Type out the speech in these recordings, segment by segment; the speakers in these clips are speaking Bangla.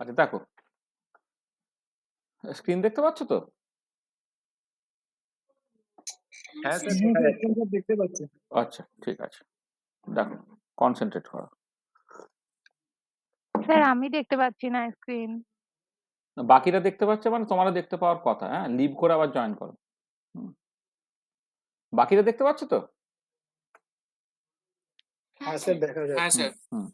আচ্ছা দেখো, স্ক্রিন দেখতে পাচ্ছ তো? হ্যাঁ স্যার, দেখা যাচ্ছে। স্যার দেখতে পাচ্ছি। আচ্ছা ঠিক আছে, দেখো, কনসেন্ট্রেট করো। স্যার আমি দেখতে পাচ্ছি না স্ক্রিন। বাকিরা দেখতে পাচ্ছে মানে তোমারও দেখতে পাওয়ার কথা। হ্যাঁ, লিভ করে আবার জয়েন করো। হুম। বাকিরা দেখতে পাচ্ছ তো? হ্যাঁ স্যার দেখা যাচ্ছে। হুম।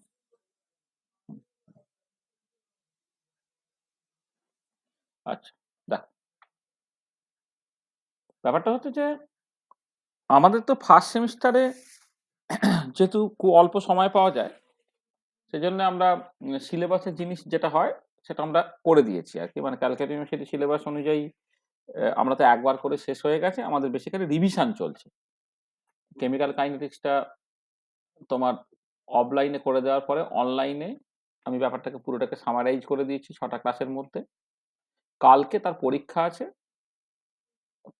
আচ্ছা দেখো, ব্যাপারটা হচ্ছে যে আমাদের তো ফার্স্ট সেমিস্টারে যেহেতু খুব অল্প সময় পাওয়া যায়, সেজন্য আমরা সিলেবাসের জিনিস যেটা হয় সেটা আমরা করে দিয়েছি আর কি। মানে ক্যালকাটা ইউনিভার্সিটি সিলেবাস অনুযায়ী আমরা তো একবার করে শেষ হয়ে গেছে, আমাদের বেসিক্যালি রিভিশন চলছে। কেমিক্যাল কাইনেটিক্সটা তোমার অফলাইনে করে দেওয়ার পরে অনলাইনে আমি ব্যাপারটাকে পুরোটাকে সামারাইজ করে দিয়েছি 6টা ক্লাসের মধ্যে। কালকে তার পরীক্ষা আছে।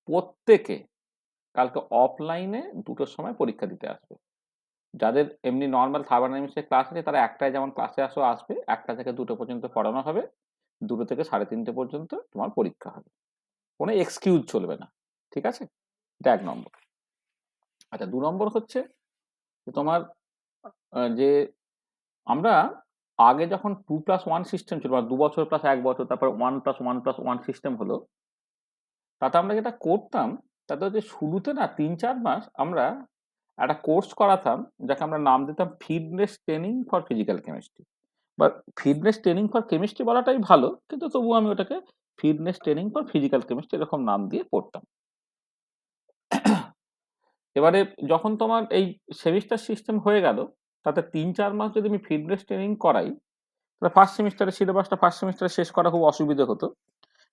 প্রত্যেকে কালকে অফলাইনে 2টোর সময় পরীক্ষা দিতে আসবে। যাদের এমনি নর্মাল থার্মোডাইনামিক্সের ক্লাস আছে তারা একটায় যেমন ক্লাসে আসবে, 1টা থেকে 2টো পর্যন্ত পড়ানো হবে, 2টো থেকে 3:30 পর্যন্ত তোমার পরীক্ষা হবে। কোনো এক্সকিউজ চলবে না, ঠিক আছে? এটা 1 নম্বর। আচ্ছা 2 নম্বর হচ্ছে যে তোমার যে আমরা আগে যখন 2+1 সিস্টেম ছিল, মানে 2 বছর প্লাস 1 বছর, তারপর 1+1+1 সিস্টেম হলো, তাতে আমরা যেটা করতাম তাতে হচ্ছে শুরুতে না 3-4 মাস আমরা একটা কোর্স করাতাম, যাকে আমরা নাম দিতাম fitness training for physical chemistry. বা ফিটনেস ট্রেনিং ফর কেমিস্ট্রি বলাটাই ভালো, কিন্তু তবুও আমি ওটাকে fitness training for physical chemistry এরকম নাম দিয়ে পড়তাম। এবারে যখন তোমার এই সেমিস্টার সিস্টেম হয়ে গেল, তাতে 3-4 মাস যদি আমি ফিটনেস ট্রেনিং করাই, তাহলে ফার্স্ট সেমিস্টারের সিলেবাসটা ফার্স্ট সেমিস্টারে শেষ করা খুব অসুবিধে হতো।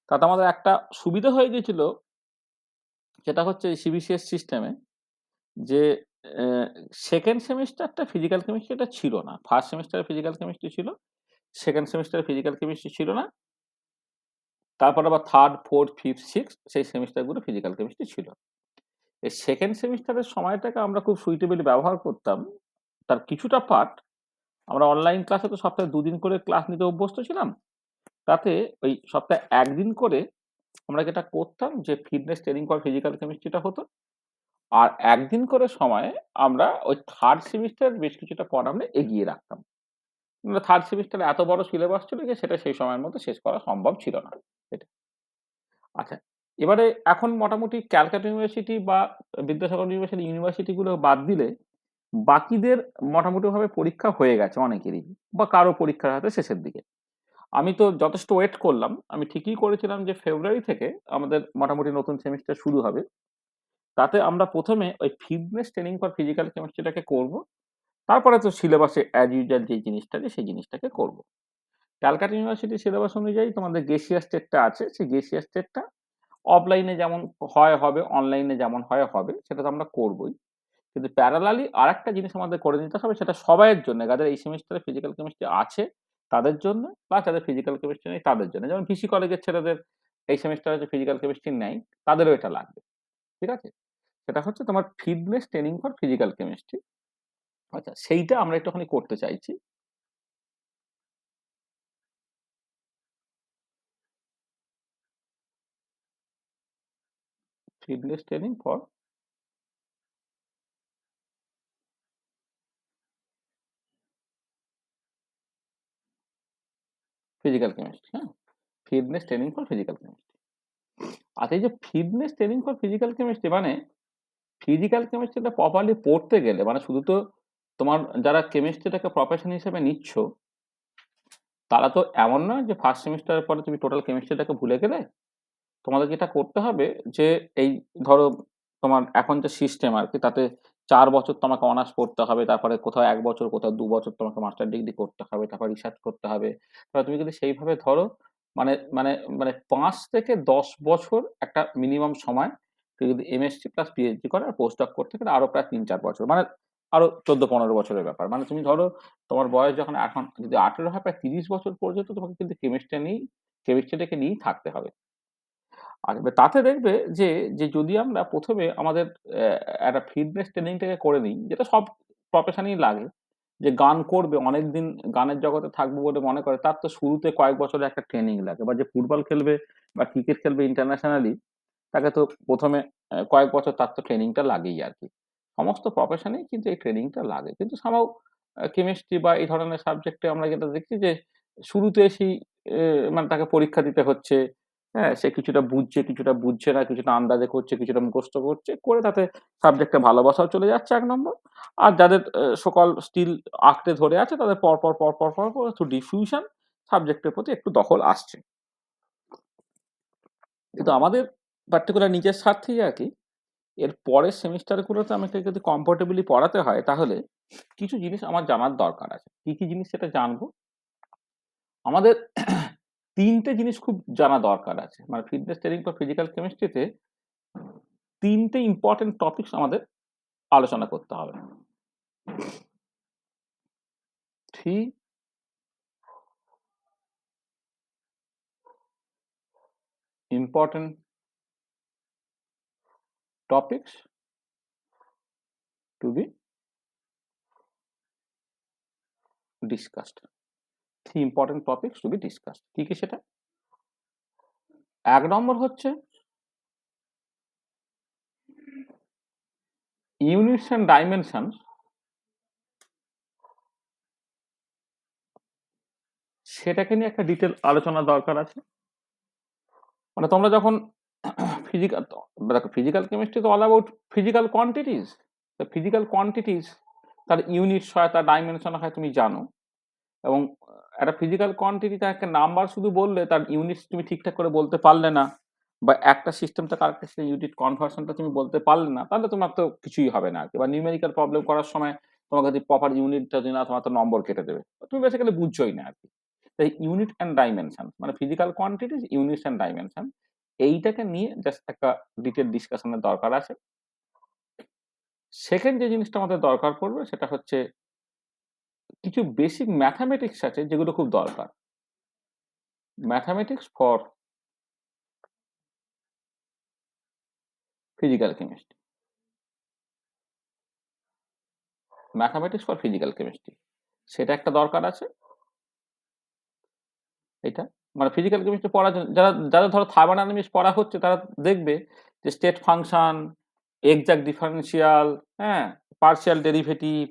তাতে আমাদের একটা সুবিধা হয়ে গিয়েছিল, সেটা হচ্ছে এই সিবিসিএস সিস্টেমে, যে সেকেন্ড সেমিস্টারটা ফিজিক্যাল কেমিস্ট্রিটা ছিল না। ফার্স্ট সেমিস্টারে ফিজিক্যাল কেমিস্ট্রি ছিল, সেকেন্ড সেমিস্টারে ফিজিক্যাল কেমিস্ট্রি ছিল না। তারপর আবার থার্ড, ফোর্থ, ফিফথ, সিক্সথ সেই সেমিস্টারগুলো ফিজিক্যাল কেমিস্ট্রি ছিল। এই সেকেন্ড সেমিস্টারের সময়টাকে আমরা খুব সুইটেবলি ব্যবহার করতাম। তার কিছুটা পার্ট আমরা অনলাইন ক্লাসে তো সপ্তাহে 2 দিন করে ক্লাস নিতে অভ্যস্ত ছিলাম। তাতে ওই সপ্তাহে 1 দিন করে আমরা যেটা করতাম যে ফিটনেস ট্রেনিং ফর ফিজিক্যাল কেমিস্ট্রিটা হতো। আর 1 দিন করে সময়ে আমরা ওই থার্ড সেমিস্টারের বেশ কিছুটা পড়া আমরা এগিয়ে রাখতাম। থার্ড সেমিস্টারে এত বড় সিলেবাস ছিল যে সেটা সেই সময়ের মধ্যে শেষ করা সম্ভব ছিল না। এটা। আচ্ছা, এবারে এখন মোটামুটি ক্যালকাটা ইউনিভার্সিটি বা বিদ্যাসাগর ইউনিভার্সিটিগুলো বাদ দিলে বাকিদের মোটামুটিভাবে পরীক্ষা হয়ে গেছে অনেকেরই, বা কারো পরীক্ষার হাতে শেষের দিকে। আমি তো যথেষ্ট ওয়েট করলাম। আমি ঠিকই করেছিলাম যে ফেব্রুয়ারি থেকে আমাদের মোটামুটি নতুন সেমিস্টার শুরু হবে। তাতে আমরা প্রথমে ওই ফিটনেস ট্রেনিং ফর ফিজিক্যাল কেমিস্ট্রিটাকে করব। তারপরে তো সিলেবাসে অ্যাজ ইউজুয়াল যে জিনিসটা আছে সেই জিনিসটাকে করব। ক্যালকাটা ইউনিভার্সিটির সিলেবাস অনুযায়ী তোমাদের গেসিয়াস টেটটা আছে, সেই গেসিয়াস টেটটা অফলাইনে যেমন হয় হবে, অনলাইনে যেমন হয় হবে, সেটা তো আমরা করবই। কিন্তু প্যারালালি আরেকটা জিনিস আমাদের করে নিতে হবে, সেটা সবাইয়ের জন্য, যাদের এই সেমিস্টারে ফিজিক্যাল কেমিস্ট্রি আছে তাদের জন্য, বা যাদের ফিজিক্যাল কেমিস্ট্রি নেই তাদের জন্য। যেমন ভিসি কলেজের ছেলেদের এই সেমিস্টারে যে ফিজিক্যাল কেমিস্ট্রি নেই, তাদেরও এটা লাগবে। ঠিক আছে? সেটা হচ্ছে তোমার fitness training for physical chemistry. আচ্ছা, সেইটা আমরা একটুখানি করতে চাইছি। Fitness training for physical chemistry. হ্যাঁ, fitness training for physical chemistry. আচ্ছা, এই যে fitness training for physical chemistry মানে ফিজিক্যাল কেমিস্ট্রিটা প্রপারলি পড়তে গেলে, মানে শুধু তো তোমার যারা কেমিস্ট্রিটাকে প্রফেশন হিসেবে নিচ্ছ, তারা তো এমন নয় যে ফার্স্ট সেমিস্টারের পরে তুমি টোটাল কেমিস্ট্রিটাকে ভুলে গেলে। তোমাদের যেটা করতে হবে যে এই ধরো তোমার এখন যে সিস্টেম আর কি, তাতে 4 বছর তোমাকে অনার্স পড়তে হবে, তারপরে কোথাও 1 বছর, কোথাও 2 বছর তোমাকে মাস্টার ডিগ্রি করতে হবে, তারপর রিসার্চ করতে হবে। তাহলে তুমি যদি সেইভাবে ধরো, মানে মানে মানে 5 থেকে 10 বছর একটা মিনিমাম সময়, তুমি যদি এমএসসি প্লাস পিএইচডি করে আর পোস্ট ডক করতে গেলে আরো প্রায় 3-4 বছর, মানে আরো 14-15 বছরের ব্যাপার। মানে তুমি ধরো তোমার বয়স যখন এখন যদি 18 হয়, প্রায় 30 বছর পর্যন্ত তোমাকে কিন্তু কেমিস্ট্রিটাকে নিয়েই থাকতে হবে। আর তাতে দেখবে যে যে যদি আমরা প্রথমে আমাদের একটা ফিটনেস ট্রেনিংটাকে করে নিই, যেটা সব প্রফেশনেই লাগে, যে গান করবে, অনেকদিন গানের জগতে থাকবো বলে মনে করে, তার তো শুরুতে কয়েক বছরের একটা ট্রেনিং লাগে। বা যে ফুটবল খেলবে বা ক্রিকেট খেলবে ইন্টারন্যাশনালি, তাকে তো প্রথমে কয়েক বছর তার তো ট্রেনিংটা লাগেই আর কি। সমস্ত প্রফেশনেই কিন্তু এই ট্রেনিংটা লাগে, কিন্তু সামহাউ কেমিস্ট্রি বা এই ধরনের সাবজেক্টে আমরা যেটা দেখছি যে শুরুতে সেই মানে তাকে পরীক্ষা দিতে হচ্ছে। হ্যাঁ, সে কিছুটা বুঝছে, কিছুটা বুঝছে না, কিছুটা আন্দাজে করছে, কিছুটা মুখস্থ করছে, করে তাতে সাবজেক্টে ভালোবাসাও চলে যাচ্ছে 1 নম্বর। আর যাদের সকল স্টিল আঁকড়ে ধরে আছে, তাদের পর থ্রু ডিফিউশন সাবজেক্টের প্রতি একটু দখল আসছে। কিন্তু আমাদের পার্টিকুলার নিজের স্বার্থেই আর কি, এর পরের সেমিস্টারগুলোতে আমাকে যদি কমফোর্টেবলি পড়াতে হয়, তাহলে কিছু জিনিস আমার জানার দরকার আছে। কি কি জিনিস সেটা জানবো? আমাদের 3টে জিনিস খুব জানা দরকার আছে। মানে ফিটনেস ট্রেনিং ফর ফিজিক্যাল কেমিস্ট্রিতে 3টে ইম্পর্টেন্ট টপিকস আমাদের আলোচনা করতে হবে। 3 important topics to be discussed. 3 important topics to be discussed. কি কি সেটা? 1 নম্বর হচ্ছে ইউনিটস এন্ড ডাইমেনশনস, সেটাকে নিয়ে একটা ডিটেল আলোচনা দরকার আছে। মানে তোমরা যখন ফিজিক্যাল, দেখো ফিজিক্যাল কেমিস্ট্রি তো all about physical quantities. Physical quantities তার ইউনিটস হয়, তার ডাইমেনশন হয়, তুমি জানো। এবং একটা ফিজিক্যাল কোয়ান্টিটি, তার একটা নাম্বার শুধু বললে তার ইউনিটস তুমি ঠিকঠাক করে বলতে পারলে না, বা একটা সিস্টেম থেকে আরেকটা সিস্টেম ইউনিট কনভার্সনটা তুমি বলতে পারলে না, তাহলে তোমার তো কিছুই হবে না আর কি। বা নিউমেরিক্যাল প্রবলেম করার সময় তোমাকে যদি প্রপার ইউনিটটা যদি না, তোমার তো নম্বর কেটে দেবে, তুমি বেসিক্যালি বুঝছোই না আর কি। তাই ইউনিট অ্যান্ড ডাইমেনশন, মানে physical quantities, units and dimension, এইটাকে নিয়ে জাস্ট একটা ডিটেল ডিসকাশনের দরকার আছে। সেকেন্ড যে জিনিসটা আমাদের দরকার পড়বে, সেটা হচ্ছে কিছু বেসিক ম্যাথামেটিক্স আছে যেগুলো খুব দরকার। Mathematics for physical chemistry, mathematics for physical chemistry, সেটা একটা দরকার আছে। এটা মানে ফিজিক্যাল কেমিস্ট্রি পড়ার জন্য যারা যারা ধরো থার্মোডাইনামিক্স পড়া হচ্ছে, তারা দেখবে যে স্টেট ফাংশন, এক্সাক্ট ডিফারেন্সিয়াল, হ্যাঁ, পার্শিয়াল ডেরিভেটিভ,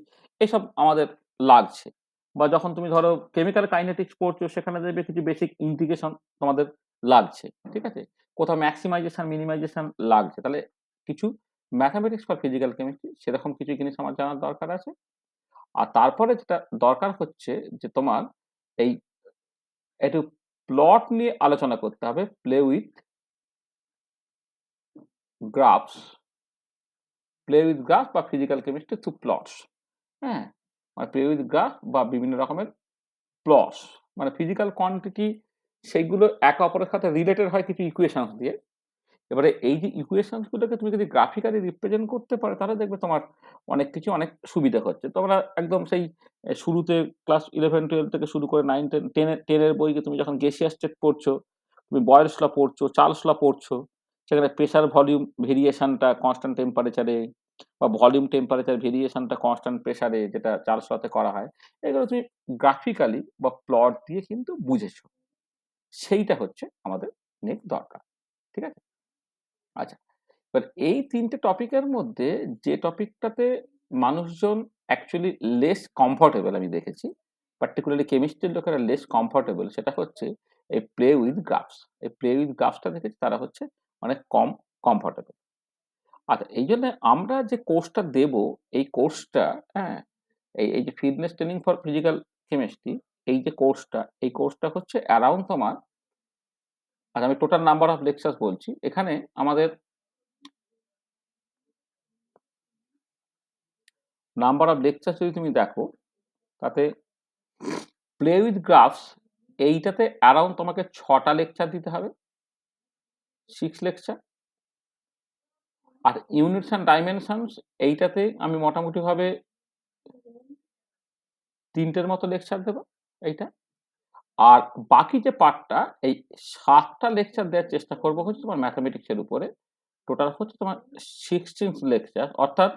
এসব আমাদের লাগছে। বা যখন তুমি ধরো কেমিক্যাল কাইনেটিক্স পড়ছো, সেখানে দেখবে কিছু বেসিক ইন্টিগ্রেশন তোমাদের লাগছে, ঠিক আছে, কোথাও ম্যাক্সিমাইজেশন মিনিমাইজেশন লাগছে। তাহলে কিছু ম্যাথামেটিক্স ফর ফিজিক্যাল কেমিস্ট্রি, সেরকম কিছু জিনিস আমার জানার দরকার আছে। আর তারপরে যেটা দরকার হচ্ছে যে তোমার এই একটু প্লট নিয়ে আলোচনা করতে হবে। Play with graphs, play with graph বা ফিজিক্যাল কেমিস্ট্রি থ্রু প্লটস। হ্যাঁ, মানে প্লে উইথ গ্রাফ বা বিভিন্ন রকমের প্লটস, মানে ফিজিক্যাল কোয়ান্টিটি, সেইগুলো একে অপরের সাথে রিলেটেড হয় কিছু ইকুয়েশনস দিয়ে। এবারে এই যে ইকুয়েশনস গুলোকে তুমি যদি গ্রাফিক্যালি রিপ্রেজেন্ট করতে পারো, তাহলে দেখবে তোমার অনেক কিছু অনেক সুবিধা হচ্ছে। তোমরা একদম সেই শুরুতে ক্লাস 11-12 থেকে শুরু করে 9-10 বইকে তুমি যখন গেসিয়াস স্টেট পড়ছো, তুমি বয়েলস ল পড়ছো, চার্লস ল পড়ছো, সেখানে প্রেসার ভলিউম ভেরিয়েশনটা কনস্ট্যান্ট টেম্পারেচারে, বা ভলিউম টেম্পারেচার ভেরিয়েশনটা কনস্ট্যান্ট প্রেসারে, যেটা চার্লস লতে করা হয়, এগুলো তুমি গ্রাফিক্যালি বা প্লট দিয়ে কিন্তু বুঝেছো। সেইটা হচ্ছে আমাদের নেক্সট দরকার, ঠিক আছে? আচ্ছা, এবার এই 3টে টপিকের মধ্যে যে টপিকটাতে মানুষজন অ্যাকচুয়ালি লেস কমফোর্টেবল আমি দেখেছি, পার্টিকুলারলি কেমিস্ট্রির লোকেরা লেস কমফোর্টেবল, সেটা হচ্ছে এই প্লে উইথ গ্রাফস। এই প্লে উইথ গ্রাফসটা দেখেছি তারা হচ্ছে অনেক কম কমফোর্টেবল। আচ্ছা, এই জন্য আমরা যে কোর্সটা দেব, এই কোর্সটা, হ্যাঁ, এই যে fitness training for physical chemistry, এই যে কোর্সটা, এই কোর্সটা হচ্ছে অ্যারাউন্ড তোমার, আচ্ছা আমি টোটাল নাম্বার অফ লেকচার্স বলছি। এখানে আমাদের নাম্বার অফ লেকচার যদি তুমি দেখো, তাতে প্লে উইথ গ্রাফস এইটাতে অ্যারাউন্ড তোমাকে 6টা লেকচার দিতে হবে, 6 লেকচার। আর ইউনিটস অ্যান্ড ডাইমেনশনস এইটাতে আমি মোটামুটি ভাবে 3টের মতো লেকচার দেবো এইটা। আর বাকি যে পার্টটা, এই 7টা লেকচার দেওয়ার চেষ্টা করবো হচ্ছে তোমার ম্যাথামেটিক্সের উপরে। টোটাল হচ্ছে তোমার 16 লেকচার, অর্থাৎ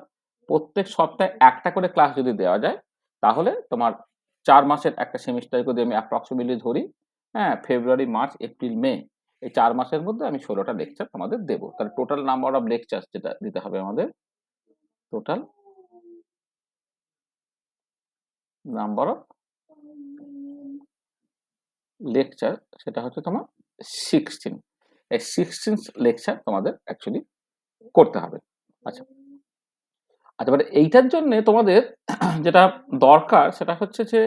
প্রত্যেক সপ্তাহে একটা করে ক্লাস যদি দেওয়া যায়, তাহলে তোমার 4 মাসের একটা সেমিস্টার যদি আমি অ্যাপ্রক্সিমেটলি ধরি, হ্যাঁ, ফেব্রুয়ারি, মার্চ, এপ্রিল, মে এই 4 মাসের মধ্যে আমি 16টা লেকচার তোমাদের দেব। তাহলে টোটাল নাম্বার অফ লেকচার যেটা দিতে হবে আমাদের, টোটাল নাম্বার অফ লেকচার সেটা হচ্ছে তোমার 16। এই 16 লেকচার তোমাদের অ্যাকচুয়ালি করতে হবে। আচ্ছা আচ্ছা, এবার এইটার জন্য তোমাদের যেটা দরকার সেটা হচ্ছে যে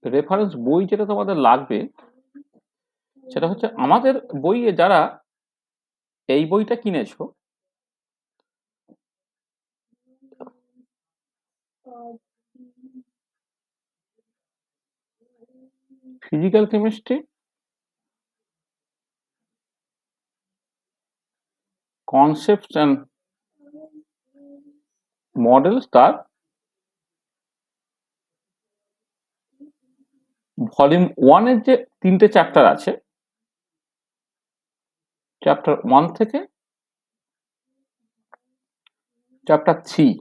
রেফারেন্স বই যেটা তোমাদের লাগবে সেটা হচ্ছে আমাদের বইয়ে যারা এই বইটা কিনেছো, physical chemistry, concepts and models, তার ভলিউম 1 এর যে 3টে চ্যাপ্টার আছে, চ্যাপ্টার 1 থেকে চ্যাপ্টার 3,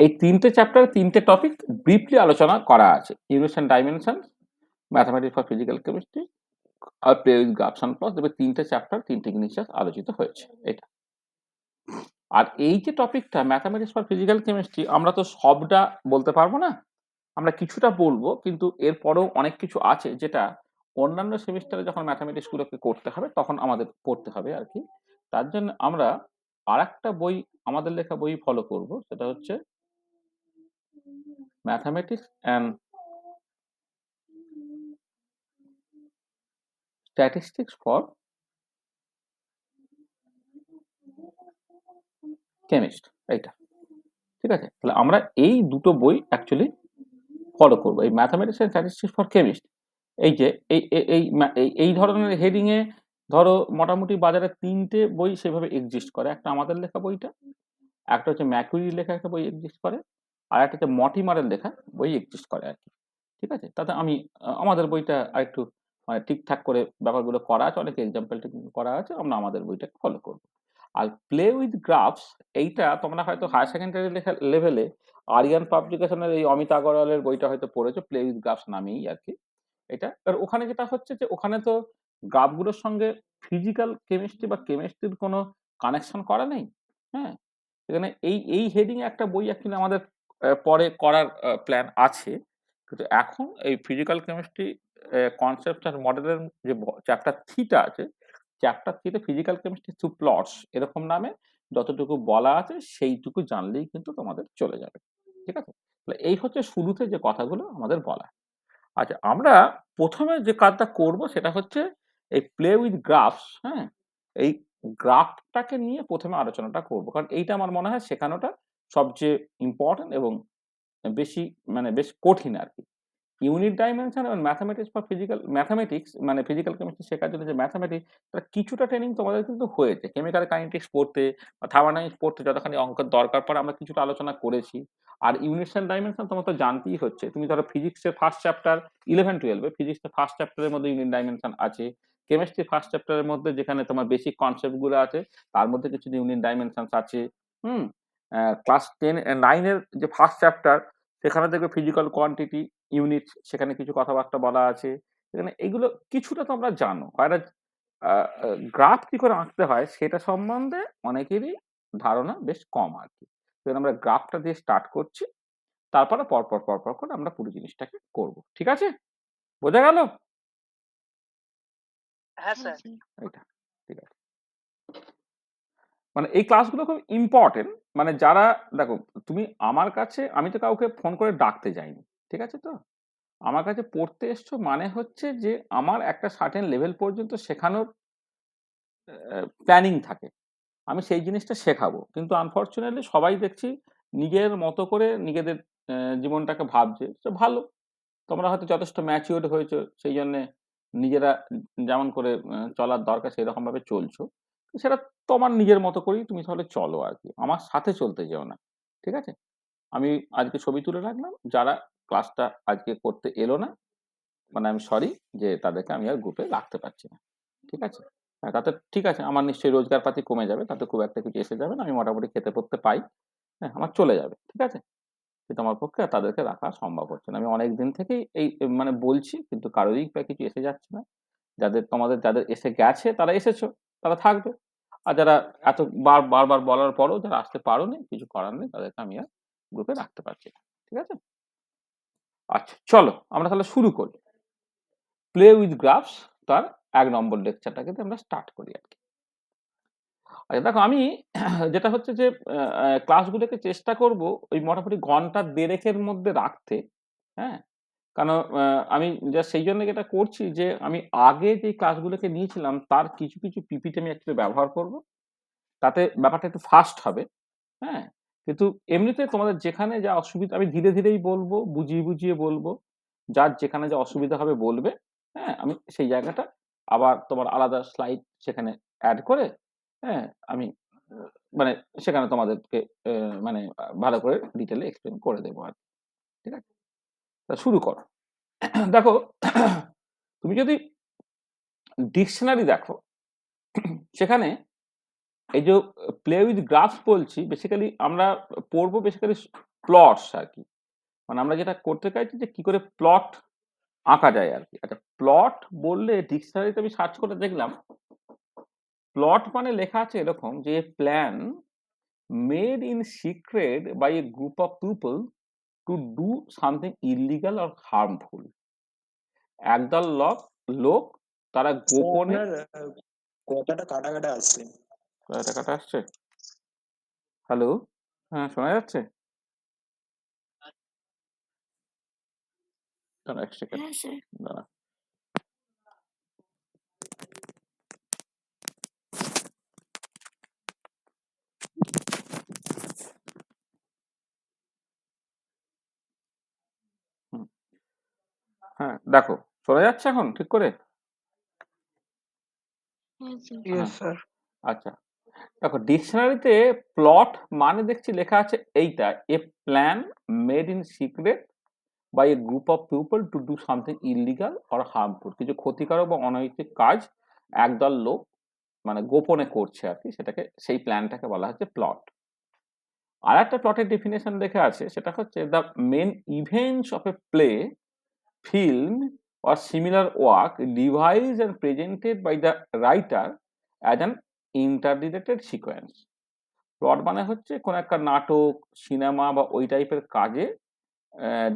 এই 3টে চ্যাপ্টার 3টে টপিক ব্রিফলি আলোচনা করা আছে। Units and dimensions, mathematics for physical chemistry আর play with graphs and plots, দেখবে 3টে চ্যাপ্টার 3টে জিনিস আলোচিত হয়েছে এটা। আর এই যে টপিকটা ম্যাথমেটিক্স ফর ফিজিক্যাল কেমিস্ট্রি, আমরা তো সবটা বলতে পারবো না, আমরা কিছুটা বলবো, কিন্তু এরপরেও অনেক কিছু আছে যেটা অন্যান্য সেমিস্টারে যখন ম্যাথামেটিক্স গুলোকে করতে হবে তখন আমাদের পড়তে হবে আর কি। তার জন্য আমরা আরেকটা বই, আমাদের লেখা বই ফলো করব, সেটা হচ্ছে mathematics and statistics for chemist, এইটা ঠিক আছে। তাহলে আমরা এই দুটো বই অ্যাকচুয়ালি ফলো করবো, এই mathematics and statistics for chemist. এই যে এই ধরনের হেডিং এ ধরো মোটামুটি বাজারে 3টে বই সেভাবে এক্সিস্ট করে। একটা আমাদের লেখা বইটা, একটা হচ্ছে ম্যাকুরির লেখা একটা বই এক্সিস্ট করে, আর একটা হচ্ছে মটিমারের লেখা বই এক্সিস্ট করে আর কি। ঠিক আছে, তাতে আমি আমাদের বইটা আরেকটু মানে ঠিকঠাক করে ব্যাপারগুলো করা আছে, অনেক এক্সাম্পল করা আছে, আমরা আমাদের বইটাকে ফলো করবো। আর প্লে উইথ গ্রাফস, এইটা তোমরা হয়তো হায়ার সেকেন্ডারি লেখা লেভেলে আরিয়ান পাবলিকেশনের এই অমিত আগরওয়ালের বইটা হয়তো পড়েছো, প্লে উইথ গ্রাফস নামেই আর কি এটা। আর ওখানে যেটা হচ্ছে যে ওখানে তো গ্রাফগুলোর সঙ্গে ফিজিক্যাল কেমিস্ট্রি বা কেমিস্ট্রির কোনো কানেকশন করা নেই। হ্যাঁ, এখানে এই হেডিং এ একটা বই অ্যাকচুয়ালি আমাদের পরে করার প্ল্যান আছে, কিন্তু এখন এই ফিজিক্যাল কেমিস্ট্রি কনসেপ্ট আর মডেলের যে চ্যাপ্টার 3টা আছে, চ্যাপ্টার 3তে ফিজিক্যাল কেমিস্ট্রি থ্রু প্লটস এরকম নামে যতটুকু বলা আছে সেইটুকু জানলেই কিন্তু তোমাদের চলে যাবে। ঠিক আছে, তাহলে এই হচ্ছে শুরুতে যে কথাগুলো আমাদের বলা। আচ্ছা, আমরা প্রথমে যে কাজটা করব সেটা হচ্ছে এই প্লে উইথ গ্রাফস, হ্যাঁ, এই গ্রাফটাকে নিয়ে প্রথমে আলোচনাটা করব, কারণ এইটা আমার মনে হয় শেখানোটা সবচেয়ে ইম্পর্টেন্ট এবং বেশি মানে বেশ কঠিন আর কি। ইউনিট ডাইমেনশন এবং ম্যাথামেটিক্স ফর ফিজিক্যাল ম্যাথামেটিক্স মানে ফিজিক্যাল কেমিস্ট্রি শেখার জন্য যে ম্যাথামেটিক্স, তার কিছুটা ট্রেনিং তোমাদের কিন্তু হয়েছে। কেমিক্যাল কাইনেটিক্স পড়তে বা থার্মোডাইনামিক্স পড়তে যতখানি অঙ্কের দরকার পড়ে আমরা কিছুটা আলোচনা করেছি। আর ইউনিটস অ্যান্ড ডাইমেনশন তোমার তো জানতেই হচ্ছে। তুমি ধরো ফিজিক্সের ফার্স্ট চ্যাপ্টার 11-12 ফিজিক্সের ফার্স্ট চ্যাপ্টারের মধ্যে ইউনিট ডাইমেনশন আছে, কেমিস্ট্রি ফার্স্ট চ্যাপ্টারের মধ্যে যেখানে তোমার বেসিক কনসেপ্ট গুলো আছে তার মধ্যে কিছু ইউনিট ডাইমেনশন আছে। হুম, ক্লাস 9 এর যে ফার্স্ট চ্যাপ্টার সেখানে দেখবে ফিজিক্যাল কোয়ান্টিটি ইউনিট, সেখানে কিছু কথাবার্তা বলা আছে। সেখানে এগুলো কিছুটা তোমরা জানো, whereas গ্রাফ কি করে আঁকতে হয় সেটা সম্বন্ধে অনেকেরই ধারণা বেশ কম আর কি। আমরা গ্রাফটা দিয়ে স্টার্ট করছি, তারপরে পরপর করে আমরা পুরো জিনিসটাকে করব। ঠিক আছে, বোঝা গেল? হ্যাঁ স্যার। এটা ঠিক আছে। মানে এই ক্লাসগুলো খুব ইম্পর্টেন্ট। মানে যারা দেখো, তুমি আমার কাছে, আমি তো কাউকে ফোন করে ডাকতে যাইনি, ঠিক আছে তো? আমার কাছে পড়তে এসছো মানে হচ্ছে যে আমার একটা সার্টেন লেভেল পর্যন্ত শেখানোর প্ল্যানিং থাকে, আমি সেই জিনিসটা শেখাবো। কিন্তু আনফর্চুনেটলি সবাই দেখছি নিজের মতো করে নিজেদের জীবনটাকে ভাবছে, তো ভালো, তোমরা হয়তো যথেষ্ট ম্যাচিওর্ড হয়েছো, সেই জন্যে নিজেরা যেমন করে চলার দরকার সেই রকম ভাবে চলছো। তো সেটা তোমার নিজের মতো করেই তুমি তাহলে চলো আর কি, আমার সাথে চলতে যেও না। ঠিক আছে, আমি আজকে ছবি তুলে রাখলাম, যারা ক্লাসটা আজকে করতে এলো না, মানে আমি সরি যে তাদেরকে আমি আর গ্রুপে রাখতে পারছি না। ঠিক আছে? তাতে ঠিক আছে, আমার নিশ্চয়ই রোজগারপাতি কমে যাবে, তাতে খুব একটা কিছু এসে যাবে না, আমি মোটামুটি খেতে পড়তে পাই, হ্যাঁ, আমার চলে যাবে, ঠিক আছে? কিন্তু আমার পক্ষে আর তাদেরকে রাখা সম্ভব হচ্ছে না। আমি অনেক দিন থেকেই এই মানে বলছি, কিন্তু কারোরই প্রায় কিছু এসে যাচ্ছে না। যাদের এসে গেছে তারা এসেছো, তারা থাকবে। আর যারা এত বারবার বলার পরেও যারা আসতে পারোনি, কিছু করার নেই, তাদেরকে আমি আর গ্রুপে রাখতে পারছি না, ঠিক আছে? আচ্ছা, চলো আমরা তাহলে শুরু করি। প্লে উইথ গ্রাফস তার ১ নম্বর লেকচারটাকে আমরা স্টার্ট করি আরকি। আচ্ছা দেখো, আমি যেটা হচ্ছে যে ক্লাসগুলোকে চেষ্টা করব ওই মোটামুটি ঘন্টা ১.৫ এর মধ্যে রাখতে, হ্যাঁ? কারণ আমি জাস্ট সেই জন্য এটা করছি যে আমি আগে যে ক্লাসগুলোকে নিয়েছিলাম তার কিছু পিপিটি আমি একটু ব্যবহার করব। তাতে ব্যাপারটা একটু ফাস্ট হবে, হ্যাঁ? কিন্তু এমনিতে তোমাদের যেখানে যা অসুবিধা আমি ধীরেই বলবো, বুঝিয়ে বলবো। যার যেখানে যা অসুবিধা হবে বলবে, হ্যাঁ? আমি সেই জায়গাটা আবার তোমার আলাদা স্লাইড সেখানে এড করে, হ্যাঁ? আমি মানে সেখানে তোমাদেরকে মানে ভালো করে ডিটেইলে এক্সপ্লেইন করে দেবো আরকি। ঠিক আছে? তা শুরু করো। দেখো, তুমি যদি ডিকশনারি দেখো, সেখানে এই যে প্লে উইথ গ্রাফস বলছি, বেসিক্যালি আমরা পড়বো বেসিক্যালি প্লটস আরকি। মানে আমরা যেটা করতে চাইছি যে কি করে প্লট আঁকা যায় আরকি। আচ্ছা, প্লট বললে ডিকশনারিতে আমি সার্চ করে দেখলাম, প্লট মানে লেখা আছে এরকম যে plan made in secret by a group of people to do something illegal or harmful. একদল লোক তারা গোপনে আপনার কথাটা কাটা আসছে। কাটা আসছে। হ্যালো, হ্যাঁ শোনা যাচ্ছে? দাঁড়া এক সেকেন্ড, দাঁড়া। হুম, হ্যাঁ দেখো, শোনা যাচ্ছে এখন ঠিক করে? হ্যাঁ, ইয়েস স্যার। আচ্ছা। দেখো, ডিকশনারিতে প্লট মানে দেখছি লেখা আছে এইটা, a plan made in secret by a group of people to do something illegal or harmful. কিছু ক্ষতিকারক বা অনৈতিক কাজ একদল লোক মানে গোপনে করছে আর কি, সেটাকে সেই প্ল্যানটাকে বলা হচ্ছে প্লট। আর একটা প্লটের ডেফিনেশন লেখা আছে, সেটা হচ্ছে the main events of a play, film or similar work devised and presented by the writer as an interrelated sequence. Plot মানে হচ্ছে কোন একটা নাটক, সিনেমা বা ওই টাইপের কাজে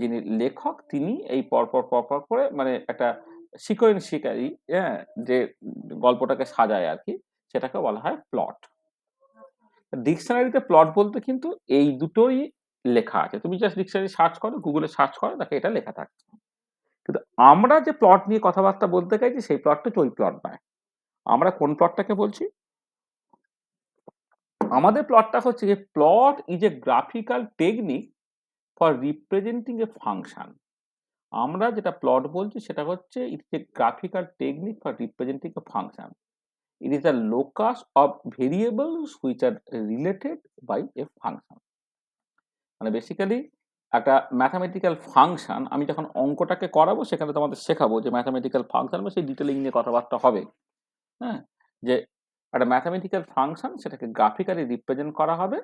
যিনি লেখক তিনি এই পরপর করে মানে একটা সিকোয়েন্সিক্যালি, হ্যাঁ, যে গল্পটাকে সাজায় আর কি, সেটাকে বলা হয় প্লট। ডিকশনারিতে প্লট বলতে কিন্তু এই দুটোই লেখা আছে। তুমি জাস্ট ডিকশনারি সার্চ করো, গুগলে সার্চ করো, দেখো এটা লেখা থাকছে। কিন্তু আমরা যে প্লট নিয়ে কথাবার্তা বলতে চাইছি সেই প্লটটা ওই প্লট নয়। আমরা কোন প্লটটাকে বলছি? আমাদের প্লটটা হচ্ছে যে plot is a graphical technique for representing a function. আমরা যেটা প্লট বলছি সেটা হচ্ছে it's a graphical technique for representing a function. It is the locus of variables which are related by a function. মানে বেসিক্যালি একটা ম্যাথামেটিক্যাল ফাংশন আমি যখন অঙ্কটাকে করাবো সেখানে তোমাদের শেখাবো যে ম্যাথামেটিক্যাল ফাংশন বা সেই ডিটেলিং নিয়ে কথাবার্তা হবে, হ্যাঁ? যে একটা ম্যাথামেটিক্যাল ফাংশন সেটাকে গ্রাফিক্যালি রিপ্রেজেন্ট করা হবে,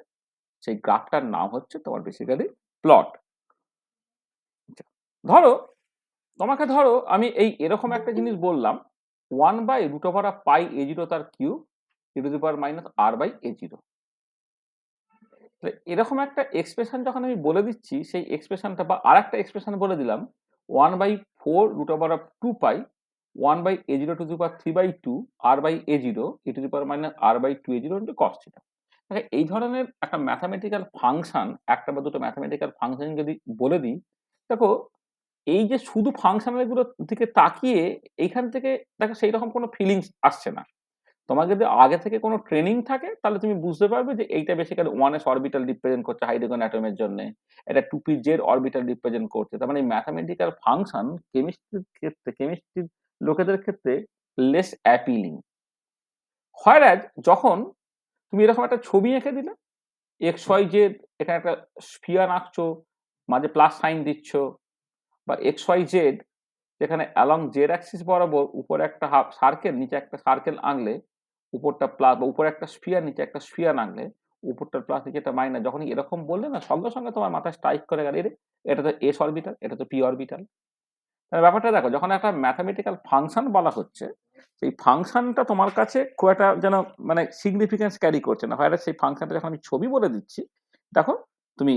সেই গ্রাফটার নাম হচ্ছে তোমার বেসিক্যালি প্লট। ধরো আমি এরকম একটা জিনিস বললাম, 1/√π a0 তার কিউব e⁻r/a0। এরকম একটা এক্সপ্রেশন যখন আমি বলে দিচ্ছি, সেই এক্সপ্রেশনটা বা আর একটা এক্সপ্রেশন বলে দিলাম 1/4√2π 1/a0⁵2 r/a0 e⁻r/2a0 into cos θ। এই ধরনের একটা ম্যাথামেটিক্যাল ফাংশন, একটা বা দুটো ম্যাথামেটিক্যাল ফাংশন যদি বলে দিই, দেখো এই যে শুধু ফাংশনাল গুলোর দিকে তাকিয়ে এইখান থেকে দেখো সেই রকম কোনো ফিলিংস আসছে না। তোমার যদি আগে থেকে কোনো ট্রেনিং থাকে তাহলে তুমি বুঝতে পারবে যে এইটা বেসিক্যালি 1s অরবিটাল রিপ্রেজেন্ট করছে হাইড্রোজেন অ্যাটমের জন্য, এটা 2p z অরবিটাল রিপ্রেজেন্ট করছে। তার মানে ম্যাথামেটিক্যাল ফাংশন কেমিস্ট্রির লোকেদের ক্ষেত্রে লেস অ্যাপিলিং। হোয়ারএজ যখন তুমি এরকম একটা ছবি এঁকে দিলে, xy z, এখানে একটা স্ফিয়ার আঁকছো, মাঝে প্লাস সাইন দিচ্ছ, বা xy z যেখানে অ্যালং জেড অ্যাক্সিস বরাবর উপরে একটা হাফ সার্কেল, নিচে একটা সার্কেল আঁকলে উপরটা প্লাস, বা উপরে একটা স্ফিয়ার নিচে একটা স্ফিয়ার আঁকলে উপরটা প্লাস নিচেটা মাইনাস, যখনই এরকম বললে না সঙ্গে সঙ্গে তোমার মাথায় স্ট্রাইক করে গেল, এটা তো এস অরবিটাল, এটা তো পি অরবিটাল। ব্যাপারটা দেখো, যখন একটা ম্যাথামেটিক্যাল ফাংশন বলা হচ্ছে, সেই ফাংশনটা তোমার কাছে খুব একটা যেন মানে সিগনিফিকেন্স ক্যারি করছে না, হয় সেই ফাংশনটা যখন আমি ছবি বলে দিচ্ছি, দেখো তুমি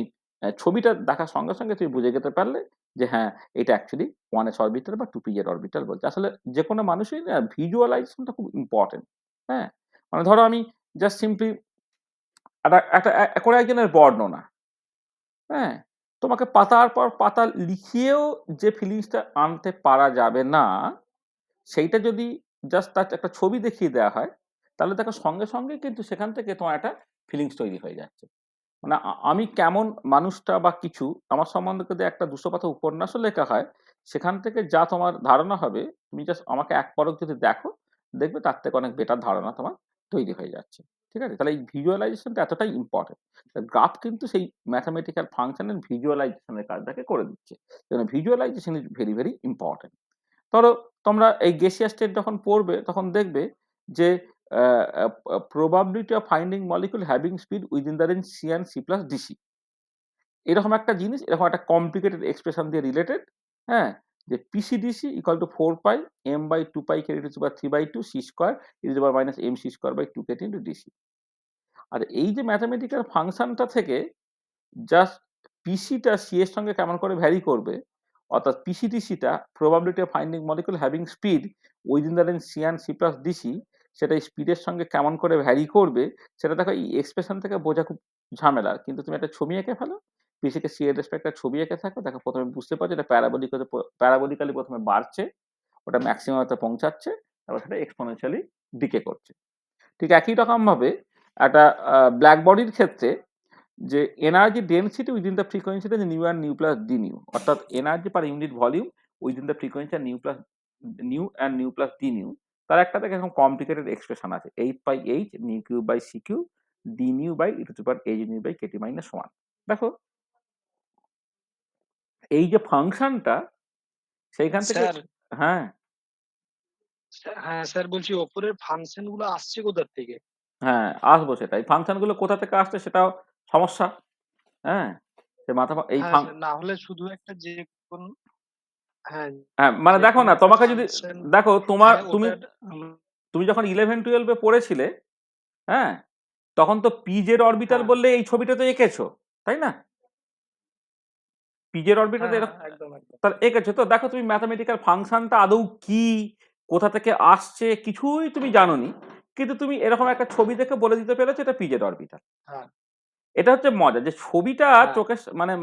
ছবিটা দেখার সঙ্গে সঙ্গে তুমি বুঝে যেতে পারলে যে হ্যাঁ, এটা অ্যাকচুয়ালি 1s অরবিটাল বা 2p অরবিটাল বলছে। আসলে যে কোনো মানুষই না ভিজুয়ালাইজেশনটা খুব ইম্পর্টেন্ট। হ্যাঁ, মানে ধরো আমি জাস্ট সিম্পলি একটা করে একজনের বর্ণনা, হ্যাঁ, তোমাকে পাতার পর পাতা লিখিয়েও যে ফিলিংসটা আনতে পারা যাবে না, সেইটা যদি জাস্ট তার একটা ছবি দেখিয়ে দেওয়া হয়, তাহলে দেখো সঙ্গে সঙ্গে কিন্তু সেখান থেকে তোমার একটা ফিলিংস তৈরি হয়ে যাচ্ছে। মানে আমি কেমন মানুষটা বা কিছু আমার সম্বন্ধে যদি একটা 200 পাতা উপন্যাসও লেখা হয়, সেখান থেকে যা তোমার ধারণা হবে, তুমি জাস্ট আমাকে এক পলক যদি দেখো, দেখবে তার থেকে অনেক বেটার ধারণা তোমার তৈরি হয়ে যাচ্ছে। ঠিক আছে? তাহলে এই ভিজুয়ালাইজেশনটা এতটাই ইম্পর্টেন্ট। গ্রাফ কিন্তু সেই ম্যাথামেটিক্যাল ফাংশনের ভিজুয়ালাইজেশনের কাজটাকে করে দিচ্ছে। Visualisation is very very important. ধরো তোমরা এই গেসিয়াস স্টেট যখন পড়বে তখন দেখবে যে probability of finding molecule having speed within the range c and c plus dc, এরকম একটা জিনিস, এরকম একটা কমপ্লিকেটেড এক্সপ্রেশন দিয়ে রিলেটেড। হ্যাঁ, যে pcdc equal to 4 pi m by 2 pi k to power 3/2 c square is to power minus m c square by 2 k into dc. আর এই যে ম্যাথামেটিক্যাল ফাংশনটা থেকে জাস্ট পিসিটা সি এর সঙ্গে কেমন করে ভ্যারি করবে, অর্থাৎ পিসিডিসিটা probability of finding molecule having speed within the range c and c plus dc, সেটা স্পিডের সঙ্গে কেমন করে ভ্যারি করবে, সেটা দেখো এই এক্সপ্রেশন থেকে বোঝা খুব ঝামেলার। কিন্তু তুমি একটা ছবি এঁকে ফেলো, পিসিকে সি এর রেসপেক্ট একটা ছবি এঁকে থাকো, দেখো প্রথমে বুঝতে পারছো এটা প্যারাবোলিক্যালি প্রথমে বাড়ছে, ওটা ম্যাক্সিমামতে পৌঁছাচ্ছে, তারপর সেটা এক্সপোনেনশিয়ালি ডিকে করছে। ঠিক একই রকম ভাবে একটা ব্ল্যাক বডির ক্ষেত্রে যে energy density within the frequency range nu and nu plus d nu, অর্থাৎ energy per unit volume within the frequency nu plus d nu, তার একটা দেখে এরকম কমপ্লিকেটেড এক্সপ্রেশন আছে 8/8 nu cube by c cube d nu by e to the power h nu by kt minus 1। দেখো এই যে ফাংশনটা সেইখান থেকে, স্যার হ্যাঁ হ্যাঁ স্যার বলছি ওপরের ফাংশন গুলো আসছে কোথা থেকে? হ্যাঁ আসবো, সেটাই ফাংশনগুলো কোথা থেকে আসছে সেটাও সমস্যা। হ্যাঁ, সে মাথা এই হ্যাঁ স্যার, না হলে শুধু একটা যে কোন হ্যাঁ হ্যাঁ মানে যে দেখো কোনো না, একটা তোমাকে যদি ফাংশন, দেখো তোমার হ্যাঁ তুমি ওটা তুমি যখন 11-12 পড়েছিলে, হ্যাঁ, তখন তো পিজের অরবিটাল হ্যাঁ বললে এই ছবিটা তো এঁকেছো, তাই না? পিজের অরবিটাল হ্যাঁ তো হ্যাঁ এরকম একদম একদম তাহলে এঁকেছো, তো দেখো তুমি ম্যাথামেটিক্যাল ফাংশনটা আদৌ কি, কোথা থেকে আসছে কিছুই তুমি জানোনি, কিন্তু তুমি এরকম একটা ছবি দেখে বলে দিতে পেরেছো এটা পিজের অরবিটাল। হ্যাঁ এটা হচ্ছে মজা, যে ছবিটা হ্যাঁ চোখের মানে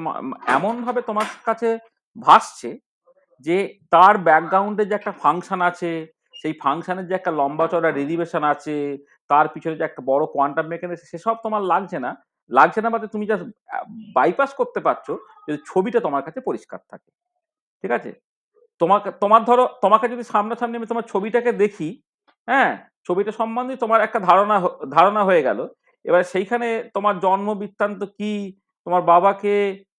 এমন ভাবে তোমার কাছে ভাসছে যে তার ব্যাকগ্রাউন্ডে যে একটা ফাংশন আছে, সেই ফাংশনের যে একটা লম্বা চড়া ডেরিভেশন আছে, তার পিছনে যে একটা বড় কোয়ান্টাম মেকানিক্স, সেসব তোমার লাগছে না। লাগছে না বলতে তুমি জাস্ট বাইপাস করতে পারছো যদি ছবিটা তোমার কাছে পরিষ্কার থাকে। ঠিক আছে? তোমার ধরো তোমাকে যদি সামনাসামনি আমি তোমার ছবিটাকে দেখি, হ্যাঁ, ছবিটা সম্বন্ধে তোমার একটা ধারণা হয়ে গেল। এবার সেইখানে তোমার জন্ম বৃত্তান্ত কি, তোমার বাবাকে,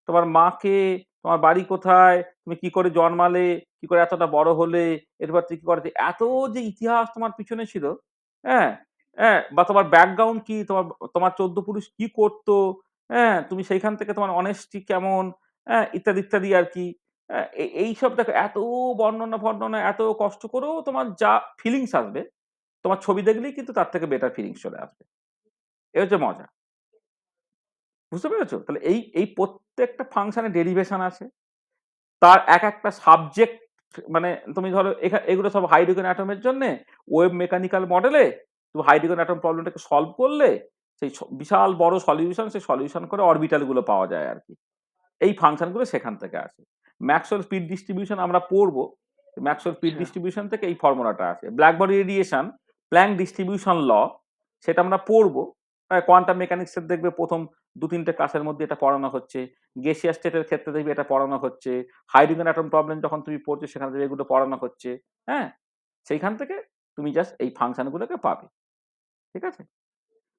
তোমার মাকে, তোমার বাড়ি কোথায়, তুমি কি করে জন্মালে, কি করে এতটা বড় হলে, এরপর তুই কি করে, এত যে ইতিহাস তোমার পিছনে ছিল, হ্যাঁ, হ্যাঁ, বা তোমার ব্যাকগ্রাউন্ড কি, তোমার তোমার 14 পুরুষ কি করতো, হ্যাঁ, তুমি সেইখান থেকে তোমার অনেস্টি কেমন, হ্যাঁ, ইত্যাদি ইত্যাদি আর কি। এইসব দেখো এত বর্ণনা এত কষ্ট করেও তোমার যা ফিলিংস আসবে, তোমার ছবি দেখলেই কিন্তু তার থেকে বেটার ফিলিংস চলে আসবে। এ হচ্ছে মজা। বুঝতে পেরেছো? তাহলে এই প্রত্যেকটা ফাংশনে ডেরিভেশন আছে। তার একটা সাবজেক্ট, মানে তুমি ধরো এগুলো সব হাইড্রোজেন অ্যাটমের জন্যে ওয়েভ মেকানিক্যাল মডেলে তুমি হাইড্রোজেন অ্যাটম প্রবলেমটাকে সলভ করলে সেই বিশাল বড় সলিউশন, সেই সলিউশন করে অরবিটাল গুলো পাওয়া যায় আর কি। এই ফাংশনগুলো সেখান থেকে আসে। ম্যাক্সওয়েল স্পিড ডিস্ট্রিবিউশন আমরা পড়বো। ম্যাক্সওয়েল স্পিড আচ্ছা ডিস্ট্রিবিউশন থেকে এই ফর্মুলাটা আসে। Black body radiation, Planck distribution law, সেটা আমরা পড়বো। কোয়ান্টাম মেকানিক্সের দেখবে প্রথম 2-3টে ক্লাসের মধ্যে এটা পড়ানো হচ্ছে। গেসিয়াস স্টেটের ক্ষেত্রে দেখবে এটা পড়ানো হচ্ছে। হাইড্রোজেন অ্যাটম প্রবলেম যখন তুমি পড়ছো সেখানে দেখবে এগুলো পড়ানো হচ্ছে। হ্যাঁ? সেইখান থেকে তুমি জাস্ট এই ফাংশনগুলোকে পাবে। ঠিক আছে?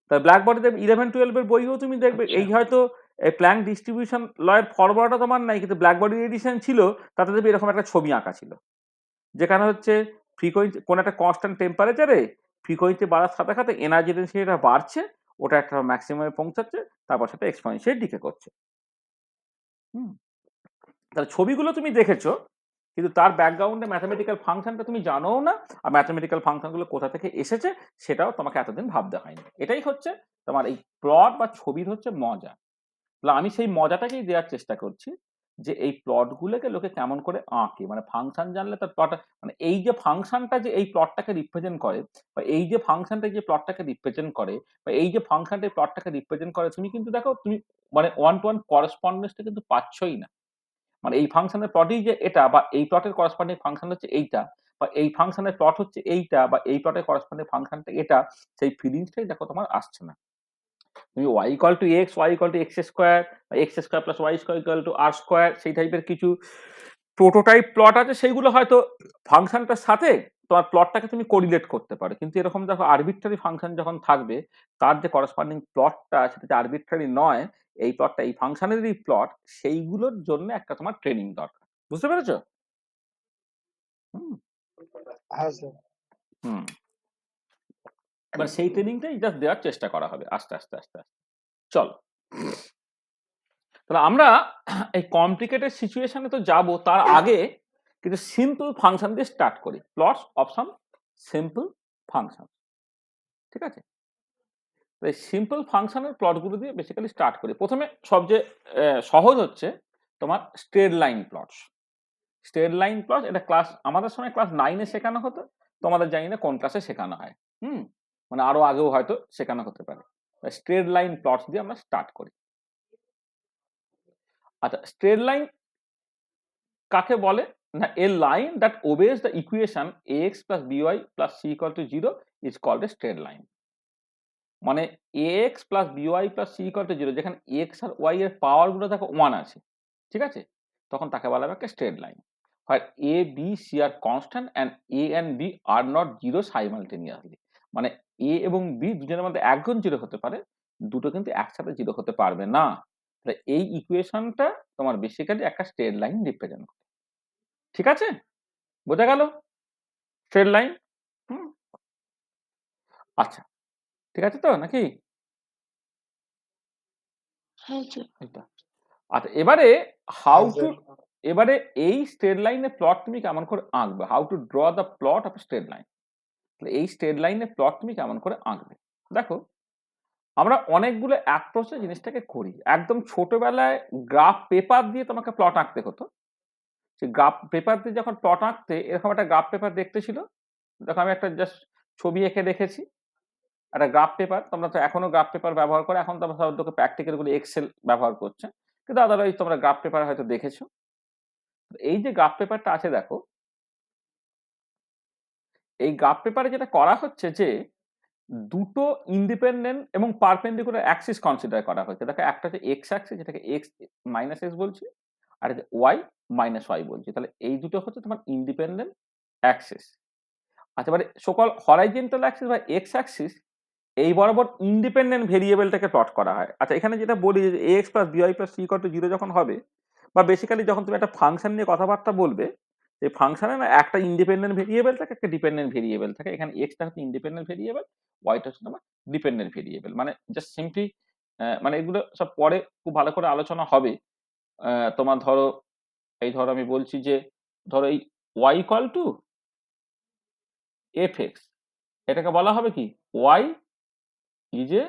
তা ব্ল্যাক বডিতে 11-12 এর বইও তুমি দেখবে আচ্ছা এই হয়তো প্ল্যাঙ্ক ডিস্ট্রিবিউশন ল এর ফর্মুলাটা তোমার নাই, কিন্তু ব্ল্যাক বডি এডিশন ছিল, তাতে দেখবে এরকম একটা ছবি আঁকা ছিল। যেখানে হচ্ছে ফ্রিকোয়েন্সি কোন একটা কনস্ট্যান্ট টেম্পারেচারে ফ্রিকোয়েন্সি বাড়ার সাথে সাথে এনার্জি ডেন্সিটিটা বাড়ছে, ওটা একটা ম্যাক্সিমামে পৌঁছাচ্ছে, তারপর সেটা এক্সপোনেনশিয়াল ডিকে করছে। হুম, তাহলে ছবিগুলো তুমি দেখেছো, কিন্তু তার ব্যাকগ্রাউন্ডে ম্যাথমেটিক্যাল ফাংশনটা তুমি জানোও না, আর ম্যাথমেটিক্যাল ফাংশনগুলো কোথা থেকে এসেছে সেটাও তোমাকে এতদিন ভাবতে হয়নি। এটাই হচ্ছে তোমার এই প্লট বা ছবির হচ্ছে মজা। তাহলে আমি সেই মজাটাকেই দেওয়ার চেষ্টা করছি, যে এই প্লটগুলোকে লোকে কেমন করে আঁকে, মানে ফাংশন জানলে তার প্লট, মানে এই যে ফাংশনটা যে এই প্লটটাকে রিপ্রেজেন্ট করে, বা এই যে ফাংশনটা যে প্লটটাকে রিপ্রেজেন্ট করে, বা এই যে ফাংশনটা এই প্লটটাকে রিপ্রেজেন্ট করে, তুমি কিন্তু দেখো তুমি মানে ওয়ান টু ওয়ান করেসপন্ডেন্সটা কিন্তু পাচ্ছই না। মানে এই ফাংশনের প্লটই যে এটা, বা এই প্লটের করেসপন্ডিং ফাংশন হচ্ছে এইটা, বা এই ফাংশনের প্লট হচ্ছে এইটা, বা এই প্লটের করেসপন্ডিং ফাংশনটা এটা, সেই ফিলিংসটাই দেখো তোমার আসছে না। তুমি y equal to x, y equal to x square, বা x square plus y square equal to r square, সেই টাইপের কিছু প্রোটোটাইপ প্লট আছে, সেইগুলো হয়তো ফাংশনটার সাথে তোমার প্লটটাকে তুমি কোরিলেট করতে পারো, কিন্তু এরকম দেখো আরবিট্রারি ফাংশন যখন থাকবে, তার যে করেসপন্ডিং প্লটটা সেটা যে আরবিট্রারি নয়, এই প্লটটা এই ফাংশনেরই প্লট, সেইগুলোর জন্য একটা তোমার ট্রেনিং দরকার। বুঝতে পেরেছো? হুম হ্যাঁ স্যার। হুম এবার সেই ট্রেনিংটাই জাস্ট দেওয়ার চেষ্টা করা হবে আস্তে আস্তে আস্তে আস্তে। চলো, তাহলে আমরা এই কমপ্লিকেটেড সিচুয়েশনে তো যাব, তার আগে কিন্তু সিম্পল ফাংশন দিয়ে স্টার্ট করি। Plots of some simple function, ঠিক আছে? এই সিম্পল ফাংশনের প্লটগুলো দিয়ে বেসিক্যালি স্টার্ট করি। প্রথমে সবচেয়ে সহজ হচ্ছে তোমার straight line plots. Straight line plots এটা ক্লাস, আমাদের সময় ক্লাস 9-এ শেখানো হতো, তোমাদের জানি না কোন ক্লাসে শেখানো হয়। মানে আরো আগেও হয়তো শেখানো হতে পারে। স্ট্রেট লাইন প্লটস দিয়ে আমরা স্টার্ট করি। আচ্ছা, স্ট্রেট লাইন কাকে বলে না, a line that obeys the equation ax plus by plus c equal to 0 is called a straight line। মানে ax plus by plus c equal to 0, যেখানে x আর y এর পাওয়ার গুলো দেখো 1 আছে, ঠিক আছে, তখন তাকে বলা হবে একটা স্ট্রেট লাইন। হয় a b c আর constant and a and b are not 0 simultaneously। মানে a এবং b দুজনের মধ্যে একজন 0 হতে পারে, দুটো কিন্তু একসাথে 0 হতে পারবে না। তাহলে এই ইকুয়েশনটা তোমার বেসিক্যালি একটা স্ট্রেট লাইন রিপ্রেজেন্ট করে। ঠিক আছে, বোঝা গেল স্ট্রেট লাইন? আচ্ছা, ঠিক আছে তো নাকি? হ্যাঁ স্যার। এটা আচ্ছা, এবারে হাউ টু, এবারে এই স্ট্রেট লাইনের প্লট তুমি কেমন করে আঁকবে, how to draw the plot of straight line. এই স্ট্রেট লাইনের প্লট তুমি কেমন করে আঁকবে? দেখো, আমরা অনেকগুলো অ্যাপ্রোচে জিনিসটাকে করি। একদম ছোটবেলায় গ্রাফ পেপার দিয়ে তোমাকে প্লট আঁকতে হতো। সেই গ্রাফ পেপার দিয়ে যখন প্লট আঁকতে, এরকম একটা গ্রাফ পেপার দেখতে ছিল। দেখো, আমি একটা জাস্ট ছবি এঁকে দেখেছি, একটা গ্রাফ পেপার। তোমরা তো এখনো গ্রাফ পেপার ব্যবহার করো, এখন তোমরা সব প্র্যাকটিক্যাল গুলো এক্সেল ব্যবহার করছে, কিন্তু আদারওয়াইজ তোমরা গ্রাফ পেপার হয়তো দেখেছো। এই যে গ্রাফ পেপারটা আছে দেখো, এই গ্রাফ পেপারে যেটা করা হচ্ছে যে দুটো ইন্ডিপেন্ডেন্ট এবং পারপেন্ডিকুলার অ্যাক্সিস কনসিডার করা হচ্ছে। দেখো, একটা হচ্ছে এক্স অ্যাক্সিস, যেটাকে এক্স মাইনাস এক্স বলছি, আর হচ্ছে ওয়াই মাইনাস ওয়াই বলছি। তাহলে এই দুটো হচ্ছে তোমার ইন্ডিপেন্ডেন্ট অ্যাক্সিস। আচ্ছা, এবারে সকল হরাইজেন্টাল অ্যাক্সিস বা এক্স অ্যাক্সিস, এই বরাবর ইন্ডিপেন্ডেন্ট ভেরিয়েবলটাকে প্লট করা হয়। আচ্ছা, এখানে যেটা বলি যে ax plus b y plus c equal two 0 যখন হবে, বা বেসিক্যালি যখন তুমি একটা ফাংশন নিয়ে কথাবার্তা বলবে, এই ফাংশনে না একটা ইন্ডিপেন্ডেন্ট ভেরিয়েবল থাকে, একটা ডিপেন্ডেন্ট ভেরিয়েবল থাকে। এখানে এক্সটা হচ্ছে ইন্ডিপেন্ডেন্ট ভেরিয়েবল, ওয়াইটা হচ্ছে তোমার ডিপেন্ডেন্ট ভেরিয়েবল। মানে জাস্ট সিম্পলি, মানে এগুলো সব পরে খুব ভালো করে আলোচনা হবে। তোমার ধরো, এই ধরো আমি বলছি যে, ধরো এই y equal to f x, এটাকে বলা হবে কি, y is a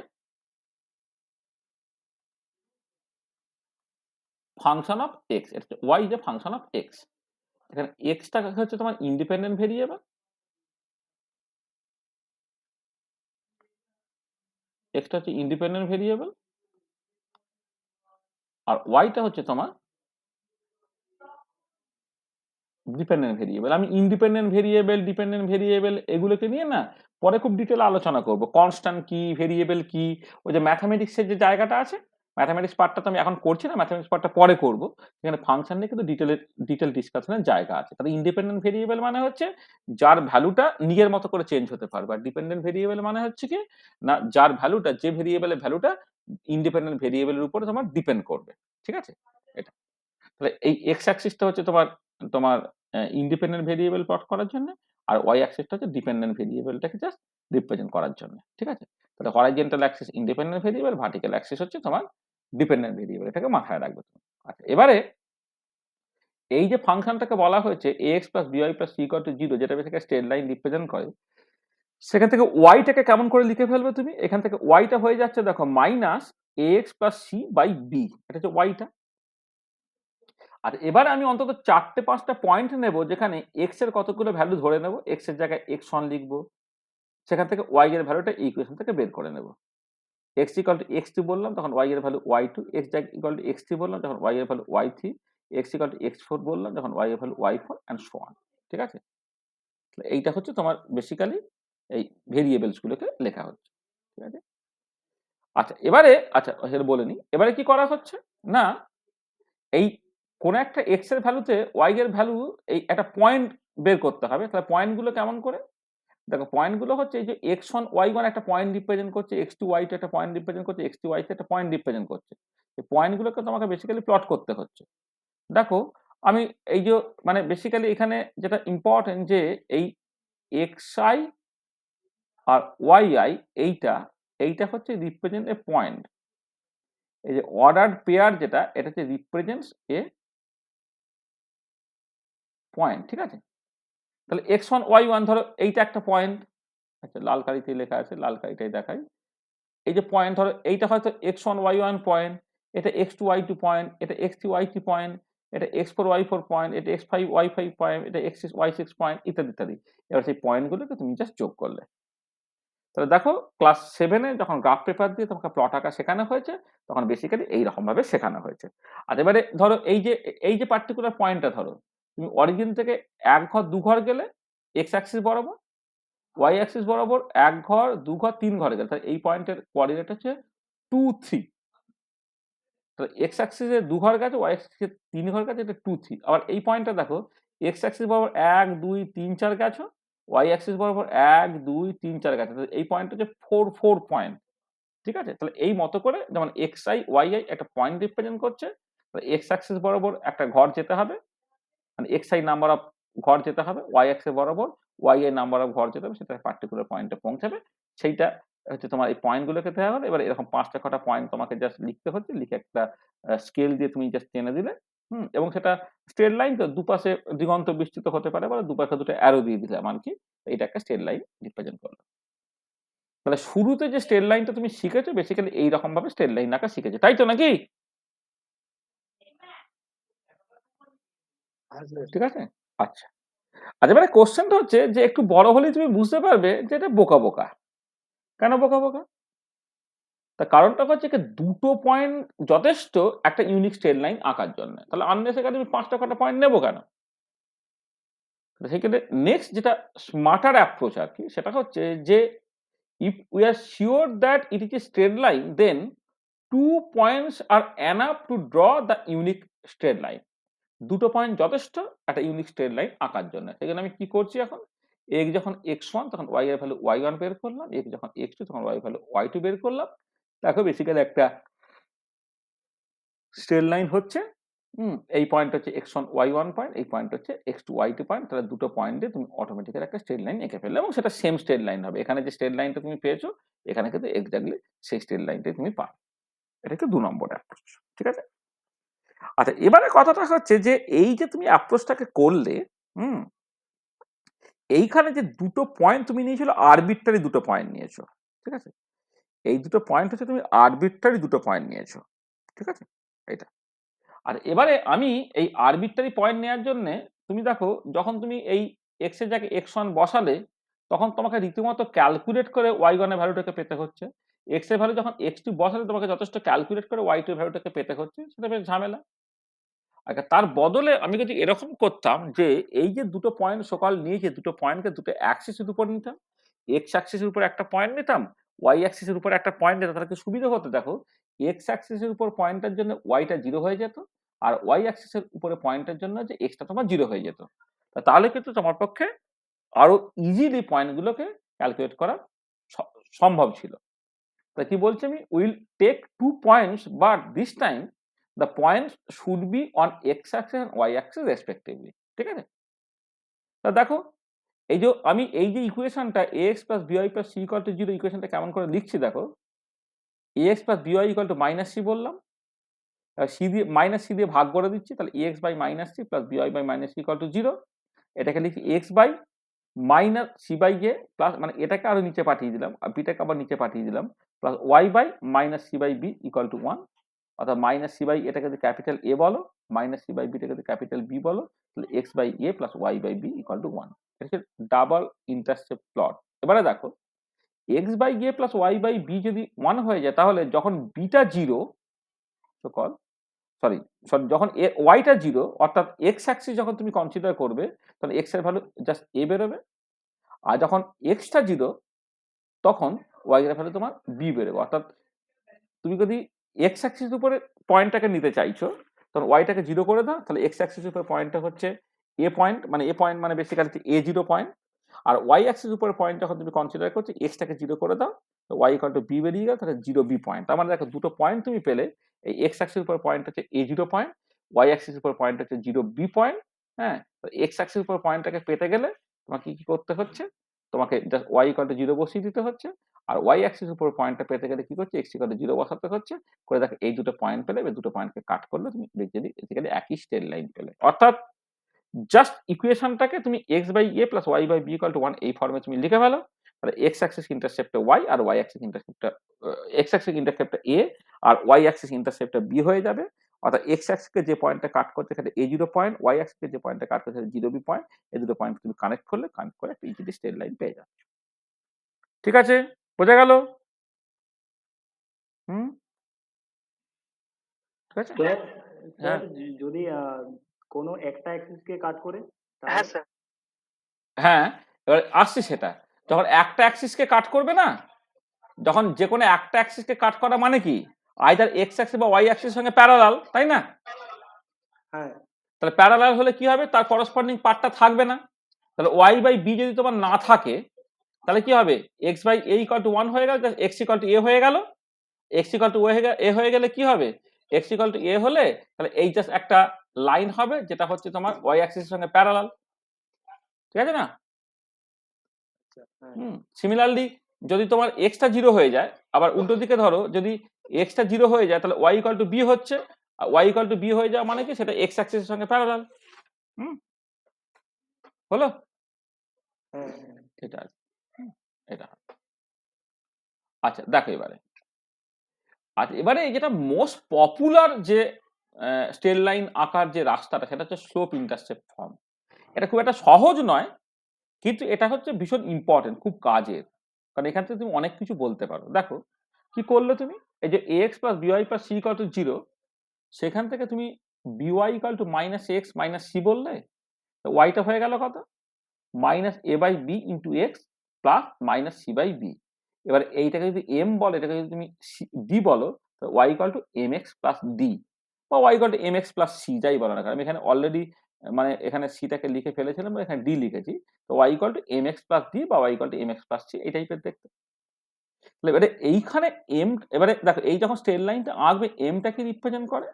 function of x. এটা y is a function of x. এখানে এক্সটা হচ্ছে তোমার ইন্ডিপেন্ডেন্ট ভেরিয়েবল, এক্সটা হচ্ছে ইন্ডিপেন্ডেন্ট ভেরিয়েবল, আর ওয়াইটা হচ্ছে তোমার ডিপেন্ডেন্ট ভেরিয়েবল। আমি ইন্ডিপেন্ডেন্ট ভেরিয়েবল, ডিপেন্ডেন্ট ভেরিয়েবল এগুলোকে নিয়ে না পরে খুব ডিটেল আলোচনা করব। কনস্ট্যান্ট কি, ভেরিয়েবল কি, ওই যে ম্যাথামেটিক্সের যে জায়গাটা আছে, ম্যাথামেটিক্স পার্টটা তো আমি এখন করছি না, ম্যাথামেটিক্স পার্টটা পরে করব। এখানে ফাংশন নিয়ে কিন্তু ডিটেল ডিসকাশনের জায়গা আছে। তাহলে ইন্ডিপেন্ডেন্ট ভেরিয়েবল মানে হচ্ছে যার ভ্যালুটা নিজের মতো করে চেঞ্জ হতে পারবে, আর ডিপেন্ডেন্ট ভেরিয়েবল মানে হচ্ছে কি না, যার ভ্যালুটা, যে ভেরিয়েবলের ভ্যালুটা ইন্ডিপেন্ডেন্ট ভেরিয়েবলের উপরে তোমার ডিপেন্ড করবে। ঠিক আছে, এটা। তাহলে এই এক্স অ্যাক্সিসটা হচ্ছে তোমার তোমার ইন্ডিপেন্ডেন্ট ভেরিয়েবল প্লট করার জন্য, আর ওয়াই অ্যাক্সিসটা হচ্ছে ডিপেন্ডেন্ট ভেরিয়েবলটাকে জাস্ট রিপ্রেজেন্ট করার জন্য। ঠিক আছে, তাহলে horizontal Axis independent variable, vertical Axis হচ্ছে তোমার ডিপেন্ডেন্ট ভেরিয়েবল, এটাকে মাথায় রাখবে তুমি। আচ্ছা, এবারে এই যে ফাংশনটাকে বলা হয়েছে ax plus b y plus c equal two 0, যেটা বেসিক্যালি স্ট্রেট লাইন রিপ্রেজেন্ট করে, সেখান থেকে ওয়াইটাকে কেমন করে লিখে ফেলবে তুমি? এখান থেকে ওয়াইটা হয়ে যাচ্ছে দেখো minus ax plus c by b, এটা হচ্ছে ওয়াইটা। আর এবারে আমি অন্তত 4-5টা পয়েন্ট নেব যেখানে এক্স এর কতগুলো ভ্যালু ধরে নেব, এক্স এর জায়গায় x1 লিখবো, সেখান থেকে ওয়াই এর ভ্যালুটা এই ইকুয়েশন থেকে বের করে নেব। x ইকুয়াল টু x2 বললাম, তখন y এর value y2, x equal to x3 বললাম, যখন y এর value y3, x equal to x4 বললাম, যখন y এর value y4 and so on. ঠিক আছে, এইটা হচ্ছে তোমার বেসিক্যালি এই ভেরিয়েবলস গুলোকে লেখা হচ্ছে। ঠিক আছে, আচ্ছা এবারে সেটা বলে নি, এবারে কি করা হচ্ছে না, এই কোন একটা এক্স এর ভ্যালুতে ওয়াই এর ভ্যালু, এই একটা পয়েন্ট বের করতে হবে। তাহলে পয়েন্ট গুলো কেমন করে? দেখো পয়েন্ট গুলো হচ্ছে এই যে x1 y1 একটা পয়েন্ট রিপ্রেজেন্ট করছে, x2 y2 একটা পয়েন্ট রিপ্রেজেন্ট করছে, x3 y3 একটা পয়েন্ট রিপ্রেজেন্ট করছে। এই পয়েন্ট গুলোকে তোমাকে বেসিক্যালি প্লট করতে হচ্ছে। দেখো আমি এই যে মানে বেসিক্যালি এখানে যেটা ইম্পর্টেন্ট যে এই xi আর yi এইটা হচ্ছে রিপ্রেজেন্ট এ পয়েন্ট। এই যে অর্ডার্ড পেয়ার যেটা, এটা হচ্ছে রিপ্রেজেন্টস এ পয়েন্ট। ঠিক আছে, তাহলে x1 y1 ধরো এইটা একটা পয়েন্ট। আচ্ছা, লাল কালিতে লেখা আছে, লাল কালিটাই দেখাই। এই যে পয়েন্ট ধরো এইটা হয়তো x1 y1 পয়েন্ট, এটা x2 y2 পয়েন্ট, এটা x3 y3 পয়েন্ট, এটা x4 y4 পয়েন্ট, এটা x5 y5 পয়েন্ট, এটা x6 y6 পয়েন্ট, ইত্যাদি ইত্যাদি। এবার সেই পয়েন্টগুলোকে তুমি জাস্ট যোগ করলে। তাহলে দেখো ক্লাস 7-এ যখন গ্রাফ পেপার দিয়ে তোমাকে প্লট আঁকা শেখানো হয়েছে, তখন বেসিক্যালি এইরকম ভাবে শেখানো হয়েছে। আর এবারে ধরো এই যে পার্টিকুলার পয়েন্টটা ধরো, তুমি অরিজিন থেকে 1 ঘর 2 ঘর গেলে x অ্যাক্সিস বরাবর, ওয়াই অ্যাক্সিস বরাবর 1 ঘর 2 ঘর 3 ঘরে গেলে, তাহলে এই পয়েন্টের কোঅর্ডিনেট হচ্ছে 2 3। তাহলে এক্স অ্যাক্সিসে 2 ঘর গেছে, ওয়াই অ্যাক্সিসে 3 ঘর গেছে, এটা 2 3। আবার এই পয়েন্টটা দেখো, এক্স অ্যাক্সিস বরাবর 1 2 3 4 গেছো, ওয়াই অ্যাক্সিস বরাবর 1 2 3 4 গেছে, তাহলে এই পয়েন্ট হচ্ছে 4 4 পয়েন্ট। ঠিক আছে, তাহলে এই মতো করে যেমন xi yi একটা পয়েন্ট রিপ্রেজেন্ট করছে, তাহলে এক্স অ্যাক্সিস বরাবর একটা ঘর যেতে হবে, মানে xi নাম্বার অফ ঘর যেতে হবে, ওয়াই অ্যাক্সিস বরাবর yi নাম্বার অফ ঘর যেতে হবে, সেটা পার্টিকুলার পয়েন্টে পৌঁছাবে। সেইটা হচ্ছে তোমার এই পয়েন্ট গুলোকে দেওয়া হলো। এবার এরকম 5টা 6টা পয়েন্ট তোমাকে জাস্ট লিখতে হচ্ছে, লিখে একটা স্কেল দিয়ে তুমি জাস্ট টেনে দিলে, এবং সেটা স্ট্রেট লাইন তো দুপাশে দিগন্ত বিস্তৃত হতে পারে, বলে দুপাশে দুটো অ্যারো দিয়ে দিলাম আর কি, এটা একটা স্ট্রেট লাইন রিপ্রেজেন্ট করলো। তাহলে শুরুতে যে স্ট্রেট লাইনটা তুমি শিখেছো, বেসিক্যালি এইরকম ভাবে স্ট্রেট লাইন আঁকা শিখেছো, তাই তো নাকি? হ্যাঁ স্যার। ঠিক আছে, আচ্ছা। আচ্ছা, এবারে কোশ্চেনটা হচ্ছে যে একটু বড় হলেই তুমি বুঝতে পারবে যে এটা বোকা বোকা। কেন বোকা বোকা? তার কারণটা হচ্ছে কি, দুটো পয়েন্ট যথেষ্ট একটা ইউনিক স্ট্রেট লাইন আঁকার জন্য। তাহলে আননেসেসারি আমি 5টা 6টা পয়েন্ট নেবো কেন? সেক্ষেত্রে নেক্সট যেটা স্মার্টার অ্যাপ্রোচ আর কি, সেটা হচ্ছে যে if we are sure that it is a straight line, then 2 points are enough to draw the unique straight line. দুটো পয়েন্ট যথেষ্ট একটা ইউনিক স্ট্রেট লাইন আঁকার জন্য। সেজন্য আমি কি করছি এখন, x যখন x1 তখন y এর ভ্যালু y1 বের করলাম, x যখন x2 তখন y এর ভ্যালু y2 বের করলাম। দেখো বেসিক্যালি একটা স্ট্রেট লাইন হচ্ছে, এই পয়েন্ট হচ্ছে x1 y1 পয়েন্ট, এই পয়েন্ট হচ্ছে x2 y2 পয়েন্ট। তাহলে দুটো পয়েন্টে তুমি অটোমেটিক্যালি একটা স্ট্রেট লাইন এঁকে ফেললে, এবং সেটা সেম স্ট্রেট লাইন হবে। এখানে যে স্ট্রেট লাইনটা তুমি পেয়েছো, এখানে কিন্তু এক্স্যাক্টলি সেই স্ট্রেট লাইনটাই তুমি পাবে। এটা হচ্ছে 2 নম্বর অ্যাপ্রোচ। ঠিক আছে, আচ্ছা এবারে কথাটা হচ্ছে যে এই যে তুমি অ্যাপ্রোচটাকে করলে, হুম এইখানে যে দুটো পয়েন্ট তুমি নিয়েছিল, আরবিট্রারি দুটো পয়েন্ট নিয়েছো। ঠিক আছে, এই দুটো পয়েন্ট হচ্ছে তুমি আরবিট্রারি দুটো পয়েন্ট নিয়েছো। ঠিক আছে, এটা। আর এবারে আমি এই আরবিট্রারি পয়েন্ট নেওয়ার জন্য, তুমি দেখো যখন তুমি এই এক্স এর জায়গায় x1 বসালে, তখন তোমাকে রীতিমতো ক্যালকুলেট করে y1 এর ভ্যালুটাকে পেতে হচ্ছে। এক্স এর ভ্যালু যখন x2 বসালে, তোমাকে যথেষ্ট ক্যালকুলেট করে y2 এর ভ্যালুটাকে পেতে হচ্ছে, সেটা বেশ ঝামেলা। আচ্ছা, তার বদলে আমি যদি এরকম করতাম যে এই যে দুটো পয়েন্ট সকাল নিয়েছে, দুটো পয়েন্টকে দুটো অ্যাক্সিসের উপর নিতাম, এক্স অ্যাক্সিসের উপর একটা পয়েন্ট নিতাম, ওয়াই অ্যাক্সিসের উপর একটা পয়েন্ট নিতাম, তাহলে কি সুবিধা হতো? দেখো এক্স অ্যাক্সিসের উপর পয়েন্টের জন্য ওয়াইটা 0 হয়ে যেত, আর ওয়াই অ্যাক্সিসের উপরে পয়েন্টের জন্য যে এক্সটা তোমার 0 হয়ে যেত। তাহলে কিন্তু তোমার পক্ষে আরো ইজিলি পয়েন্টগুলোকে ক্যালকুলেট করা সম্ভব ছিল। তাই কি বলছি আমি, will take 2 points, but this time the points should be on x axis and y axis respectively. ঠিক আছে, তা দেখো এই যে আমি এই যে ইকুয়েশনটা ax plus by plus c equal two 0 ইকুয়েশনটা কেমন করে লিখছি দেখো, ax plus by equal to minus c বললাম, সি দিয়ে মাইনাস সি দিয়ে ভাগ করে দিচ্ছি, তাহলে x by minus c plus b y by minus c equal two 0। এটাকে লিখি x by minus c by a plus, মানে এটাকে আরো নিচে পাঠিয়ে দিলাম আর বিটাকে আবার নিচে পাঠিয়ে দিলাম, plus y by minus c by b equal to 1। অর্থাৎ মাইনাস সি বাই এটাকে যদি ক্যাপিটাল এ বলো, মাইনাস সি বাই বিটাকে যদি ক্যাপিটাল বি বলো, তাহলে x by a plus y by b equal to 1। এটা হচ্ছে ডাবল ইন্টারসেপ্ট প্লট। এবারে দেখো x by a plus y by b যদি 1 হয়ে যায়, তাহলে যখন বিটা 0 সকল সরি সরি যখন ওয়াইটা 0 অর্থাৎ এক্স অ্যাক্সিস যখন তুমি কনসিডার করবে, তাহলে এক্স এর ভ্যালু জাস্ট এ বেরোবে, আর যখন এক্সটা 0 তখন ওয়াই এর ভ্যালু তোমার বি বেরোবে। অর্থাৎ তুমি যদি এক্স অ্যাক্সিস উপরে পয়েন্টটাকে নিতে চাইছো, তখন ওয়াইটাকে 0 করে দাও, তাহলে এক্স অ্যাক্সিস উপরে পয়েন্টটা হচ্ছে এ পয়েন্ট, মানে এ পয়েন্ট মানে বেসিক্যালি এ 0 পয়েন্ট। আর ওয়াই অ্যাক্সিস উপরে পয়েন্ট যখন তুমি কনসিডার করছো, এক্সটাকে 0 করে দাও, তো ওয়াই ইকুয়াল টু বি বেরিয়ে গেল, তাহলে 0 বি পয়েন্ট। তার মানে দেখো দুটো পয়েন্ট তুমি পেলে, এই এক্স অ্যাক্সিস উপর পয়েন্ট হচ্ছে এ 0 পয়েন্ট, ওয়াই অ্যাক্সিস উপর পয়েন্ট হচ্ছে 0 বি পয়েন্ট। হ্যাঁ, তো এক্স অ্যাক্সিস উপর পয়েন্টটাকে পেতে গেলে তোমাকে কি করতে হচ্ছে, তোমাকে জাস্ট ওয়াই ইকুয়াল টু 0 বসিয়ে দিতে হচ্ছে, আর ওয়াই অ্যাক্সিস উপর পয়েন্টটা পেতে গেলে কি করছে, এক্স ইকুয়াল টু 0 বসাতে হচ্ছে। করে দেখো এই দুটো পয়েন্ট পেলে, এই দুটো পয়েন্টকে কাট করলে তুমি বেসিক্যালি একই স্ট্রেট লাইন পেলে। অর্থাৎ জাস্ট ইকুয়েশনটাকে তুমি x by a plus y by b equal to 1 এই ফর্মে তুমি লিখে ফেলো, তাহলে এক্স অ্যাক্সিস ইন্টারসেপ্টে ওয়াই আর ওয়াই অ্যাক্সিস ইন্টারসেপ্টে এক্স অ্যাক্সিস ইন্টারসেপ্টে এ আর ওয়াই অ্যাক্সিস ইন্টারসেপ্টে বি হয়ে যাবে। অর্থাৎ এক্স অ্যাক্সিসকে যে পয়েন্টটা কাট করছে সেটা এ 0 পয়েন্ট, ওয়াই অ্যাক্সিসকে যে পয়েন্টটা কাট করছে সেটা 0 বি পয়েন্ট। এই দুটো পয়েন্ট তুমি কানেক্ট করে একটা ইজিলি স্ট্রেট লাইন পেয়ে যাবে। ঠিক আছে, বোঝা গেল? হুম, ঠিক আছে। স্যার হ্যাঁ যদি কোনো একটা অ্যাক্সিসকে কাট করে হ্যাঁ তাহলে স্যার। হ্যাঁ, এবার আসছি সেটা, যখন একটা অ্যাক্সিসকে কাট করবে না, যখন যে কোনো একটা অ্যাক্সিসকে কাট করা মানে কি, আইদার এক্স অ্যাক্সিস বা ওয়াই অ্যাক্সিসের সঙ্গে প্যারালাল, তাই না? হ্যাঁ তাহলে প্যারালাল হলে কি হবে, তার করসপন্ডিং পার্টটা থাকবে না। তাহলে ওয়াই বাই বি যদি তোমার না থাকে, তাহলে কি হবে, x by a equal to 1 হয়ে গেল, এক্স ইকুয়াল টু এ হয়ে গেল। এক্স ইকুয়াল টু এ হয়ে গেলে কি হবে, এক্স ইকুয়াল টু এ হলে তাহলে এই জাস্ট একটা লাইন হবে যেটা হচ্ছে তোমার ওয়াই অ্যাক্সিসের সঙ্গে প্যারালাল। ঠিক আছে না? হ্যাঁ সিমিলারলি যদি তোমার এক্সটা 0 হয়ে যায়, আবার উল্টো দিকে ধরো যদি এক্সটা 0 হয়ে যায়, তাহলে ওয়াই ইকুয়াল টু বি হচ্ছে, ওয়াই ইকুয়াল টু বি হয়ে যাওয়া মানে কি, সেটা এক্স অ্যাক্সিসের সঙ্গে প্যারালাল। হলো? হ্যাঁ এটা আছে। এটা আচ্ছা দেখো এবারে, আচ্ছা এবারে যেটা মোস্ট পপুলার যে স্ট্রেট লাইন আঁকার যে রাস্তাটা, সেটা হচ্ছে স্লোপ ইন্টারসেপ্ট ফর্ম। এটা খুব একটা সহজ নয়, কিন্তু এটা হচ্ছে ভীষণ ইম্পর্টেন্ট, খুব কাজের, কারণ এখান থেকে তুমি অনেক কিছু বলতে পারো। দেখো কি করলে তুমি, এই যে x plus b y plus c equal two 0, সেখান থেকে তুমি b y equal to minus x minus c বললে, ওয়াইটা হয়ে গেল কত, minus a by b into x plus minus c by b. এবার এইটাকে যদি এম বলো, এটাকে যদি তুমি ডি বলো, তো y equal to m x plus d বা y equal to m x plus c, যাই বলো না, কারণ আমি এখানে অলরেডি মানে এখানে সিটাকে লিখে ফেলেছিলাম, এখানে ডি লিখেছি। তো y equal to m x plus d বা y equal to m x plus c, এই টাইপের দেখতে। এবারে এইখানে এম, এবারে দেখো এই যখন স্ট্রেট লাইনটা আঁকবে, এমটা কি রিপ্রেজেন্ট করে,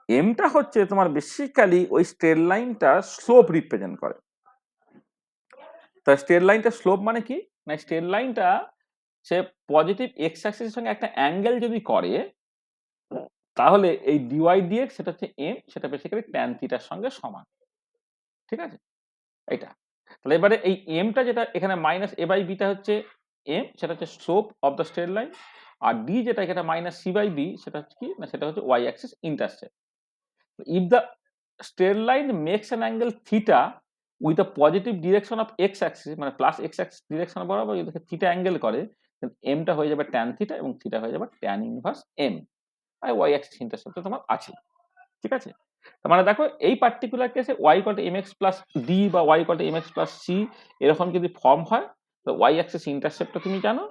এমটা হচ্ছে তোমার বেসিক্যালি ওই স্ট্রেট লাইনটা স্লোপ রিপ্রেজেন্ট করে। তা স্ট্রেট লাইনটা স্লোপ মানে কি, না স্ট্রেট লাইনটা সে পজিটিভ এক্স অ্যাক্সিসের সঙ্গে একটা অ্যাঙ্গেল যদি করে, তাহলে এই ডিওয়াই ডিএক্স সেটা হচ্ছে এম, সেটা বেসিক্যালি ট্যান থিটার সঙ্গে সমান। ঠিক আছে, এটা তাহলে এবারে এই এমটা যেটা এখানে মাইনাস এ বাই বিটা হচ্ছে এম, সেটা হচ্ছে slope of the straight line. আর ডি যেটা এখানে মাইনাস সি বাই বি, সেটা হচ্ছে কি না, সেটা হচ্ছে y axis intercept. If the straight line makes an angle theta with the positive direction of x axis, মানে প্লাস এক্স অ্যাক্সিস ডিরেকশন বরাবর যদি থিটা অ্যাঙ্গেল করে, এমটা হয়ে যাবে ট্যান থিটা এবং থিটা হয়ে যাবে ট্যান ইনভার্স এম, আর ওয়াই অ্যাক্সিস ইন্টারসেপ্ট তোমার আছে। ঠিক আছে, তার মানে দেখো এই পার্টিকুলার কেসে y equal to m x plus d বা y equal to m x plus c এরকম যদি ফর্ম হয়, তো ওয়াই অ্যাক্সিস ইন্টারসেপ্টটা তুমি জানো,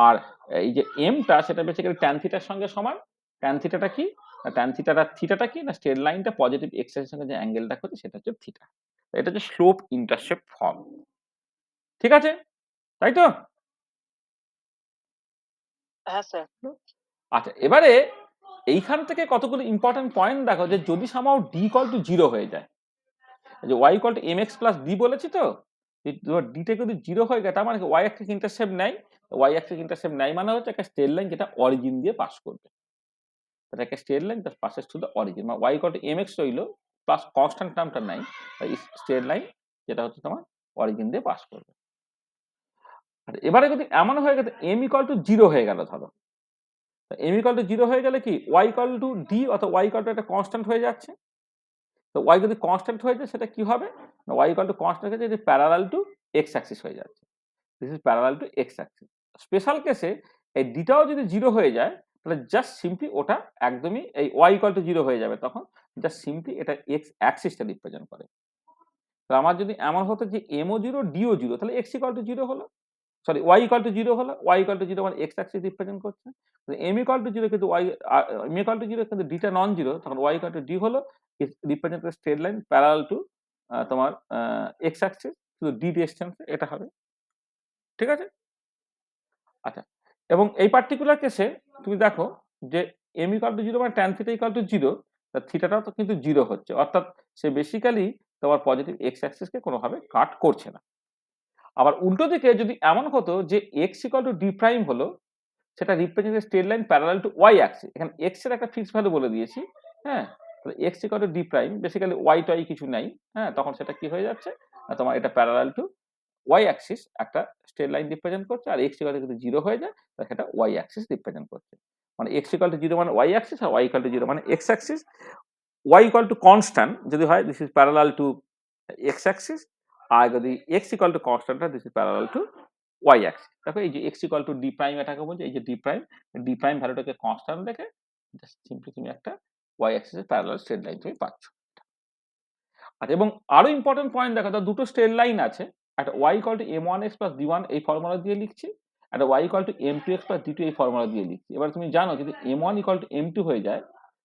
আর এই যে এমটা সেটা বেসিক্যালি ট্যান থিটার সঙ্গে সমান। ট্যান থিটাটা কি, ট্যান থিটাটা কি না, স্ট্রেট লাইনটা পজিটিভ এক্স এর সঙ্গে যে অ্যাঙ্গেলটা করছে সেটা হচ্ছে থিটা। এটা হচ্ছে স্লোপ ইন্টারসেপ্ট ফর্ম। ঠিক আছে, তাই তো? হ্যাঁ স্যার। আচ্ছা এবারে এইখান থেকে কতগুলো ইম্পর্টেন্ট পয়েন্ট দেখো, যে যদি সামাও ডি ইকুয়াল টু 0 হয়ে যায়, এই যে y equal two mx plus d বলেছি তো, ডিটা যদি 0 হয়ে যায় তার মানে y অ্যাক্সিস ইন্টারসেপ্ট নেয়, y অ্যাক্সিস ইন্টারসেপ্ট নেয় মানে হচ্ছে একটা স্ট্রেট লাইন যেটা অরিজিন দিয়ে পাস করবে। এটা একটা straight line that passes through the origin, মানে y ইকুয়াল টু mx রইলো প্লাস কনস্ট্যান্ট টার্মটা নাই, স্ট্রেট লাইন যেটা হচ্ছে তোমার অরিজিন দিয়ে পাস করবে। আর এবারে যদি এমন হয়ে গেছে m ইকুয়াল টু 0 হয়ে গেল, ধরো m ইকুয়াল টু 0 হয়ে গেলে কি y ইকুয়াল টু d অথবা y ইকুয়াল টু একটা কনস্ট্যান্ট হয়ে যাচ্ছে। তো y যদি কনস্ট্যান্ট হয়ে যায় সেটা কি হবে, y ইকুয়াল টু কনস্ট্যান্ট হয়ে যায় প্যারালাল টু x অ্যাক্সিস হয়ে যাচ্ছে, this is parallel to x Axis. Special কেসে এই ডিটাও যদি 0 হয়ে যায় তাহলে জাস্ট সিম্পলি ওটা একদমই এই y ইকুয়াল টু 0 হয়ে যাবে, তখন জাস্ট সিম্পলি এটা x অ্যাক্সিসটা রিপ্রেজেন্ট করে। তো আমার যদি এমন হতো যে m ও 0 d ও 0 তাহলে x ইকুয়াল টু 0 হলো, সরি y ইকুয়াল টু 0 হলো, y ইকুয়াল টু 0 মানে x অ্যাক্সিস রিপ্রেজেন্ট করছে। m ইকুয়াল টু 0 কিন্তু m ইকুয়াল টু 0 কিন্তু ডিটা নন জিরো, তখন y ইকুয়াল টু d হলো, রিপ্রেজেন্ট করে স্ট্রেট লাইন প্যারালাল টু তোমার x অ্যাক্সিস, শুধু d ডিস্টেন্সে এটা হবে। ঠিক আছে? আচ্ছা, এবং এই পার্টিকুলার কেসে তুমি দেখো যে m ইকুয়াল টু 0 মানে tan থিটা ইকুয়াল টু 0, তা থিটাটাও তো কিন্তু 0 হচ্ছে, অর্থাৎ সে বেসিক্যালি তোমার পজিটিভ x অ্যাক্সিসকে কোনোভাবে কাট করছে না। আবার উল্টো দিকে যদি এমন হতো যে x equal to d prime হলো, সেটা represent straight line parallel to y Axis, এখানে x এর একটা ফিক্সড ভ্যালু বলে দিয়েছি, হ্যাঁ, তাহলে x equal to d prime basically y toy কিছু নাই, হ্যাঁ, তখন সেটা কি হয়ে যাচ্ছে তোমার এটা প্যারালাল টু y অ্যাক্সিস একটা স্ট্রেট লাইন রিপ্রেজেন্ট করছে, আর x ইকুয়াল টু যদি 0 হয়ে যায় তাহলে সেটা y অ্যাক্সিস রিপ্রেজেন্ট করছে, মানে x ইকুয়াল টু 0 মানে y অ্যাক্সিস, আর y ইকুয়াল টু 0 মানে x axis. y equal to constant যদি হয় this is parallel to x axis, আর যদি x ইকুয়াল টু কনস্ট্যান্ট হয় this is parallel to y axis. দেখো এই যে x equal to d prime এটাকে বলছে, এই যে d প্রাইম ভ্যালুটাকে কনস্ট্যান্ট রেখে জাস্ট সিম্পলি তুমি একটা y অ্যাক্সিসের প্যারালাল স্ট্রেট লাইন তুমি পাচ্ছ। আচ্ছা, এবং আরো ইম্পর্টেন্ট পয়েন্ট দেখো, তো দুটো স্ট্রেট লাইন আছে, একটা y equal two m1x plus d1 এই ফর্মুলা দিয়ে লিখছি, একটা y equal two m2x plus d2 এই ফর্মুলা দিয়ে লিখছি। এবার তুমি জানো যদি m1 ইকুয়াল টু m2 হয়ে যায়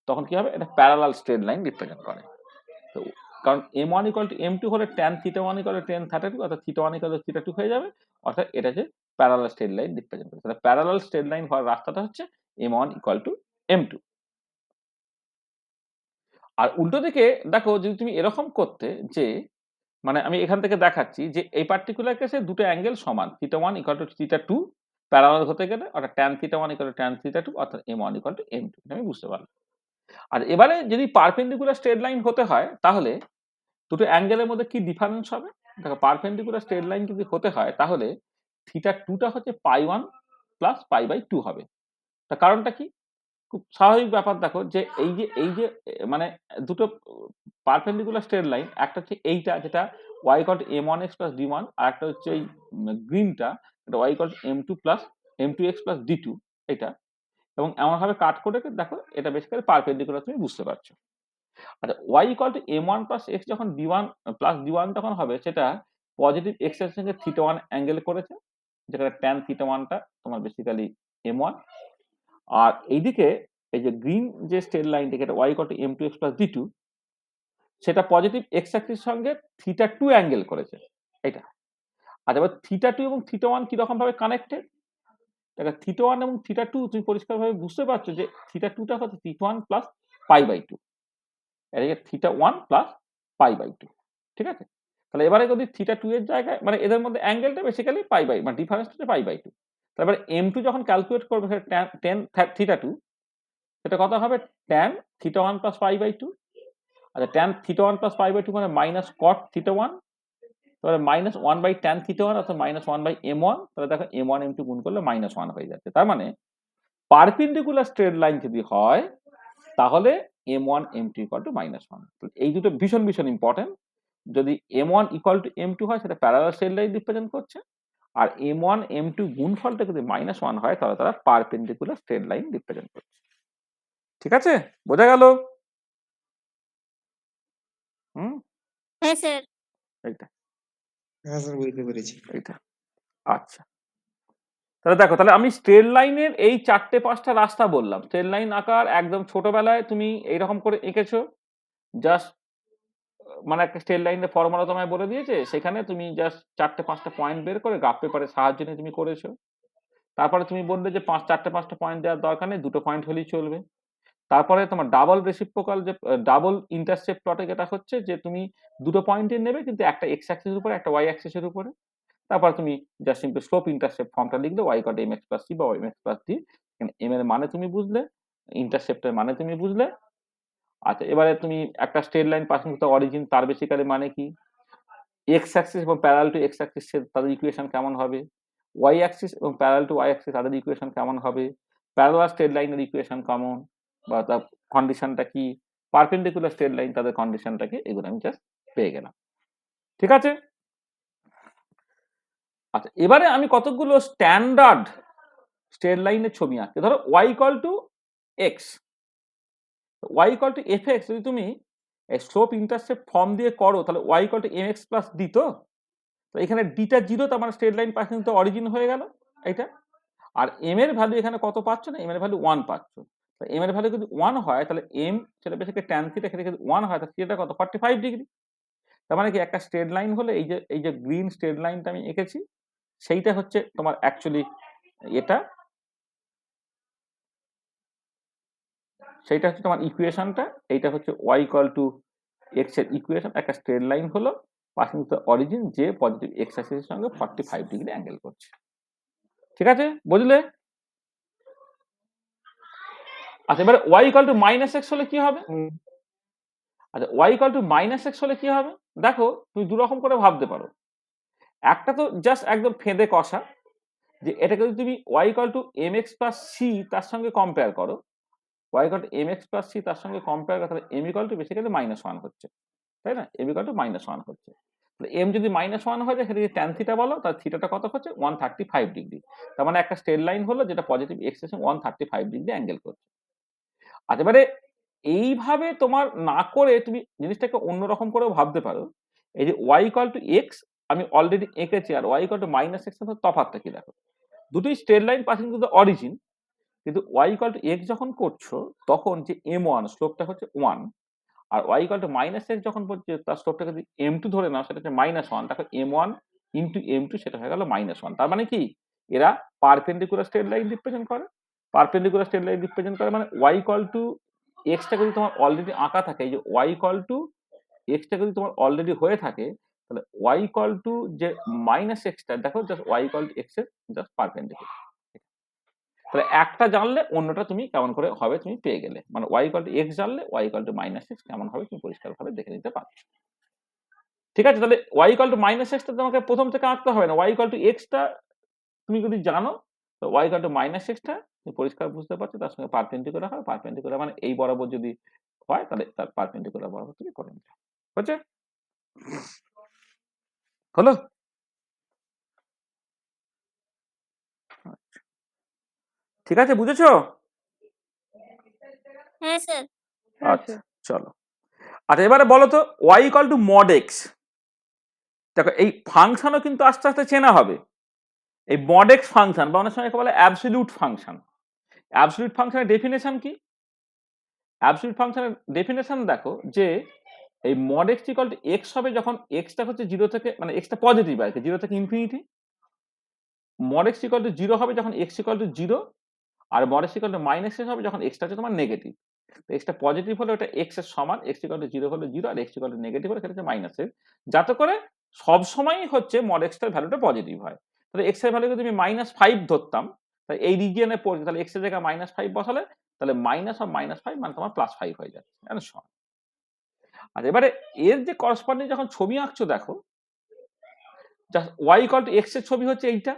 তখন কি হবে, এটা প্যারালাল স্ট্রেট লাইন রিপ্রেজেন্ট করে। তো কারণ m1 ইকুয়াল টু m2 হলে tan θ1 ইকুয়াল টু tan θ2, অর্থাৎ θ1 ইকুয়াল টু θ2 হয়ে যাবে, অর্থাৎ এটা যে প্যারালাল স্ট্রেট লাইন রিপ্রেজেন্ট করে। তাহলে প্যারালাল স্ট্রেট লাইন হওয়ার রাস্তাটা হচ্ছে m1 ইকুয়াল টু m2। আর উল্টো দিকে দেখো যদি তুমি এরকম করতে যে, মানে আমি এখান থেকে দেখাচ্ছি যে এই পার্টিকুলার কেসে দুটো অ্যাঙ্গেল সমান, θ1 ইকুয়াল টু θ2 প্যারালাল হতে গেলে, অর্থাৎ tan θ1 ইকুয়াল টু tan θ2, অর্থাৎ m1 ইকুয়াল টু m2, আমি বুঝতে পারলাম। আর এবারে যদি পারপেন্ডিকুলার স্ট্রেট লাইন হতে হয় তাহলে দুটো অ্যাঙ্গেলের মধ্যে কি ডিফারেন্স হবে, দেখো পারপেন্ডিকুলার স্ট্রেট লাইন যদি হতে হয় তাহলে θ2টা হচ্ছে π1 প্লাস π/2 হবে। তার কারণটা কি, খুব স্বাভাবিক ব্যাপার, দেখো যে এই যে মানে দুটো পারপেন্ডিকুলার স্ট্রেট লাইন, একটা হচ্ছে এইটা যেটা y equal two m1x plus d1, আর একটা হচ্ছে এই গ্রিনটা এটা y equal two m2 plus m2x plus d2 এটা, এবং এমন ভাবে কাট করে দেখো এটা বেসিক্যালি পারপেন্ডিকুলার, তুমি বুঝতে পারছো। আচ্ছা, y equal two m1 plus x যখন d1 প্লাস d1 তখন হবে, সেটা পজিটিভ x এর সঙ্গে θ1 অ্যাঙ্গেল করেছে, যেখানে tan θ1টা তোমার বেসিক্যালি m1, আর এইদিকে এই যে গ্রিন যে স্ট্রেট লাইনটিকে এটা y equal two m2x plus d2, সেটা পজিটিভ x অ্যাক্সিস সঙ্গে θ2 অ্যাঙ্গেল করেছে এটা। আচ্ছা, এবার θ2 এবং θ1 কি রকম ভাবে কানেক্টেড, দেখো θ1 এবং θ2 তুমি পরিষ্কারভাবে বুঝতে পারছো যে θ2টা হচ্ছে θ1 প্লাস π/2, এদিকে θ1 প্লাস π/2, ঠিক আছে? তাহলে এবারে যদি θ2 এর জায়গায়, মানে এদের মধ্যে অ্যাঙ্গেলটা বেসিক্যালি মানে ডিফারেন্সটা হচ্ছে π/2, তারপরে m2 যখন ক্যালকুলেট করবে সেটা tan θ2, সেটা কত হবে tan θ1 প্লাস π/2। আচ্ছা, tan θ1 প্লাস π/2 মানে মাইনাস cot θ1, তাহলে মাইনাস 1/tan θ1 অর্থাৎ মাইনাস 1/m1, তাহলে দেখো m1 m2 গুণ করলে মাইনাস 1 হয়ে যাচ্ছে। তার মানে পারপেন্ডিকুলার স্ট্রেট লাইন যদি হয় তাহলে m1 m2 equal to minus 1। এই দুটো ভীষণ ভীষণ ইম্পর্টেন্ট। যদি m1 ইকুয়াল টু m2 হয় সেটা প্যারালাল স্ট্রেট লাইন রিপ্রেজেন্ট করছে, আর m1 m2 গুণফলটা যদি মাইনাস 1 হয় তাহলে তারা পারপেন্ডিকুলার স্ট্রেট লাইন রিপ্রেজেন্ট করছে। ঠিক আছে, বোঝা গেল? হ্যাঁ স্যার। এইটা হ্যাঁ স্যার, বুঝতে পেরেছি। এইটা আচ্ছা, তাহলে দেখো, তাহলে আমি স্ট্রেট লাইনের এই 4-5টা রাস্তা বললাম। স্ট্রেট লাইন আঁকার একদম ছোটবেলায় তুমি এইরকম করে এঁকেছো, জাস্ট মানে একটা স্ট্রেট লাইনের ফর্মুলা তোমায় বলে দিয়েছে, সেখানে তুমি জাস্ট 4-5টা পয়েন্ট বের করে গ্রাফ পেপারের সাহায্য নিয়ে তুমি করেছো। তারপরে তুমি বললে যে 4-5টা পয়েন্ট দেওয়ার দরকার নেই, 2টো পয়েন্ট হলেই চলবে। তারপরে তোমার ডাবল রেসিপ্রোকাল যে ডাবল ইন্টারসেপ্ট প্লটে যেটা হচ্ছে যে তুমি দুটো পয়েন্টে নেবে কিন্তু একটা এক্স অ্যাক্সিসের উপরে একটা ওয়াই অ্যাক্সিসের উপরে। তারপর তুমি জাস্ট সিম্পলি স্লোপ ইন্টারসেপ্ট ফর্মটা লিখলে ওয়াই কট এম এক্স প্লাস সি বা m x plus d. M এর মানে তুমি বুঝলে, ইন্টারসেপ্টের মানে তুমি বুঝলে। আচ্ছা, এবারে তুমি একটা straight line passing to origin, তার বেসিক্যালি মানে কি, এক্স অ্যাক্সিস এবং প্যারাল টু এক্স অ্যাক্সিস তাদের ইকুয়েশন কেমন হবে, ওয়াই অ্যাক্সিস এবং প্যারাল টু ওয়াই অ্যাক্সিস তাদের ইকুয়েশন কেমন হবে, প্যারালাল স্ট্রেট লাইনের ইকুয়েশন কেমন বা তার কন্ডিশনটা কি, পারপেন্ডিকুলার স্ট্রেট লাইন তাদের কন্ডিশনটা কি, এগুলো আমি জাস্ট পেয়ে গেলাম। ঠিক আছে। আচ্ছা, এবারে আমি কতগুলো স্ট্যান্ডার্ড স্ট্রেট লাইনের ছবি আঁকতে, ধরো y equal to x, y equal to f x যদি তুমি স্লোপ ইন্টারসেপ্ট ফর্ম দিয়ে করো তাহলে y equal to m x plus d. তো এখানে ডিটা জিরো, তার মানে straight line passing to origin হয়ে গেল এটা। আর এম এর ভ্যালু এখানে কত পাচ্ছ না, এম এর ভ্যালু 1 পাচ্ছ। এম এর ভ্যালু যদি 1 হয় তাহলে এম সেটা বেসিক্যালি ট্যান থিটা, সেটা যদি 1 হয় তাহলে থিটা কত 45 ডিগ্রি। তার মানে কি একটা স্ট্রেট লাইন হলে এই যে গ্রিন স্ট্রেট লাইনটা আমি এঁকেছি সেইটা হচ্ছে তোমার অ্যাকচুয়ালি এটা, সেইটা হচ্ছে তোমার ইকুয়েশনটা। এইটা হচ্ছে ওয়াই ইকুয়াল টু এক্স এর ইকুয়েশন। একটা স্ট্রেট লাইন হলো পাসিং টু অরিজিন যে পজিটিভ এক্স অ্যাক্সিসের সঙ্গে 45 ডিগ্রি অ্যাঙ্গেল করছে। ঠিক আছে, বুঝলে? আচ্ছা, এবারে y equal to minus x হলে কি হবে? আচ্ছা, y equal to minus x হলে কি হবে? দেখো তুমি দু রকম করে ভাবতে পারো। একটা তো জাস্ট একদম ফেঁদে কষা, যে এটাকে যদি তুমি y equal to m x plus c তার সঙ্গে কম্পেয়ার করো, y equal to m x plus c তার সঙ্গে কম্পেয়ার করো, তাহলে এম ইকুয়াল টু বেসিক্যালি -1 হচ্ছে, তাই না? এম ইকুয়াল টু -1 হচ্ছে। তাহলে এম যদি -1 হয়ে যায়, সেটা যদি ট্যান থিটা বলো, তার থিটাটা কত হচ্ছে 135 ডিগ্রি। তার মানে একটা স্ট্রেট লাইন হলো যেটা পজিটিভ এক্স এর সঙ্গে 135 ডিগ্রি অ্যাঙ্গেল করছে। আচ্ছা, এবারে এইভাবে তোমার না করে তুমি জিনিসটাকে অন্যরকম করেও ভাবতে পারো। এই যে ওয়াই ইকুয়াল টু এক্স আমি অলরেডি এঁকেছি, আর y equal to minus x এর তফাৎটা কি দেখো। দুটোই straight line passing to the origin, কিন্তু ওয়াই ইকুয়াল টু এক্স যখন করছো তখন যে m1 স্লোপটা হচ্ছে 1, আর y equal to minus x যখন বলছে তার স্লোপটাকে যদি m2 ধরে নাও সেটা হচ্ছে -1, দেখো m1 ইন্টু m2 সেটা হয়ে গেল -1। তার মানে কি, এরা পারপেন্ডিকুলার স্ট্রেট লাইন রিপ্রেজেন্ট করে। পারপেন্ডিকুলার স্ট্রেট লাইন রিপ্রেজেন্ট করে মানে ওয়াই ইকুয়াল টু এক্সটা যদি তোমার অলরেডি আঁকা থাকে, এই যে ওয়াই ইকুয়াল টু এক্সটা যদি তোমার অলরেডি হয়ে থাকে, তাহলে ওয়াই ইকুয়াল টু যে মাইনাস এক্সটা দেখো just y equal to x এর জাস্ট পারপেন্ডিকুলার। তাহলে একটা জানলে অন্যটা তুমি কেমন করে হবে তুমি পেয়ে গেলে, মানে ওয়াই ইকুয়াল টু এক্স জানলে y equal to minus x কেমন হবে তুমি পরিষ্কারভাবে দেখে নিতে পারছো। ঠিক আছে, তাহলে ওয়াই ইকুয়াল টু মাইনাস এক্সটা তোমাকে প্রথম থেকে আঁকতে হবে না। ওয়াই ইকুয়াল টু এক্সটা তুমি যদি জানো, তো ওয়াই ইকুয়াল টু মাইনাস এক্সটা তুমি পরিষ্কার বুঝতে পারছো, তার সঙ্গে পারপেন্ডিকুলার হয়। পারপেন্ডিকুলার মানে এই বরাবর যদি হয় তাহলে তার পারপেন্ডিকুলার বরাবর তুমি করে নিতে হচ্ছে। হলো? ঠিক আছে, বুঝেছো? হ্যাঁ স্যার। আচ্ছা, চলো। আচ্ছা, এবারে বলো তো y equal to mod x. দেখো এই ফাংশনও কিন্তু আস্তে আস্তে চেনা হবে। এই মড এক্স ফাংশন বা অনেক সময় একে বলে অ্যাবসলিউট ফাংশন। অ্যাবসলিউট ফাংশনের ডেফিনেশন কি? অ্যাবসলিউট ফাংশনের ডেফিনেশন দেখো যে এই mod x equal to x হবে যখন এক্সটা হচ্ছে 0 থেকে, মানে এক্সটা পজিটিভ আর কি, 0 থেকে infinity. Mod x equal two 0 হবে যখন এক্স ইকুয়াল টু 0, আর mod x equal to minus x হবে যখন এক্সটা হচ্ছে তোমার নেগেটিভ। এক্সটা পজিটিভ হলে ওটা এক্স এর সমান, এক্স ইকুয়াল টু 0 হলে 0, আর এক্স ইকুয়াল টু নেগেটিভ হলে সেটা হচ্ছে মাইনাস এক্স। যাতে করে সব সময়ই হচ্ছে মড এক্সটার ভ্যালুটা পজিটিভ হয়। তাহলে এক্স এর ভ্যালুকে তুমি -5 ধরতাম, তাহলে এই রিজিয়নে পড়ছে, তাহলে এক্স এর জায়গায় -5 বসালে তাহলে -5 মানে তোমার +5 হয়ে যাচ্ছে। আর এবারে এর যে করসপন্ডিং যখন ছবি আঁকছো দেখো, just y equal to x এর ছবি হচ্ছে এইটা,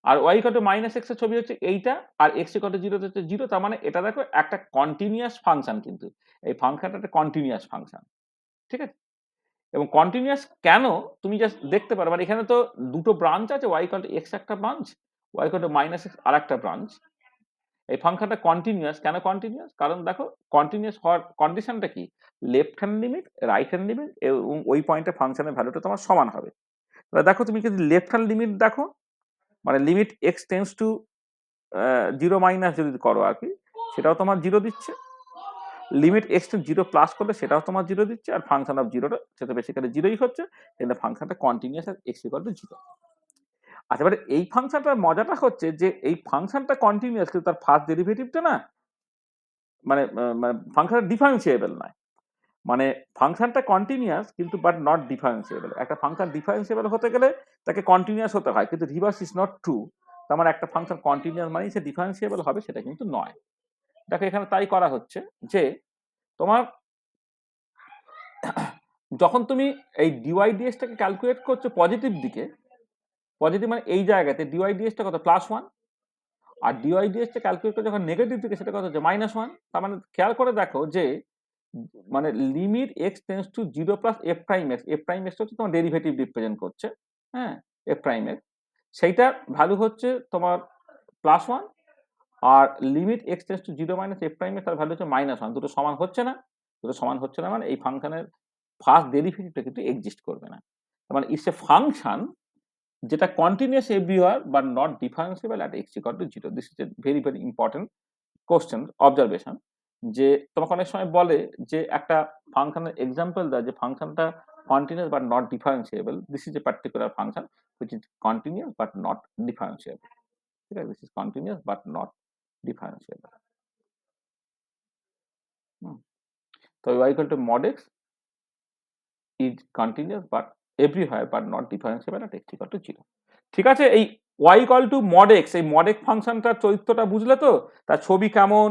আর y equal to minus x এর ছবি হচ্ছে এইটা, আর এক্স ইকুয়াল টু 0 হচ্ছে 0। তার মানে এটা দেখো একটা কন্টিনিউয়াস ফাংশন, কিন্তু এই ফাংশনটা একটা কন্টিনিউয়াস ফাংশন। ঠিক আছে, এবং কন্টিনিউয়াস কেন তুমি জাস্ট দেখতে পারো, মানে এখানে তো দুটো ব্রাঞ্চ আছে, ওয়াই ইকুয়াল টু এক্স একটা branch, y equal to minus x আর একটা ব্রাঞ্চ। এই ফাংশনটা কন্টিনিউয়াস কেন? কন্টিনিউয়াস কারণ দেখো কন্টিনিউয়াস হওয়ার কন্ডিশনটা কি, left hand limit right hand limit এবং ওই পয়েন্টে ফাংশনের ভ্যালুটা তোমার সমান হবে। তাহলে দেখো তুমি যদি লেফট হ্যান্ড লিমিট দেখো, মানে limit x tends to 0 minus যদি করো আর কি, সেটাও তোমার 0 দিচ্ছে। লিমিট এক্স টু 0 প্লাস করলে সেটাও তোমার 0 দিচ্ছে, আর ফাংশন অফ 0টা সেটা বেসিক্যালি 0ই হচ্ছে, কিন্তু ফাংশনটা কন্টিনিউয়াস আর এক্স ইকুয়াল টু 0। আচ্ছা, এবারে এই ফাংশনটার মজাটা হচ্ছে যে এই ফাংশনটা কন্টিনিউয়াস, কিন্তু তার ফার্স্ট ডেরিভেটিভটা না মানে ফাংশনটা ডিফারেন্সিয়েবল নয়, মানে ফাংশনটা কন্টিনিউয়াস কিন্তু বাট নট ডিফারেন্সিয়েবল। একটা ফাংশন ডিফারেন্সিয়েবল হতে গেলে তাকে কন্টিনিউয়াস হতে হয়, কিন্তু রিভার্স ইজ নট ট্রু। তার মানে একটা ফাংশন কন্টিনিউয়াস মানেই সে ডিফারেন্সিয়েবল হবে, সেটা কিন্তু নয়। দেখো এখানে তাই করা হচ্ছে যে তোমার যখন তুমি এই ডিওয়াইডিএস টাকে ক্যালকুলেট করছো পজিটিভ দিকে, পজিটিভ মানে এই জায়গাতে ডিওয়াইডিএস টা কত +1, আর ডিওয়াইডিএস টা ক্যালকুলেট করে যখন নেগেটিভ দিকে সেটা কত হচ্ছে -1। তার মানে খেয়াল করে দেখো যে মানে limit x tends to 0 plus f prime x, f prime x হচ্ছে তোমার ডেরিভেটিভ রিপ্রেজেন্ট করছে, হ্যাঁ, f প্রাইম x, সেইটার ভ্যালু হচ্ছে তোমার +1, আর limit x tends to 0 minus f prime x তার ভ্যালু হচ্ছে -1। দুটো সমান হচ্ছে না, দুটো সমান হচ্ছে না মানে এই ফাংশনের ফার্স্ট ডেরিভেটিভটা কিন্তু এক্সিস্ট করবে না। তার মানে ইটস এ ফাংশন যেটা continuous everywhere but not differentiable at x equal to 0। This is a very very important question observation. যে তোমাকে অনেক সময় বলে যে একটা ফাংশনের এক্সাম্পল দেয় যে ফাংশনটা continuous but not differentiable, this is a particular function which is continuous but not differentiable. ঠিক আছে, this is continuous but not differentiable. তো y equal to mod x is continuous but everywhere but not differentiable at x equal to 0। ঠিক আছে, এই y equal to mod x, এই mod x ফাংশনটার চরিত্রটা বুঝলে তো? তার ছবি কেমন,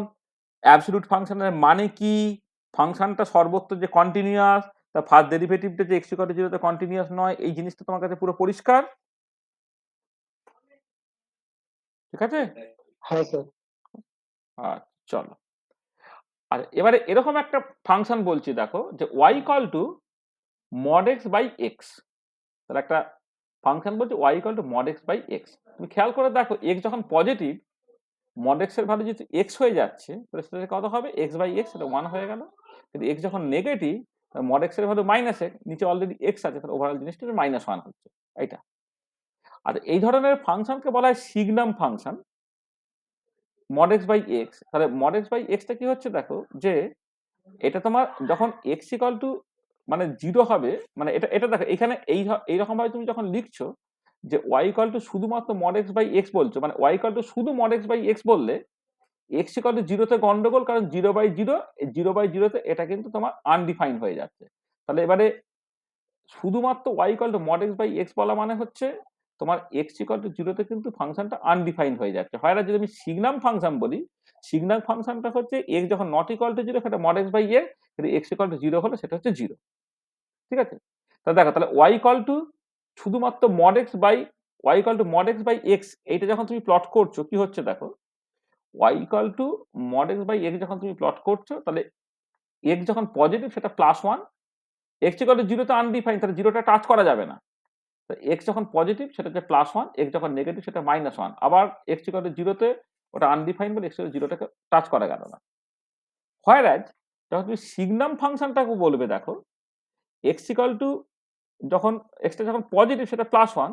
অ্যাবসলিউট ফাংশনের মানে কি, ফাংশনটা সর্বত্র যে কন্টিনিউয়াস, তার ফার্স্ট ডেরিভেটিভটা যে x equal to 0 তে কন্টিনিউয়াস নয়, এই জিনিসটা তোমার কাছে পুরো পরিষ্কার? ঠিক আছে? হ্যাঁ স্যার। আচ্ছা চলো। আর এবারে এরকম একটা ফাংশন বলছি দেখো যে y equal to mod x by x, তাহলে একটা ফাংশন বলছে y equal to mod x by x। তুমি খেয়াল করে দেখো x যখন পজিটিভ mod x এর ভ্যালু যদি x হয়ে যাচ্ছে তাহলে সেটা কত হবে, x by x, সেটা 1 হয়ে গেল। কিন্তু x যখন নেগেটিভ mod x এর ভ্যালু -x, নিচে অলরেডি x আছে, তাহলে ওভারঅল জিনিসটা -1 হচ্ছে এইটা। আর এই ধরনের ফাংশনকে বলা হয় সিগনাম function mod x by x। তাহলে mod x by x টা কি হচ্ছে দেখো যে এটা তোমার যখন x ইকুয়াল টু মানে 0 হবে, মানে এটা এটা দেখো এখানে এইরকম ভাবে তুমি যখন লিখছো যে y ইকুয়াল টু শুধুমাত্র mod x by x বলছো, মানে y ইকুয়াল টু শুধু mod x by x বললে x ইকুয়াল টু 0 তে গন্ডগোল, কারণ 0/0, 0/0 তে এটা কিন্তু তোমার আনডিফাইন্ড হয়ে যাচ্ছে। তাহলে এবারে শুধুমাত্র y equal to mod x by x বলা মানে হচ্ছে তোমার x ইকুয়াল টু 0 তে কিন্তু ফাংশনটা আনডিফাইন্ড হয়ে যাচ্ছে। হয় না, যদি আমি সিগনাম ফাংশন বলি, সিগনাম ফাংশনটা হচ্ছে x যখন নট ইকুয়াল টু 0 সেটা mod x by x, কিন্তু x ইকুয়াল টু 0 হলে সেটা হচ্ছে 0। ঠিক আছে, তাহলে দেখো তাহলে y ইকুয়াল টু শুধুমাত্র mod x by y equal to mod x by x, এইটা যখন তুমি প্লট করছো কি হচ্ছে দেখো, y equal to mod x by x যখন তুমি প্লট করছো তাহলে x যখন পজিটিভ সেটা +1, x ইকুয়াল টু 0 তে আনডিফাইন্ড, তাহলে 0টা টাচ করা যাবে না। তো x যখন পজিটিভ সেটা হচ্ছে +1, x যখন নেগেটিভ সেটা -1। আবার x ইকুয়াল টু 0 তে ওটা আনডিফাইন্ড বলে x ইকুয়াল টু 0টাকে টাচ করা গেল না। হোয়ারএজ যখন তুমি সিগনাম ফাংশনটাকে বলবে দেখো x ইকুয়াল টু যখন x টা যখন পজিটিভ সেটা +1,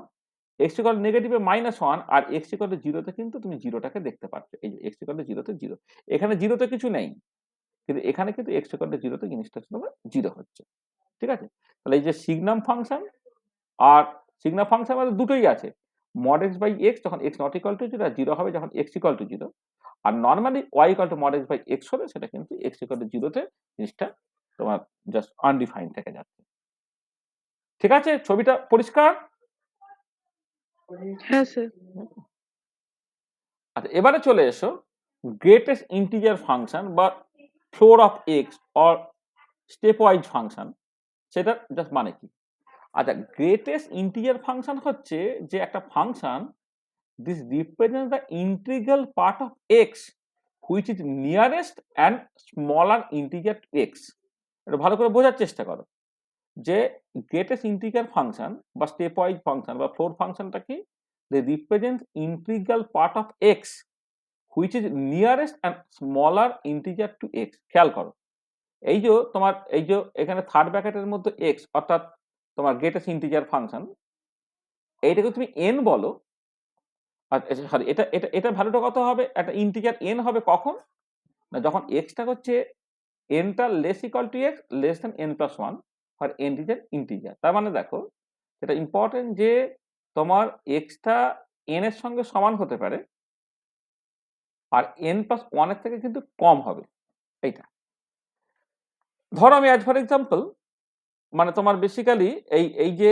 x ইকুয়াল টু নেগেটিভে -1, আর x ইকুয়াল টু 0 তে কিন্তু তুমি 0টাকে দেখতে পাচ্ছ। এই যে x ইকুয়াল টু 0 তে 0, এখানে 0 তে কিছু নেই, কিন্তু এখানে কিন্তু x ইকুয়াল টু 0 তে জিনিসটা হচ্ছে তোমার 0 হচ্ছে। ঠিক আছে, তাহলে এই যে সিগনাম ফাংশন, আর সিগনাম ফাংশন মানে দুটোই আছে, mod x by x যখন x নট ইকুয়াল টু 0, আর 0 হবে যখন x ইকুয়াল টু 0। আর normally y equal to mod x by x হলে সেটা কিন্তু x ইকুয়াল টু 0 তে জিনিসটা তোমার জাস্ট আনডিফাইন্ড থেকে যাচ্ছে। ঠিক আছে, ছবিটা পরিষ্কার? হ্যাঁ স্যার। আচ্ছা এবারে চলে এসো গ্রেটেস্ট ইন্টিজার ফাংশন বা floor of x or step wise function, সেটা জাস্ট মানে কি? আচ্ছা, গ্রেটেস্ট ইন্টিজার ফাংশন হচ্ছে যে একটা function this represents the integral part of x which is nearest and smaller integer to x. এটা ভালো করে বোঝার চেষ্টা করো যে গ্রেটেস্ট ইন্টিজার ফাংশন বা স্টেপ ওয়াইজ ফাংশন বা ফ্লোর ফাংশনটা কি, they represent integral part of x which is nearest and smaller integer to x. খেয়াল করো, এই যে তোমার এই যে এখানে থার্ড ব্র্যাকেটের মধ্যে এক্স অর্থাৎ তোমার গ্রেটেস্ট ইন্টিজার ফাংশন, এইটাকে তুমি এন বলো। আর সরি, এটা এটা এটা ভ্যালুটা কত হবে, একটা ইন্টিজার এন হবে কখন না, যখন এক্সটা হচ্ছে এনটা less equal to x less than n plus one, আর এন ইজ এন ইন্টিজার। তার মানে দেখো এটা ইম্পর্টেন্ট যে তোমার এক্সটা এন এর সঙ্গে সমান হতে পারে, আর এন প্লাস ওয়ানের থেকে কিন্তু কম হবে। এইটা ধরো আমি অ্যাজ ফর এক্সাম্পল মানে তোমার বেসিক্যালি এই যে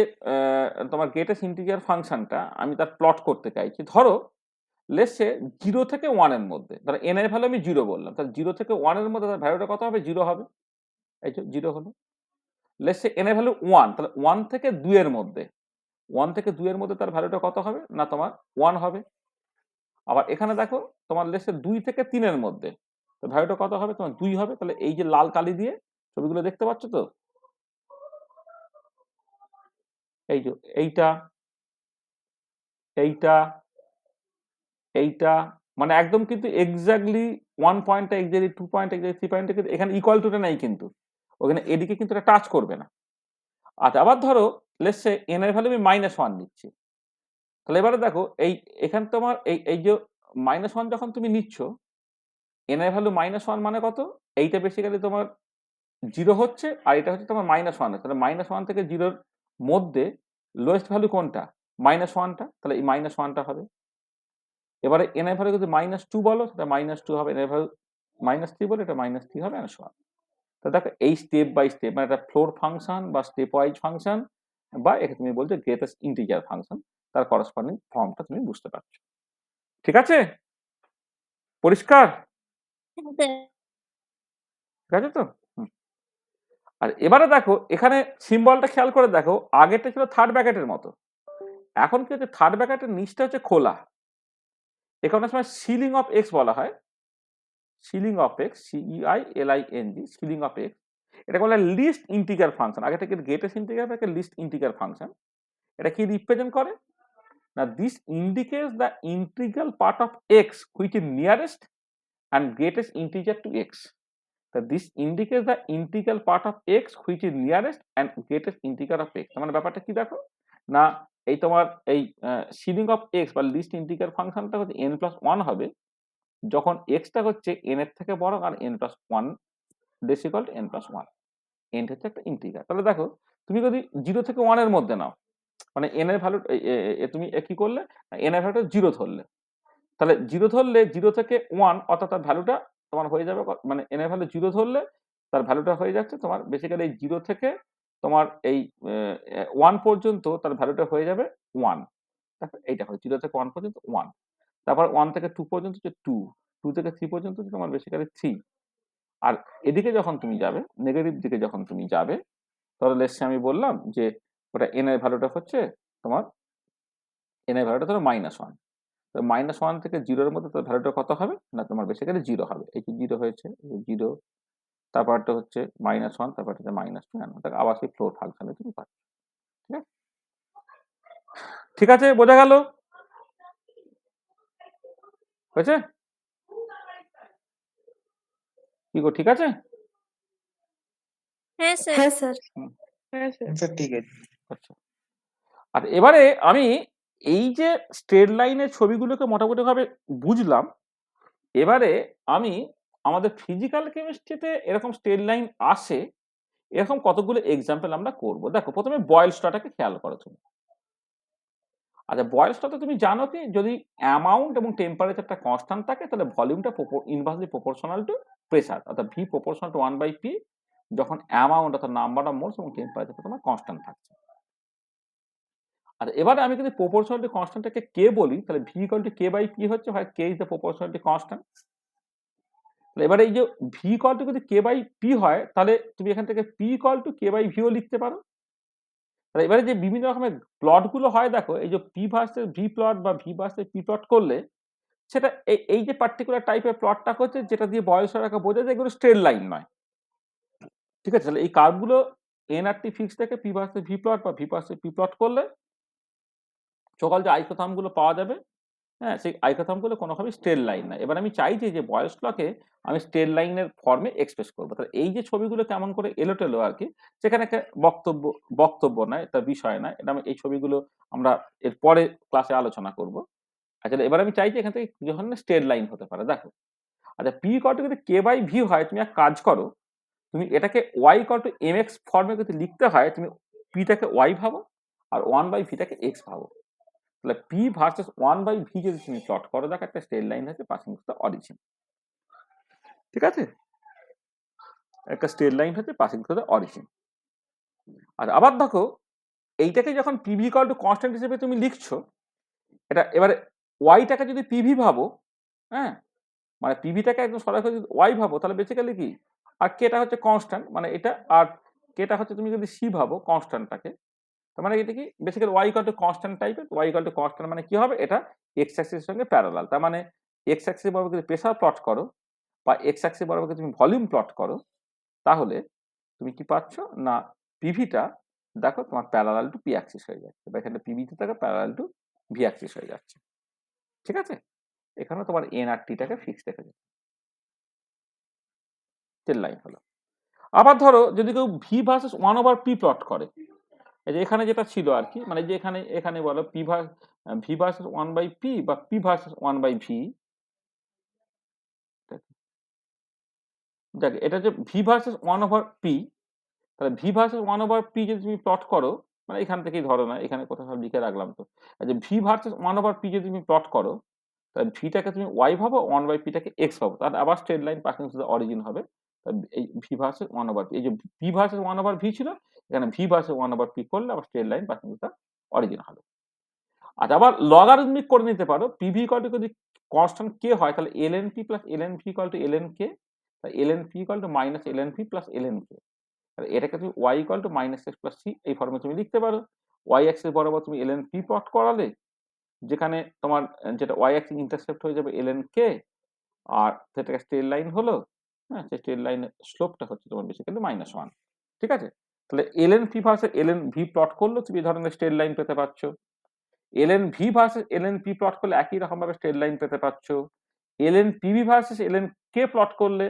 তোমার গেটেস্ট ইন্টিজার ফাংশনটা আমি তার প্লট করতে চাইছি। ধরো লেটসে 0 থেকে 1 এর মধ্যে, ধরো n এর ভ্যালু আমি 0 বললাম, তাহলে 0 থেকে 1 এর মধ্যে তার ভ্যালুটা কত হবে? 0 হবে। এই যে 0 হলো। লেটসে n এর ভ্যালু 1, তাহলে 1 থেকে 2 এর মধ্যে, 1 থেকে 2 এর মধ্যে তার ভ্যালুটা কত হবে? না তোমার 1 হবে। আবার এখানে দেখো তোমার লেটসে 2 থেকে 3 এর মধ্যে, তো ভ্যালুটা কত হবে? তোমার 2 হবে। তাহলে এই যে লাল কালি দিয়ে ছবিগুলো দেখতে পাচ্ছ তো, এই যে এইটা এইটা এইটা মানে একদম কিন্তু এক্স্যাক্টলি 1 পয়েন্টটা এক্স্যাক্টলি 2 পয়েন্ট এক্স্যাক্টলি 3 পয়েন্টে কিন্তু এখানে ইকুয়াল টুটা নাই, কিন্তু ওখানে এদিকে কিন্তু এটা টাচ করবে না। আচ্ছা আবার ধরো লেটস সে n এর ভ্যালু আমি -1 নিচ্ছি, তাহলে এবারে দেখো এখানে তোমার এই যে -1 যখন তুমি নিচ্ছ, n এর ভ্যালু -1 মানে কত? এইটা বেসিক্যালি তোমার 0 হচ্ছে, আর এটা হচ্ছে তোমার -1 হচ্ছে। তাহলে -1 থেকে 0 এর মধ্যে লোয়েস্ট ভ্যালু কোনটা? -1টা, তাহলে এই -1টা হবে। এবারে n এর ভ্যালু যদি -2 বলো, সেটা -2 হবে। n এর ভ্যালু -3 বলো, এটা -3 হবে, and so on। তো দেখো এই স্টেপ বাই স্টেপ মানে এটা ফ্লোর ফাংশন বা স্টেপ ওয়াইজ ফাংশন, বা একে তুমি বলছো গ্রেটেস্ট ইন্টিজার ফাংশন, তার করসপন্ডিং ফর্মটা তুমি বুঝতে পারছো। ঠিক আছে? পরিষ্কার? হ্যাঁ স্যার। ঠিক আছে তো? আর এবারে দেখো এখানে সিম্বলটা খেয়াল করে দেখো, আগেরটা ছিল থার্ড ব্র্যাকেটের মতো, এখন কি হচ্ছে? থার্ড ব্র্যাকেটের নিচটা হচ্ছে খোলা। এ কারণে সময় সিলিং অফ এক্স বলা হয়। Ceiling of x, CEILING, ceiling of x, এটা বলে লিস্ট ইন্টিজার ফাংশন। আগে থেকে গ্রেটেস্ট ইন্টিজার থেকে লিস্ট ইন্টিজার ফাংশন। এটা কি রিপ্রেজেন্ট করে? না this indicates the integral part of x which is nearest and greatest integer to x. So this indicates the integral part of x which is nearest and greatest integer of x. মানে ব্যাপারটা কি দেখো না, এই তোমার এই সিলিং অফ এক্স বা লিস্ট ইন্টিগ্রাল ফাংশনটা হচ্ছে n+1 হবে যখন এক্সটা হচ্ছে n এর থেকে বড় আর n+1 ডেসিকাল n+1। n হচ্ছে একটা ইন্টিগ্রাল। তাহলে দেখো তুমি যদি 0 থেকে 1 এর মধ্যে নাও, মানে n এর ভ্যালু তুমি কি করলে, n এর ভ্যালুটা 0 ধরলে, তাহলে 0 ধরলে 0 থেকে 1 অর্থাৎ তার ভ্যালুটা তোমার হয়ে যাবে মানে n এর ভ্যালু 0 ধরলে তার ভ্যালুটা হয়ে যাচ্ছে তোমার বেসিক্যালি এই 0 থেকে তোমার এই 1 পর্যন্ত তার ভ্যালুটা হয়ে যাবে 1। দেখো এইটা হয় 0 থেকে 1 পর্যন্ত 1, তারপর 1 থেকে 2 পর্যন্ত হচ্ছে 2, 2 থেকে 3 পর্যন্ত হচ্ছে তোমার বেসিক্যালি 3। আর এদিকে যখন তুমি যাবে, নেগেটিভ দিকে যখন তুমি যাবে, তাহলে লেটস আমি বললাম যে ওটা n এর ভ্যালুটা হচ্ছে তোমার n এর ভ্যালুটা ধরো -1, তো -1 থেকে 0 এর মধ্যে তার ভ্যালুটা কত হবে? না তোমার বেসিক্যালি 0 হবে। এই যে 0 হয়েছে, এই যে 0, তারপরটা হচ্ছে -1, তারপরটা হচ্ছে -2, এন্ড আবার সেই ফ্লোর ফাংশনে তুমি পাচ্ছ। ঠিক আছে? ঠিক আছে, বোঝা গেল? হয়েছে? কি গো, ঠিক আছে? হ্যাঁ স্যার। হ্যাঁ স্যার। হুম, স্যার ঠিক আছে। আচ্ছা। আর এবারে আমি এই যে স্ট্রেট লাইনের ছবিগুলোকে মোটামুটি ভাবে বুঝলাম, এবারে আমি আমাদের ফিজিক্যাল কেমিস্ট্রিতে এরকম স্ট্রেট লাইন আসে এরকম কতগুলো এক্সাম্পল আমরা করব। দেখো প্রথমে বয়েলস লটাকে খেয়াল করো তুমি। আচ্ছা বয়েলস লতে তুমি জানো কি, যদি অ্যামাউন্ট এবং টেম্পারেচারটা কনস্ট্যান্ট থাকে তাহলে ভলিউমটা ইনভার্সলি প্রপোর্শনাল টু প্রেসার, অর্থাৎ ভি প্রপোর্শনাল টু 1/p, যখন অ্যামাউন্ট অর্থাৎ নাম্বার অফ মোলস এবং টেম্পারেচারটা তোমার কনস্ট্যান্ট থাকছে। আর এবারে আমি যদি প্রপোর্শনালিটি কনস্ট্যান্টটাকে কে বলি, তাহলে v equal to k by p হচ্ছে, হয় k is the proportionality constant. এবারে এই যে ভি ইকুয়াল টু যদি কে বাই পি হয়, তাহলে তুমি এখান থেকে p equal to k by v লিখতে পারো। এবারে যে বিভিন্ন রকমের প্লট গুলো হয় দেখো, এই যে পি ভার্সেস ভি প্লট বা ভি ভার্সেস পি প্লট করলে সেটা এই যে পার্টিকুলার টাইপের প্লটটা হচ্ছে যেটা দিয়ে বয়স রেখা বোঝা যায়, এগুলো স্ট্রেট লাইন নয়। ঠিক আছে? তাহলে এই কার্ভগুলো এনআরটি ফিক্স থেকে পি ভার্সেস ভি প্লট বা ভি ভার্সেস পি প্লট করলে সকল যে আইসোথাম গুলো পাওয়া যাবে, হ্যাঁ, সেই আইসোথাম গুলো কোনোভাবে স্ট্রেট লাইন না। এবার আমি চাই যে বয়স লকে আমি স্ট্রেট লাইনের ফর্মে এক্সপ্রেস করবো। তাহলে এই যে ছবিগুলো কেমন করে এলোটেলো আর কি, সেখানে একটা বক্তব্য নয়, তার বিষয় নয়, এটা এই ছবিগুলো আমরা এর পরে ক্লাসে আলোচনা করব। আচ্ছা এবার আমি চাই যে এখান থেকে যখন স্ট্রেট লাইন হতে পারে। দেখো আচ্ছা পি ইকুয়াল টু যদি কে বাই ভি হয়, তুমি এক কাজ করো, তুমি এটাকে y equal to m x ফর্মে যদি লিখতে হয়, তুমি পিটাকে ওয়াই ভাবো আর 1/ভিটাকে এক্স ভাবো। তাহলে পি ভার্সেস 1/ভি যদি তুমি প্লট করো, দেখো একটা স্ট্রেট লাইন আছে পাসিং টু দ্য অরিজিন। ঠিক আছে? একটা স্ট্রেট লাইন হচ্ছে পাসিং থ্রু দ্য অরিজিন। আর আবার দেখো এইটাকে যখন পিভি ইকুয়াল টু কনস্ট্যান্ট হিসেবে তুমি লিখছো, এটা এবারে ওয়াইটাকে যদি পিভি ভাবো, হ্যাঁ, মানে পিভিটাকে একদম সরাসরি যদি ওয়াই ভাবো তাহলে বেসিক্যালি কি, আর কেটা হচ্ছে কনস্ট্যান্ট মানে এটা, আর কেটা হচ্ছে তুমি যদি সি ভাবো কনস্ট্যান্টটাকে, তার মানে এটা কি basically y equal to constant টাইপের, ওয়াই ইকুয়াল টু কনস্ট্যান্ট মানে কি হবে, এটা এক্স অ্যাক্সিসের সঙ্গে প্যারালাল। তার মানে এক্স অ্যাক্সিস বরাবর যদি প্রেসার প্লট করো বা এক্স অ্যাক্সিস বরাবর যদি তুমি ভলিউম প্লট করো, তাহলে তুমি কি পাচ্ছ না পিভিটা দেখো তোমার প্যারালাল টু পি অ্যাক্সিস হয়ে যাচ্ছে, বা এখানে পিভিতে থাকে প্যারালাল টু ভি অ্যাক্সিস হয়ে যাচ্ছে। ঠিক আছে, এখানে তোমার এন আর টিটাকে ফিক্স রেখে যাচ্ছে, স্ট্রেট লাইন হলো। আবার ধরো যদি কেউ ভি ভার্সেস 1/p প্লট করে, এই যে এখানে যেটা ছিল আর কি, মানে যে এখানে এখানে বলো ভি ভার্সেস 1/p বা পি ভার্সেস 1/v, দেখ এটা যে ভি ভার্সেস 1/p, তাহলে ভি ভার্সেস 1/p যদি তুমি প্লট করো, মানে এখান থেকেই ধরো না, এখানে কোথাও সব লিখে রাখলাম তো, যে ভি ভার্সেস 1/p যদি তুমি প্লট করো, তাহলে ভিটাকে তুমি ওয়াই ভাবো, 1/p-টাকে এক্স ভাবো, তাহলে আবার straight line passing through the origin হবে। এই ভি ভার্সেস 1/p, এই যে পি ভার্সেস 1/v ছিল, এখানে ভি ভার্সেস 1/p করলে আবার straight line passing through the origin হবে। আচ্ছা, আবার লগারিদমিক করে নিতে পারো, পিভি ইকুয়াল টু যদি কনস্ট্যান্ট কে হয় তাহলে ln p plus ln v equal to ln k, ln p equal to minus ln v plus ln k। তাহলে এটাকে তুমি y equal to minus x plus c এই ফর্মে তুমি লিখতে পারো। y অ্যাক্সিস বরাবর তুমি ln p প্লট করালে, যেখানে তোমার যেটা y অ্যাক্সিস ইন্টারসেপ্ট হয়ে যাবে ln k, আর সেটাকে স্ট্রেট লাইন হলো, হ্যাঁ, সেই স্ট্রেট লাইনের স্লোপটা হচ্ছে তোমার বেসিক্যালি -1। ঠিক আছে, তাহলে ln p versus ln v plot করলে তুমি এই ধরনের স্ট্রেট লাইন পেতে পারছ। ln v versus ln p plot করলে একই রকম ভাবে স্ট্রেট লাইন পেতে পারছো। ln pv versus ln k plot করলে,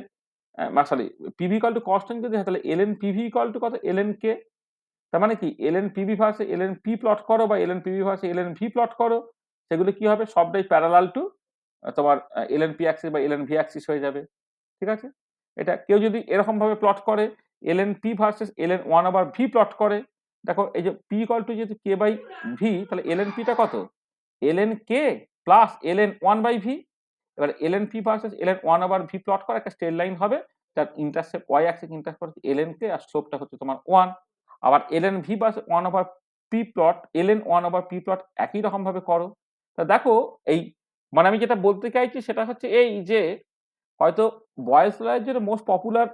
sorry, pv equal to constant যদি হয় তাহলে ln pv ইকুয়াল টু কত, ln k। তার মানে কি ln pv versus ln p plot করো বা ln pv versus ln v plot করো, সেগুলো কি হবে, সবটাই প্যারালাল টু তোমার ln p অ্যাক্সিস বা ln v অ্যাক্সিস হয়ে যাবে। ঠিক আছে, এটা কেউ যদি এরকম ভাবে প্লট করে, ln p versus ln 1/v plot করে, দেখো এই যে p ইকুয়াল টু যেহেতু k বাই v, তাহলে ln p টা কত, ln k plus ln 1/v। এবার ln p versus ln 1/v plot করা একটা স্ট্রেট লাইন হবে, যার ইন্টারসেপ্ট y অ্যাক্সিস ইন্টারসেপ্ট হচ্ছে ln k আর স্লোপটা হচ্ছে তোমার 1। আবার ln v versus 1/p plot, ln 1/p plot একই রকম ভাবে করো। তা দেখো এই, মানে আমি যেটা বলতে চাইছি সেটা হচ্ছে এই যে, হয়তো বয়েলস লয়ের জন্য মোস্ট পপুলার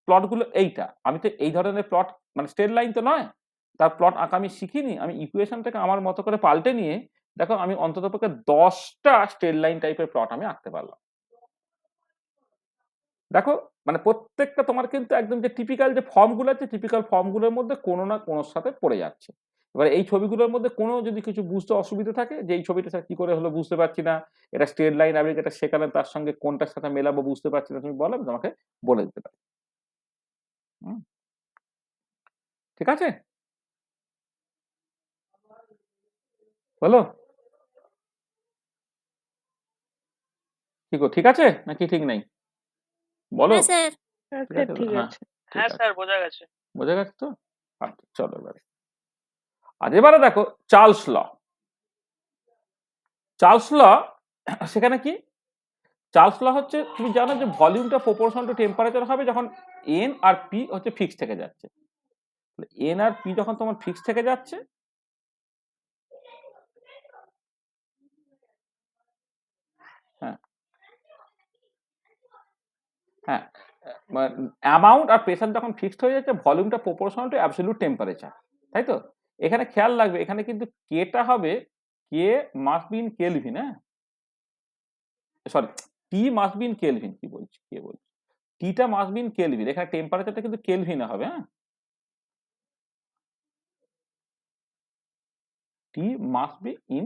প্লট গুলো এইটা, আমি তো এই ধরনের প্লট, মানে স্ট্রেট লাইন তো নয়, তার প্লট আঁকা আমি শিখিনি, আমি ইকুয়েশনটাকে আমার মতো করে পাল্টে নিয়ে দেখো আমি অন্ততপক্ষে 10টা স্ট্রেট লাইন টাইপের প্লট আমি আঁকতে পারলাম। দেখো মানে প্রত্যেকটা তোমার কিন্তু একদম যে টিপিক্যাল যে ফর্মগুলো আছে, টিপিক্যাল ফর্মগুলোর মধ্যে কোনো না কোনোর সাথে পড়ে যাচ্ছে। এবার এই ছবিগুলোর মধ্যে কোনো যদি কিছু বুঝতে অসুবিধা থাকে, যে এই ছবিটা কি করে হলো বুঝতে পারছি না, এটা স্ট্রেট লাইন আমি এটা শেখালেন, তার সঙ্গে কোনটার সাথে মেলাবো বুঝতে পারছি না, তুমি বলো, আমি তোমাকে বলে দিতে পারি। ঠিক আছে, বলো কি গো, ঠিক আছে নাকি ঠিক নেই, বলো। হ্যাঁ স্যার। ঠিক আছে, ঠিক হ্যাঁ আছে। ঠিক হ্যাঁ আছে, স্যার, বোঝা গেছে। বোঝা গেছে তো। আচ্ছা চলো এবারে, আর এবারে দেখো চার্লস ল। চার্লস ল সেখানে কি, চার্লস ল হচ্ছে, তুমি জানো যে ভলিউমটা প্রপোর্শনাল টু টেম্পারেচার হবে যখন এন আর পি হচ্ছে ফিক্স থেকে যাচ্ছে। এন আর পি যখন তোমার ফিক্স থেকে যাচ্ছে, হ্যাঁ হ্যাঁ, অ্যামাউন্ট আর প্রেসার যখন ফিক্সড হয়ে যাচ্ছে, ভলিউমটা প্রপোর্শনাল টু অ্যাবসলিউট টেম্পারেচার, তাই তো। এখানে খেয়াল রাখবে, এখানে কিন্তু কেটা হবে, k must be in kelvin, হ্যাঁ, sorry, T must be in kelvin, কি বলছি, কে বলছি, টিটা মাস্ট বি ইন কেলভিন, এখানে টেম্পারেচারটা কিন্তু কেলভিনে হবে, হ্যাঁ, T must be in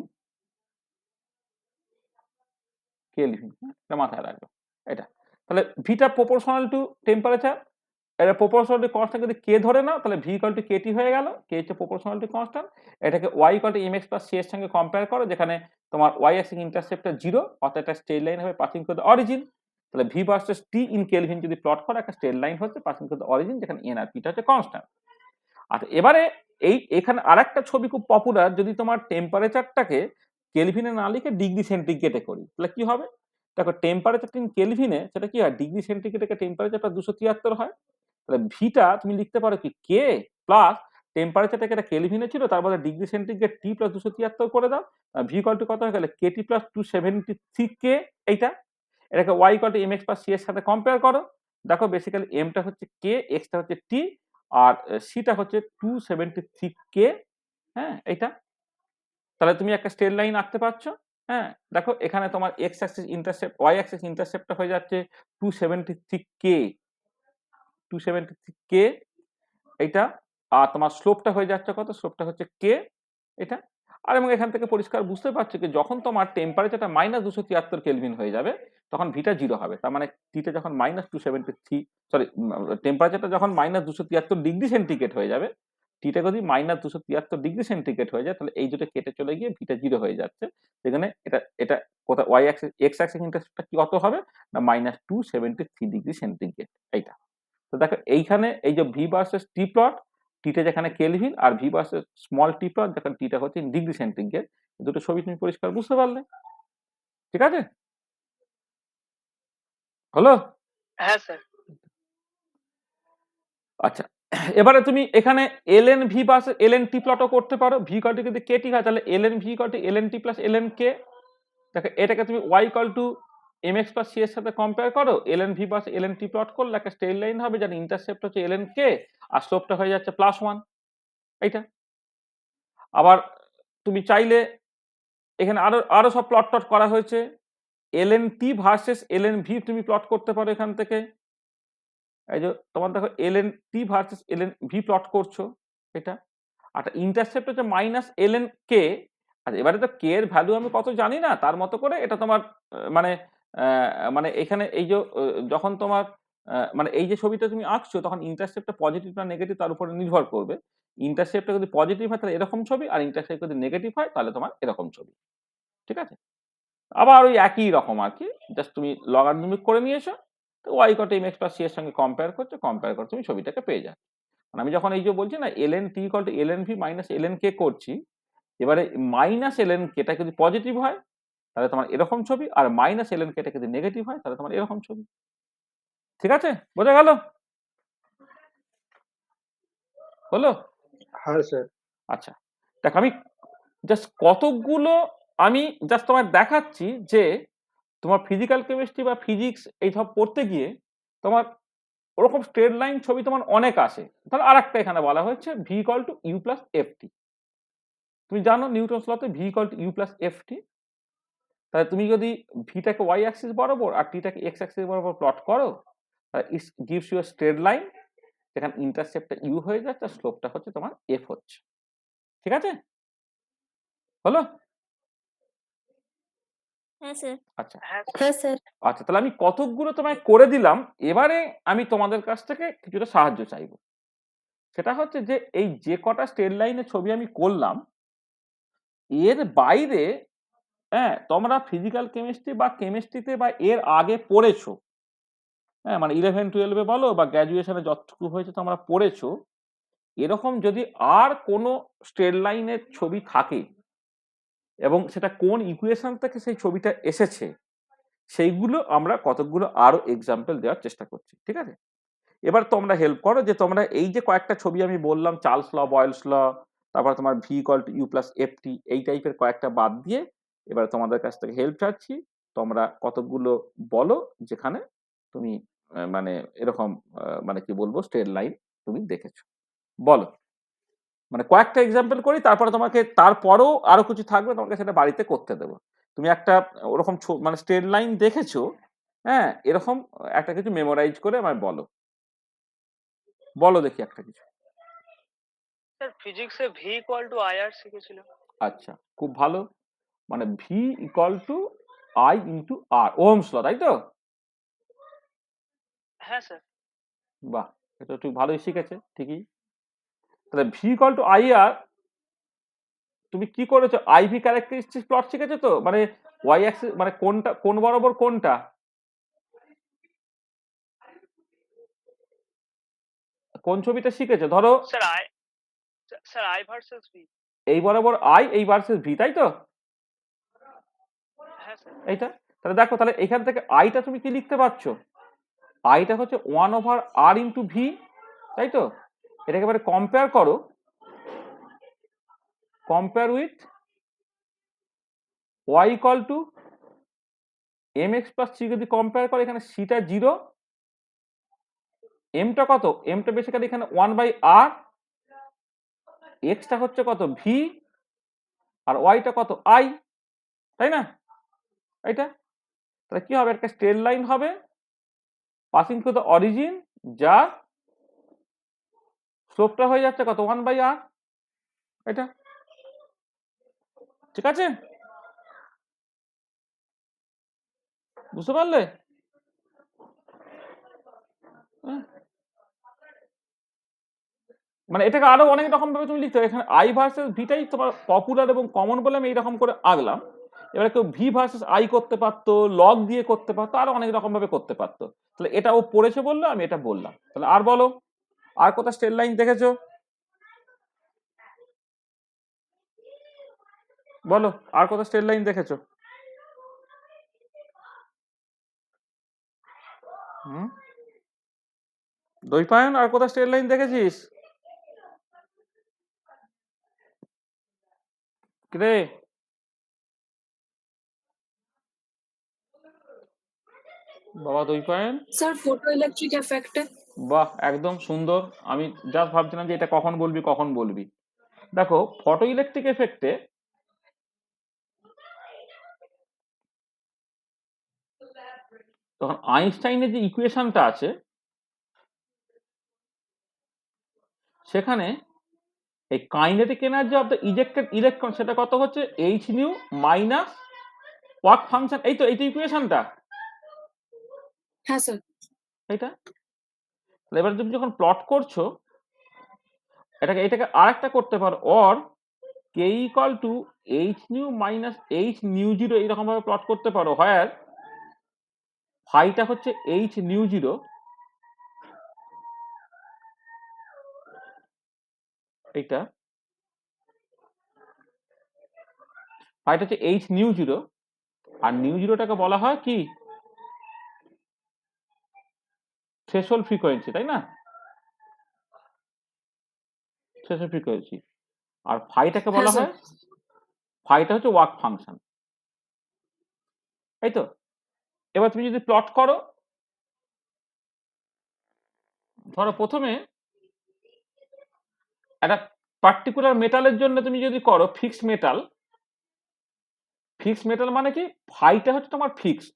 kelvin, এটা মাথায় রাখবে এটা। তাহলে ভিটা প্রপোর্শনাল টু টেম্পারেচার, এটা প্রপোর্শনাল টু কনস্ট্যান্ট যদি কে ধরে নাও, তাহলে ভি ইকুয়াল টু কেটি হয়ে গেল, কে হচ্ছে প্রপোর্শনাল টু কনস্ট্যান্ট। এটাকে y equal to MX plus c এর সঙ্গে কম্পেয়ার করো, যেখানে তোমার ওয়াই অ্যাক্সিস ইন্টারসেপ্টটা 0, অর্থাৎ একটা স্ট্রেট লাইন হবে পাসিং টু দ্য অরিজিন। তাহলে v versus T in kelvin যদি প্লট করো, একটা স্ট্রেট লাইন হচ্ছে পাসিং টু দ্য অরিজিন, যেখানে এন আর পিটা হচ্ছে কনস্ট্যান্ট। আচ্ছা, এবারে এখানে আরেকটা ছবি খুব পপুলার, যদি তোমার টেম্পারেচারটাকে কেলভিনে না লিখে ডিগ্রি সেন্টিগ্রেডে করি, তাহলে কি হবে, দেখো টেম্পারেচার ইন কেলভিনে সেটা কি হয়, ডিগ্রি সেন্টিগ্রেডে টেম্পারেচারটা 273 হয়, তাহলে ভিটা তুমি লিখতে পারো কি কে প্লাস টেম্পারেচারটাকে এটা কেলভিনে ছিল, তারপরে ডিগ্রি সেন্টিগ্রেড টি প্লাস 273 করে দাও। ভি ইকুয়াল টু কত হয়ে গেল কেটি প্লাস 273 কে, এইটা এটাকে y equal to MX plus c এর সাথে কম্পেয়ার করো। দেখো বেসিক্যালি এমটা হচ্ছে কে, এক্সটা হচ্ছে টি, আর সিটা হচ্ছে 273 কে। হ্যাঁ এইটা, তাহলে তুমি একটা স্ট্রেট লাইন আঁকতে পারছো। হ্যাঁ দেখো এখানে তোমার x axis intercept, y axis ইন্টারসেপ্টটা হয়ে যাচ্ছে 273 কে, 273 কে এইটা, আর তোমার স্লোপটা হয়ে যাচ্ছে কত, স্লোপটা হচ্ছে কে এটা। আর এবং এখান থেকে পরিষ্কার বুঝতে পারছো কি যখন তোমার টেম্পারেচারটা -273 কেলভিন হয়ে যাবে তখন ভিটা 0 হবে। তার মানে টিটা যখন -273, সরি, টেম্পারেচারটা যখন -273 ডিগ্রি সেন্টিগ্রেড হয়ে যাবে, টিটা যদি -273 ডিগ্রি সেন্টিগ্রেড হয়ে যায় তাহলে এই দুটো কেটে চলে গিয়ে ভিটা 0 হয়ে যাচ্ছে। সেখানে এটা এটা কোথায় ওয়াই অ্যাক্সিস, এক্স অ্যাক্সিস ইন্টারসেপ্টটা কি কত হবে না -273 ডিগ্রি সেন্টিগ্রেড এইটা। তো দেখো এইখানে এই যে ভি ভার্সেস টি প্লট, টিটা যেখানে কেলভিন আর V versus small tea plot যেখানে টিটা হচ্ছে ডিগ্রি সেন্টিগ্রেড, দুটো ছবি তুমি পরিষ্কার বুঝতে পারলে? ঠিক আছে, হলো? হ্যাঁ স্যার। আচ্ছা, এবারে তুমি এখানে এলএন ভি ভার্সেস এলএন টি প্লটও করতে পারো। ভি ইকুয়াল টু যদি কে টি হয় তাহলে ln v equal to ln t plus ln k. দেখো এটাকে তুমি y equal to MX plus c এর সাথে কম্পেয়ার করো, ln v versus ln t plot করলে একটা স্ট্রেট লাইন হবে যার ইন্টারসেপ্ট হচ্ছে এলএন কে আর স্লোপটা হয়ে যাচ্ছে +1 এইটা। আবার তুমি চাইলে এখানে আরো আরো সব প্লট টট করা হয়েছে, এলএন টি ভার্সেস এলএন ভি তুমি প্লট করতে পারো এখান থেকে। এই যে তোমার দেখো এলএন টি ভার্সেস এলএন ভি প্লট করছো এটা, আর ইন্টারসেপ্ট হচ্ছে -ln কে। আর এবারে তো কে এর ভ্যালু আমি কত জানি না, তার মতো করে এটা তোমার মানে মানে এখানে এই যে যখন তোমার মানে এই যে ছবিটা তুমি আঁকছো তখন ইন্টারসেপ্টটা পজিটিভ না নেগেটিভ তার উপরে নির্ভর করবে। ইন্টারসেপ্টটা যদি পজিটিভ হয় তাহলে এরকম ছবি, আর ইন্টারসেপ্ট যদি নেগেটিভ হয় তাহলে তোমার এরকম ছবি। ঠিক আছে, আবার ওই একই রকম আর কি, জাস্ট তুমি লগারিদমিক করে নিয়েছো, তো y equal to MX plus c এর সঙ্গে কম্পেয়ার করছো, কম্পেয়ার করে তুমি ছবিটাকে পেয়ে যাচ্ছ। মানে আমি যখন এই যে বলছি না ln t equal to ln v minus ln k করছি, এবারে -ln কেটা যদি পজিটিভ হয় তাহলে তোমার এরকম ছবি, আর -ln কেটা যদি নেগেটিভ হয় তাহলে তোমার এরকম ছবি। ঠিক আছে, বোঝা গেল? হলো? হ্যাঁ স্যার। আচ্ছা, দেখো আমি জাস্ট কতকগুলো আমি জাস্ট তোমায় দেখাচ্ছি যে তোমার ফিজিক্যাল কেমিস্ট্রি বা ফিজিক্স এইসব পড়তে গিয়ে তোমার ওরকম স্ট্রেট লাইন ছবি তোমার অনেক আসে। তাহলে আরেকটা এখানে বলা হয়েছে v equal to u plus ft. তুমি জানো নিউটনস লতে v equal to u plus ft. তাহলে তুমি যদি ভিটাকে ওয়াই অ্যাক্সিস বরাবর আর টিটাকে এক্স অ্যাক্সিস বরাবর প্লট করো, তাহলে it gives you a straight line যেখানে ইন্টারসেপ্টটা ইউ হয়ে যাচ্ছে আর স্লোপটা হচ্ছে তোমার এফ হচ্ছে। ঠিক আছে, হলো? হ্যাঁ স্যার। আচ্ছা হ্যাঁ হ্যাঁ স্যার। আচ্ছা, তাহলে আমি কতকগুলো তোমায় করে দিলাম, এবারে আমি তোমাদের কাছ থেকে কিছুটা সাহায্য চাইবো। সেটা হচ্ছে যে এই যে কটা স্ট্রেট লাইনের ছবি আমি করলাম এর বাইরে, হ্যাঁ, তোমরা ফিজিক্যাল কেমিস্ট্রি বা কেমিস্ট্রিতে বা এর আগে পড়েছো, হ্যাঁ, মানে 11-12 বলো বা গ্র্যাজুয়েশনে যতটুকু হয়েছে তোমরা পড়েছো, এরকম যদি আর কোনো স্ট্রেট লাইনের ছবি থাকে এবং সেটা কোন ইকুয়েশন থেকে সেই ছবিটা এসেছে, সেইগুলো আমরা কতগুলো আরো এক্সাম্পল দেওয়ার চেষ্টা করছি। ঠিক আছে, এবার তোমরা হেল্প করো যে তোমরা এই যে কয়েকটা ছবি আমি বললাম, চার্লস ল, বয়েলস ল, তারপর তোমার v equal to u plus f t, এই টাইপের কয়েকটা বাদ দিয়ে এবার তোমাদের কাছ থেকে হেল্প চাচ্ছি। তোমরা কতগুলো বলো যেখানে তুমি মানে এরকম মানে কি বলবো স্ট্রেট লাইন তুমি দেখেছো, বলো। মানে কয়েকটা এক্সাম্পল করি, তারপরে তোমাকে তারপরেও আরো কিছু থাকবে তোমাকে সেটা বাড়িতে করতে দেবো। তুমি একটা ওরকম মানে স্ট্রেট লাইন দেখেছো, হ্যাঁ, এরকম একটা কিছু মেমোরাইজ করে আমায় বলো, বলো দেখি একটা কিছু। স্যার ফিজিক্সে ভি ইকুয়াল টু আইআর শিখেছিলাম। আচ্ছা, খুব ভালো। মানে v equal to i into r, Ohm's law, তাই তো? হ্যাঁ স্যার। বাহ, এটা একটু ভালোই শিখেছে ঠিকই। তাহলে ভি ইকুয়াল টু আই আর তুমি কি করেছো, আইভি ক্যারেক্টারিস্টিক প্লট শিখেছো তো, মানে ওয়াই অ্যাক্সিস মানে কোনটা কোন বরাবর কোনটা, কোন ছবিটা শিখেছো? ধরো স্যার আই ভার্সেস ভি। এই বরাবর আই, এই ভার্সেস ভি, তাই তো? হ্যাঁ স্যার। এইটা, তাহলে দেখো তাহলে এখান থেকে আইটা তুমি কি লিখতে পারছো, আইটা হচ্ছে 1/r ইন্টু ভি তাই তো? এটাকে এবারে কম্পেয়ার করো, compare with y equal two mx plus c যদি কম্পেয়ার করো, এখানে সিটা 0, এমটা কত, এমটা বেসিক্যালি এখানে 1/r, এক্সটা হচ্ছে কত v, আর ওয়াইটা কত i, তাই না? এইটা তাহলে কি হবে, একটা স্ট্রেট লাইন হবে পাসিং টু দ্য অরিজিন, যার স্লোপটা হয়ে যাচ্ছে কত 1/r, এটা ঠিক আছে? বুঝতে পারলে? হ্যাঁ। মানে এটাকে আরো অনেক রকম ভাবে তুমি লিখতে হবে, এখানে আই ভার্সেস ভিটাই তোমার পপুলার এবং কমন বলে আমি এইরকম করে আঁকলাম। এবারে কেউ ভি ভার্সেস আই করতে পারতো, লগ দিয়ে করতে পারতো, আরো অনেক রকম ভাবে করতে পারতো। তাহলে এটা ও পড়েছে বললো, আমি এটা বললাম। তাহলে আর বলো, আর কোথাও স্ট্রেট লাইন দেখেছো? বলো, আর কোথাও স্ট্রেট লাইন দেখেছো? হুম, দ্বৈপায়ন আর কোথাও স্ট্রেট লাইন দেখেছিস? রে বাবা, দ্বৈপায়ন? স্যার ফটো ইলেকট্রিক এফেক্টে। বাহ, একদম সুন্দর। আমি জাস্ট ভাবছিলাম যে এটা কখন বলবি কখন বলবি। দেখো, ফটো ইলেকট্রিক এফেক্টে তখন আইনস্টাইনের যে ইকুয়েশনটা আছে, সেখানে এই kinetic energy of the ejected electron সেটা কত হচ্ছে, h nu minus work function. এই তো ইকুয়েশনটা, হ্যাঁ স্যার। এইটা। এবার তুমি যখন প্লট করছো, এটাকে আর একটা করতে পারো, or K equal to H nu minus H new zero, এইরকম ভাবে প্লট করতে পারো। হয় ফাইটা হচ্ছে এইচ নিউ জিরো, এইটা ফাইটা হচ্ছে এইচ নিউ জিরো, আর নিউ জিরোটাকে বলা হয় কি, থ্রেশহোল্ড ফ্রিকোয়েন্সি, তাই না? Threshold frequency. আর ফাইটাকে বলা হ্যাঁ, হয়, ফাইটা হচ্ছে ওয়ার্ক ফাংশন, তাই তো? এবার তুমি যদি প্লট করো, ধরো প্রথমে একটা পার্টিকুলার মেটালের জন্য তুমি যদি করো ফিক্সড মেটাল, ফিক্সড মেটাল মানে কি, ফাইটা হচ্ছে তোমার ফিক্সড।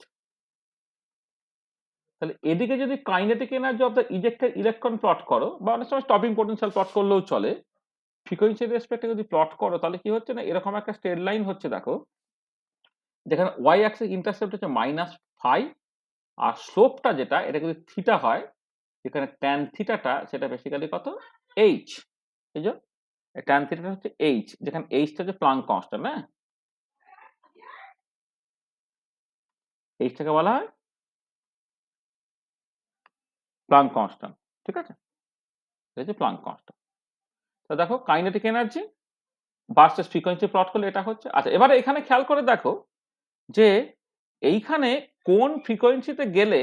তাহলে এদিকে যদি kinetic energy of the ejected electron plot করো, বা অনেক সময় স্টপিং পোটেনশিয়াল প্লট করলেও চলে, ফ্রিকোয়েন্সি রেসপেক্টে যদি প্লট করো, তাহলে কি হচ্ছে না, এরকম একটা স্ট্রেট লাইন হচ্ছে, দেখো, যেখানে ওয়াই অ্যাক্সিস ইন্টারসেপ্ট হচ্ছে -ফাই, আর স্লোপটা যেটা, এটা যদি থিটা হয়, যেখানে ট্যান থিটাটা সেটা বেসিক্যালি কত, এইচ। এই যে ট্যান থিটাটা হচ্ছে এইচ, যেখানে এইচটা হচ্ছে প্লাঙ্ক কনস্ট্যান্ট, না? এইচটাকে বলা হয় প্লাঙ্ক কনস্ট্যান্ট, ঠিক আছে? এটা হচ্ছে প্লাঙ্ক কনস্ট্যান্ট। তো দেখো, kinetic energy versus frequency plot করলে এটা হচ্ছে। আচ্ছা, এবারে এখানে খেয়াল করে দেখো যে এইখানে কোন ফ্রিকোয়েন্সিতে গেলে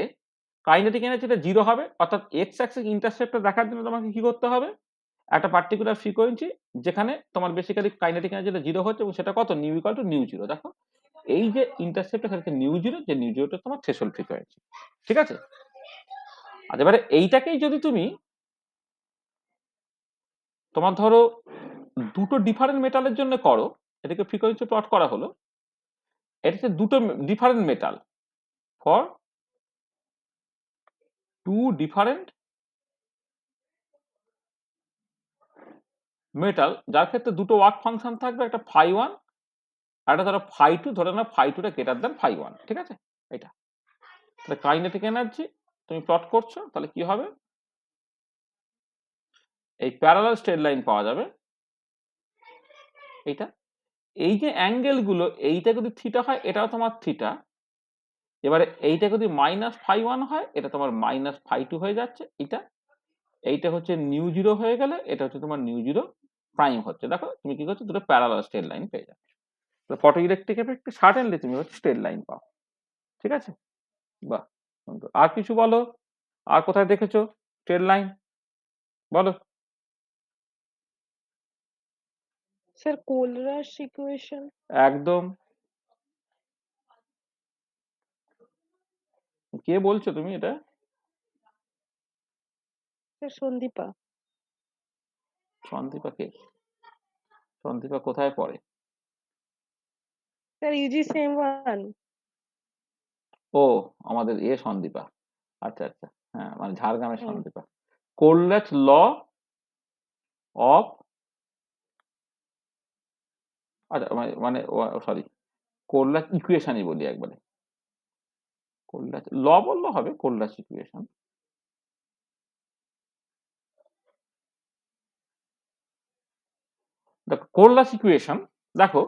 কাইনেটিক এনার্জিটা 0 হবে, অর্থাৎ এক্স অ্যাক্সিস ইন্টারসেপ্টটা দেখার জন্য তোমাকে কি করতে হবে, একটা পার্টিকুলার ফ্রিকোয়েন্সি যেখানে তোমার বেসিক্যালি কাইনেটিক এনার্জিটা 0 হচ্ছে, এবং সেটা কত, নিউ ইকুয়াল টু নিউ 0। দেখো, এই যে ইন্টারসেপ্টটা সেটা নিউ 0, যে নিউ 0টা তোমার থ্রেশহোল্ড ফ্রিকোয়েন্সি, ঠিক আছে? আর এবারে এইটাকেই যদি তুমি, তোমার ধরো দুটো ডিফারেন্ট মেটালের জন্য করো, এটাকে ফ্রিকোয়েন্সি প্লট করা হলো, এটা হচ্ছে দুটো different metal for two different metal, যার ক্ষেত্রে দুটো ওয়ার্ক ফাংশন থাকবে, একটা φ1 আর একটা ধরো φ2, ধরে নাও φ2টা গ্রেটার দ্যান φ1, ঠিক আছে? এটা তাহলে কাইনেটিক এনার্জি তুমি প্লট করছো, তাহলে কি হবে, এই প্যারালাল স্ট্রেট লাইন পাওয়া যাবে, এইটা। এই যে অ্যাঙ্গেল গুলো, এইটা যদি থিটা হয়, এটাও তোমার থিটা। এবারে এইটা যদি -φ1 হয়, এটা তোমার -φ2 হয়ে যাচ্ছে, এটা। এইটা হচ্ছে নিউ 0 হয়ে গেলে, এটা হচ্ছে তোমার নিউ 0 প্রাইম হচ্ছে। দেখো তুমি কি করছো, দুটো প্যারালাল স্ট্রেট লাইন পেয়ে যাচ্ছ। ফটো ইলেকট্রিক এফেক্টে সার্টেনলি তুমি হচ্ছে স্ট্রেট লাইন পাও, ঠিক আছে? বাহ, সুন্দর। আর কিছু বলো, আর কোথায় দেখেছো স্ট্রেট লাইন? বলো। Sir Kohlrausch equation. একদম। কে বলছো তুমি এটা? স্যার সন্দীপা। সন্দীপা কে? সন্দীপা কোথায় পড়ে? Sir UG same one. ও, আমাদের সন্দীপা। আচ্ছা আচ্ছা, হ্যাঁ, মানে ঝাড়গ্রামের হ্যাঁ সন্দীপা। কোলরাচ ল অফ, আচ্ছা মানে সরি, কোলরাচ ইকুয়েশনই বলি একবারে। কোলরাচ ল বললে হবে, কোলরাচ ইকুয়েশন। দেখো কোলরাচ ইকুয়েশন, দেখো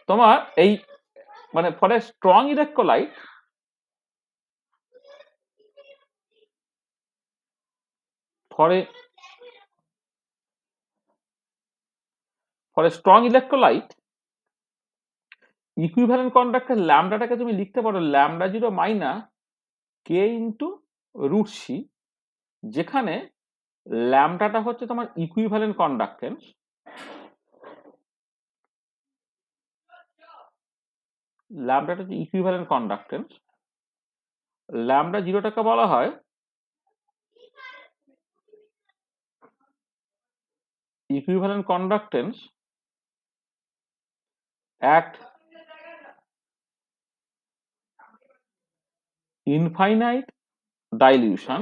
তোমার এই মানে for a strong electrolyte, for a strong electrolyte equivalent কন্ডাক্টের ল্যামডাটাকে তুমি লিখতে পারো lambda zero minus k into root c, যেখানে ল্যামডাটা হচ্ছে তোমার ইকুইভ্যালেন্ট কন্ডাক্টেন্স, ল্যামডাটা হচ্ছে ইকুইভ্যালেন্ট কন্ডাক্টেন্স, ল্যামডা জিরোটাকে বলা হয় equivalent conductance at infinite dilution,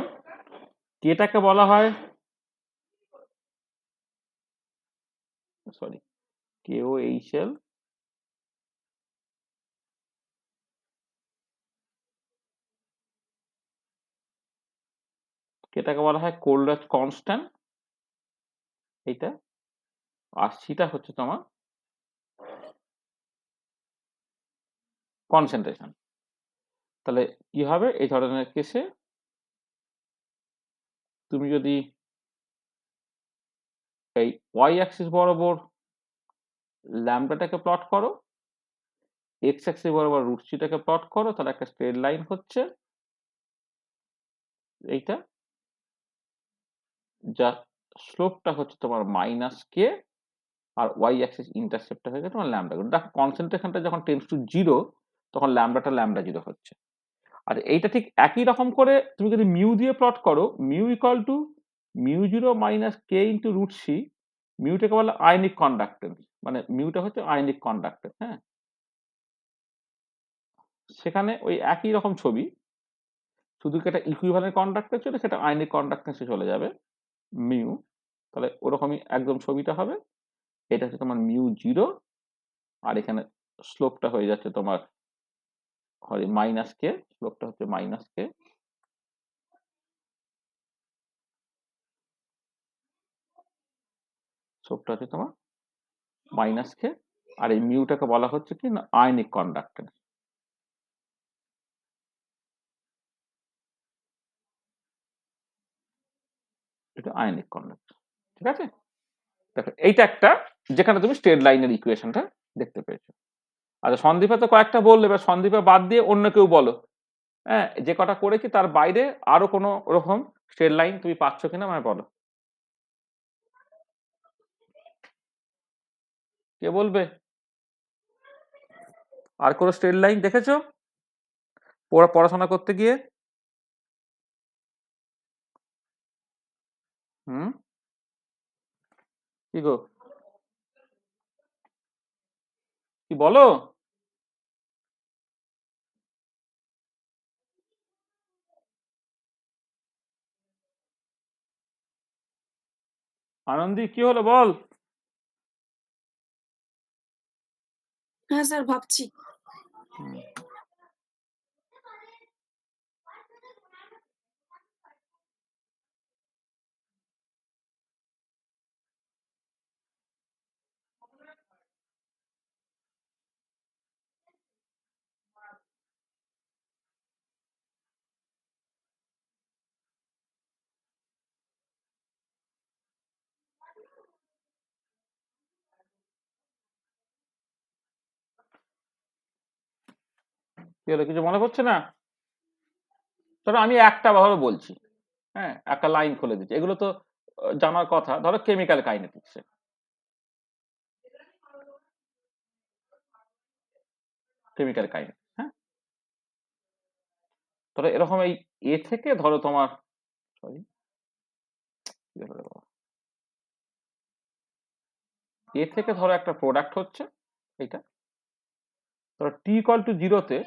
কেটাকে বলা হয়, সরি, KOHL কেটাকে বলা হয় কোলরাচ কনস্ট্যান্ট, এইটা। আর সিটা হচ্ছে তোমার কনসেন্ট্রেশন। তাহলে কি হবে এই ধরনের কেসে, তুমি যদি এই ওয়াই অ্যাক্সিস বরাবর ল্যামডাটাকে প্লট করো, এক্স অ্যাক্সিস বরাবর রুট সিটাকে প্লট করো, তাহলে একটা স্ট্রেট লাইন হচ্ছে এইটা, যার স্লোপটা হচ্ছে তোমার মাইনাস কে, আর ওয়াই অ্যাক্সিস ইন্টারসেপ্টটা হয়ে গেছে তোমার ল্যামডা। দেখো কনসেন্ট্রেশনটা যখন টেন্ডস টু জিরো, তখন ল্যামডাটা ল্যামডা জিরো হচ্ছে। আর এইটা ঠিক একই রকম করে তুমি যদি মিউ দিয়ে প্লট করো, mu equal to mu zero minus k into root C, মিউটাকে বলে আয়নিক কন্ডাক্টেন্স, মানে মিউটা হচ্ছে আয়নিক কন্ডাক্টেন্স, হ্যাঁ। সেখানে ওই একই রকম ছবি, শুধু কি একটা ইকুইভ্যালেন্ট কন্ডাক্টেন্স ছিল, সেটা আয়নিক কন্ডাক্টেন্সে চলে যাবে মিউ। তাহলে ওরকমই একদম ছবিটা হবে। এটা হচ্ছে তোমার মিউ জিরো, আর এখানে স্লোপটা হয়ে যাচ্ছে তোমার মাইনাস কে, স্লোপটা হচ্ছে মাইনাস কে, স্লোপটা হচ্ছে তোমার মাইনাস কে, আর এই মিউটাকে বলা হচ্ছে কি না আয়নিক কন্ডাক্টেন্স। এটা আয়নিক কন্ডাক্টেন্স, ঠিক আছে। দেখো এইটা একটা, যেখানে তুমি স্ট্রেট লাইনের ইকুয়েশনটা দেখতে পেয়েছো। আচ্ছা সন্দীপা তো কয়েকটা বললে, এবার সন্দীপা বাদ দিয়ে অন্য কেউ বলো, হ্যাঁ, যে কটা করেছি তার বাইরে আরো কোনো রকম স্ট্রেট লাইন তুমি পাচ্ছ কিনা আমায় বলো। কে বলবে? আর কোনো স্ট্রেট লাইন দেখেছো পড়াশোনা করতে গিয়ে? হুম, কি গো, কি বলো? আনন্দি কি হলো বল? হ্যাঁ স্যার ভাবছি। হুম, কি হলো, কিছু মনে পড়ছে না? ধরো আমি একটা ভাবে বলছি, হ্যাঁ, একটা লাইন খুলে দিচ্ছি, এগুলো তো জানার কথা, ধরো কেমিক্যাল কাইনেটিক্সে। কেমিক্যাল কাইনেটিক্স, হ্যাঁ, ধরো এরকম এই এ থেকে ধরো তোমার, সরি এ থেকে ধরো একটা প্রোডাক্ট হচ্ছে এইটা, ধরো টি ইকুয়াল টু 0-তে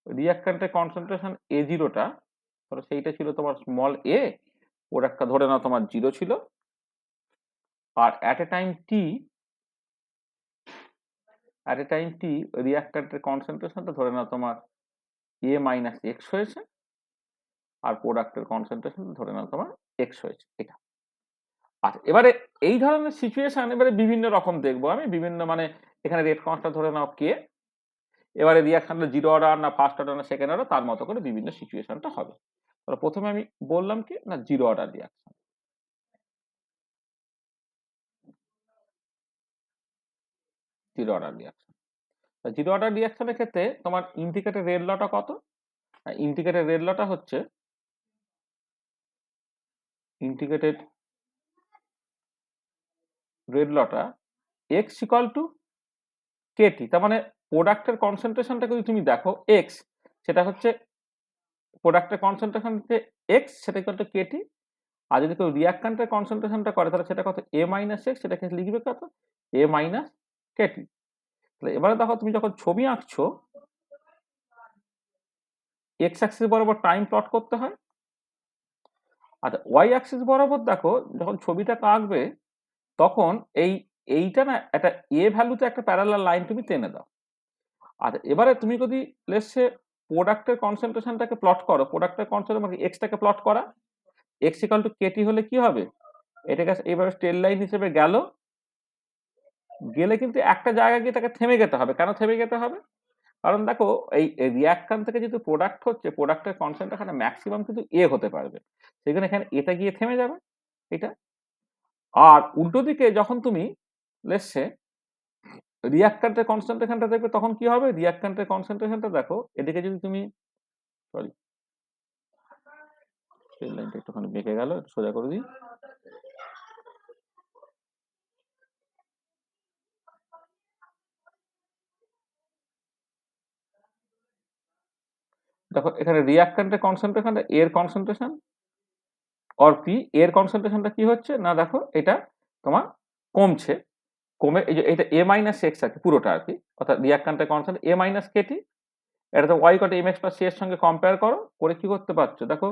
রিঅ্যাক্ট্যান্টের কনসেন্ট্রেশন A0টা, ধরো সেইটা ছিল তোমার স্মল এ, প্রোডাক্টটা ধরে নাও তোমার 0 ছিল, আর অ্যাট এ টাইম টি রিঅ্যাক্ট্যান্টের কনসেন্ট্রেশনটা ধরে নাও তোমার A-X হয়েছে, আর প্রোডাক্টের কনসেন্ট্রেশন ধরে নাও তোমার X হয়েছে, এটা। আচ্ছা, এবারে এই ধরনের সিচুয়েশন এবারে বিভিন্ন রকম দেখবো আমি, বিভিন্ন মানে এখানে রেট কনস্ট্যান্ট ধরে নাও K, এবারে রিঅ্যাকশনটা 0 অর্ডার না ফার্স্ট অর্ডার না সেকেন্ড অর্ডার, তার মতো করে বিভিন্ন সিচুয়েশনটা হবে। তাহলে প্রথমে আমি বললাম কি না 0 order reaction, 0 order reaction. 0 order রিঅ্যাকশনের ক্ষেত্রে তোমার ইন্ডিকেটেড রেড লটা কত? ইন্ডিকেটেড রেড লটা হচ্ছে ইন্ডিকেটেড রেড লটা x ইকুয়াল টু কেটি, তার মানে প্রোডাক্টের কনসেন্ট্রেশনটা যদি তুমি দেখো x, সেটা হচ্ছে প্রোডাক্টের কনসেন্ট্রেশন হচ্ছে x, সেটা ইকুয়াল টু কেটি। আর যদি কেউ রিঅ্যাক্ট্যান্টের কনসেন্ট্রেশনটা করে তাহলে সেটা কত A-X, সেটাকে লিখবে কত A-KT। তাহলে এবারে দেখো তুমি যখন ছবি আঁকছো, এক্স অ্যাক্সিস বরাবর টাইম প্লট করতে হয়, আচ্ছা ওয়াই অ্যাক্সিস বরাবর দেখো যখন ছবিটা আঁকবে তখন এইটা না একটা এ ভ্যালুতে একটা প্যারালাল লাইন তুমি টেনে দাও। আচ্ছা এবারে তুমি যদি লেটসে প্রোডাক্টের কনসেন্ট্রেশনটাকে প্লট করো, প্রোডাক্টের কনসেন্ট্রেশন এক্সটাকে প্লট করা, এক্স ইকুয়াল টু কেটি হলে কি হবে, এটাকে এইভাবে স্ট্রেট লাইন হিসেবে গেলে কিন্তু একটা জায়গায় গিয়ে তাকে থেমে যেতে হবে। কেন থেমে যেতে হবে? কারণ দেখো এই রিঅ্যাকশন থেকে যেহেতু প্রোডাক্ট হচ্ছে, প্রোডাক্টের কনসেন্ট্রেশন ম্যাক্সিমাম কিন্তু এ হতে পারবে, সেখানে এখানে এটা গিয়ে থেমে যাবে এটা। আর উল্টো দিকে যখন তুমি লেটসে রিঅ্যাক্ট্যান্টের কনসেন্ট্রেশনটা দেখবে তখন কি হবে, রিঅ্যাক্ট্যান্টের কনসেন্ট্রেশনটা দেখো এদিকে যদি তুমি, সরি এই লাইনটা একটুখানি বেঁকে গেল, সোজা করে দিই, দেখো এখানে রিঅ্যাক্ট্যান্টের কনসেন্ট্রেশনটা এর কনসেন্ট্রেশন অর পি, এর কনসেন্ট্রেশনটা কি হচ্ছে না দেখো এটা তোমার কমছে, কমে এই যে এটা A-X আর কি পুরোটা আর কি, অর্থাৎ রিঅ্যাক্ট্যান্টের কনসেন্ট A-KT, এটা তো y কট mx প্লাস c এর সঙ্গে কম্পেয়ার করো, করে কি করতে পারছো দেখো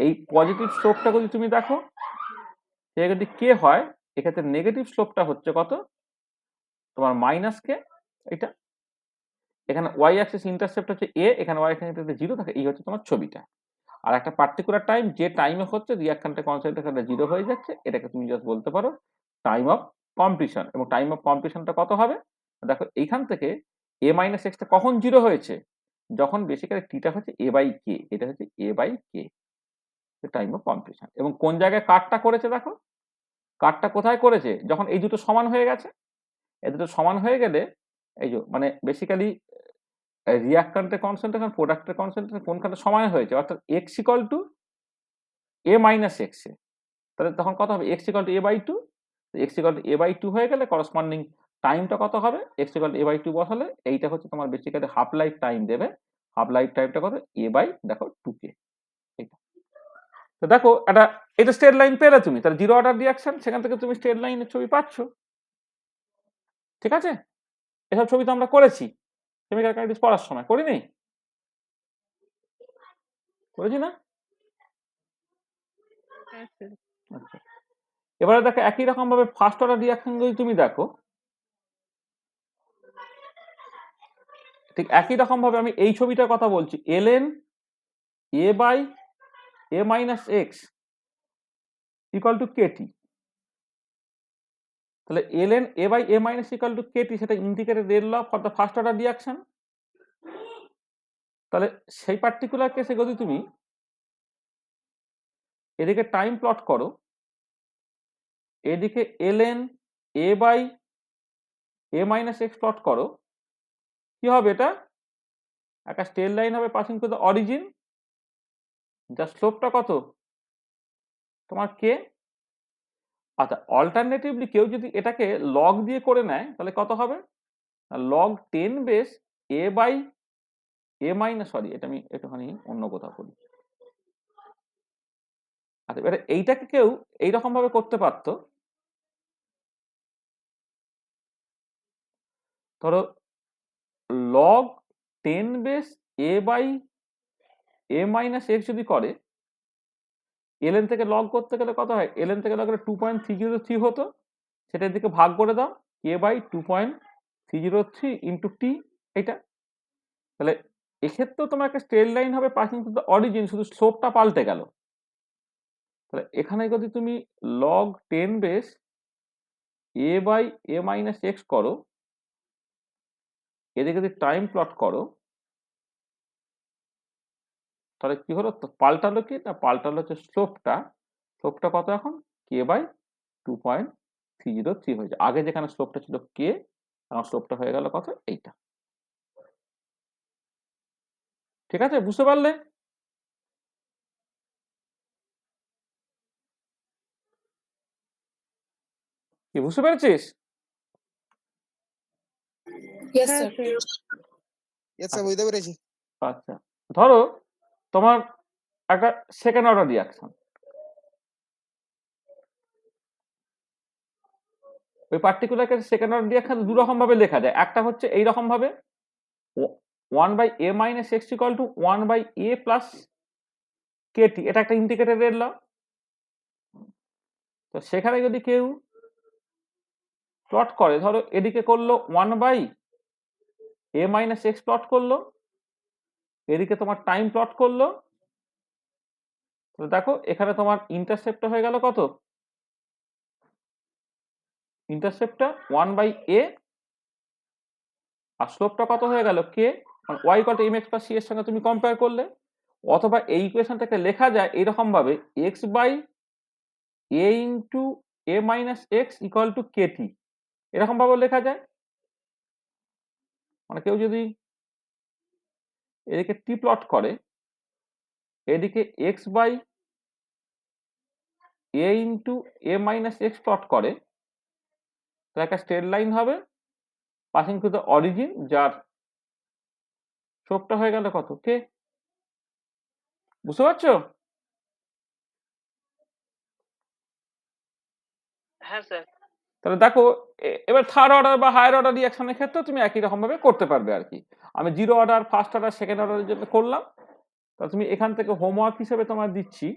এই পজিটিভ স্লোপটা যদি তুমি দেখো যদি কে হয়, এক্ষেত্রে নেগেটিভ স্লোপটা হচ্ছে কত তোমার মাইনাস কে, এটা এখানে y অ্যাক্সিস ইন্টারসেপ্ট হচ্ছে a, এখানে y অ্যাক্সিস 0 থাকে, এই হচ্ছে তোমার ছবিটা। আর একটা পার্টিকুলার টাইম, যে টাইমে হচ্ছে রিঅ্যাকশনটা কনসেন্ট্রেশনটা 0 হয়ে যাচ্ছে, এটাকে তুমি জাস্ট বলতে পারো টাইম অফ কমপ্লিশন। এবং টাইম অফ কমপ্লিশনটা কত হবে দেখো এইখান থেকে A-X টা কখন 0 হয়েছে, যখন বেসিক্যালি টিটা হচ্ছে A/K, এটা হচ্ছে A/K টাইম অফ কমপ্লিশন। এবং কোন জায়গায় কাটটা করেছে দেখো, কাটটা কোথায় করেছে, যখন এই দুটো সমান হয়ে গেছে, এই দুটো সমান হয়ে গেলে এই যে মানে বেসিক্যালি রিঅ্যাক্ট্যান্টের কনসেন্ট্রেশন প্রোডাক্টের কনসেন্ট্রেশন কোনখানে সমান হয়েছে, অর্থাৎ x ইকুয়াল টু A-X এ, তাহলে তখন কত হবে x equal to A/2, x equal to A/2 হয়ে গেলে করসপন্ডিং টাইমটা কত হবে, x ইকুয়াল টু A/2 বসালে এইটা হচ্ছে তোমার বেসিক্যালি হাফ লাইফ টাইম দেবে, হাফ লাইফ টাইমটা কত দেখো 2k। এইটা তো দেখো এটা স্ট্রেট লাইন পেলে তুমি, তাহলে 0 অর্ডার রিঅ্যাকশন, সেখান থেকে তুমি স্ট্রেট লাইনের ছবি পাচ্ছ, ঠিক আছে। এসব ছবি তো আমরা করেছি কেমিক্যাল কাইনেটিক্স পড়ার সময়, করিনি? করেছি না? হ্যাঁ স্যার। আচ্ছা এবারে দেখো একই রকম ভাবে ফার্স্ট অর্ডার রিঅ্যাকশন যদি তুমি দেখো, ঠিক একই রকম ভাবে আমি এই ছবিটার কথা বলছি, ln A/A-X equal to KT, তাহলে ln A/A- equal to KT, সেটা indicated rate law for the first order reaction. তাহলে সেই পার্টিকুলার কেসে যদি তুমি এদিকে টাইম প্লট করো, এদিকে ln A/A-X প্লট করো, কি হবে, এটা একটা স্ট্রেট লাইন হবে পাসিং টু দ্য অরিজিন, যার স্লোপটা কত তোমার কে। আচ্ছা, অল্টারনেটিভলি কেউ যদি এটাকে লগ দিয়ে করে নেয় তাহলে কত হবে? Log 10 base a by a minus, sorry এটা আমি একটুখানি অন্য কোথাও করি। আচ্ছা, এবারে এইটাকে কেউ এইরকম ভাবে করতে পারতো, ধরো log 10 base a by a minus x যদি করে, এলএন থেকে লগ করতে গেলে কত হয়? এলএন থেকে লগ 2.303 হতো, সেটার দিকে ভাগ করে দাও কে বাই 2.303 ইন্টু টি, এটা। তাহলে এক্ষেত্রেও তোমার একটা স্ট্রেট লাইন হবে পাসিং টু দ্য অরিজিন, শুধু স্লোপটা পাল্টে গেল। তাহলে এখানে যদি তুমি log 10 base a by a minus x করো, এদিকে যদি টাইম প্লট করো, তাহলে কি হলো? তো পাল্টালো কি না, পাল্টালো হচ্ছে স্লোপটা। স্লোপটা কত এখন? কে বাই 2.303 হয়েছে। আগে যেখানে স্লোপটা ছিল কে, এখন স্লোপটা হয়ে গেল কত? এইটা। ঠিক আছে, বুঝতে পারলে? কি বুঝতে পেরেছিস? ইয়েস হ্যাঁ স্যার। স্যার। ইয়েস স্যার, বুঝতে পেরেছি। আচ্ছা, ধরো তোমার একটা সেকেন্ড অর্ডার রিয়াকশন, ওই পার্টিকুলার সেকেন্ড অর্ডার রিয়াকশন দু রকম ভাবে লেখা যায়। একটা হচ্ছে এইরকম ভাবে 1 by a minus x equal to 1 by a plus k t, এটা একটা ইন্ডিকেটেড রেট ল। তো সেখানে যদি কেউ প্লট করে, ধরো এদিকে করলো 1 by a minus x plot করলো, এদিকে তোমার টাইম প্লট করলো, তো দেখো এখানে তোমার ইন্টারসেপ্টটা হয়ে গেল কত? ইন্টারসেপ্টটা 1 বাই এ, আর স্লোপটা কত হয়ে গেল? কে। মানে ওয়াই কত এম এক্স প্লাস সি এর সঙ্গে তুমি কম্পেয়ার করলে। অথবা এই ইকুয়েশনটাকে লেখা যায় এইরকম ভাবে, x by a into a minus x equal to k t, এরকম ভাবে লেখা যায়। মানে কেউ যদি এদিকে টি প্লট করে, এদিকে x by a into a minus x plot করে, তাহলে একটা স্ট্রেট লাইন হবে পাসিং টু দ্য অরিজিন, যার স্লোপটা হয়ে গেল কত? কে। বুঝতে পারছো? হ্যাঁ স্যার। তাহলে দেখো এবার থার্ড অর্ডার বা হায়ার অর্ডার রিয়াকশনের ক্ষেত্রে তুমি একই রকম ভাবে করতে পারবে আর কি। আমি zero order, first order, second অর্ডারের জন্য করলাম। তা তুমি এখান থেকে হোমওয়ার্ক হিসেবে তোমার দিচ্ছি,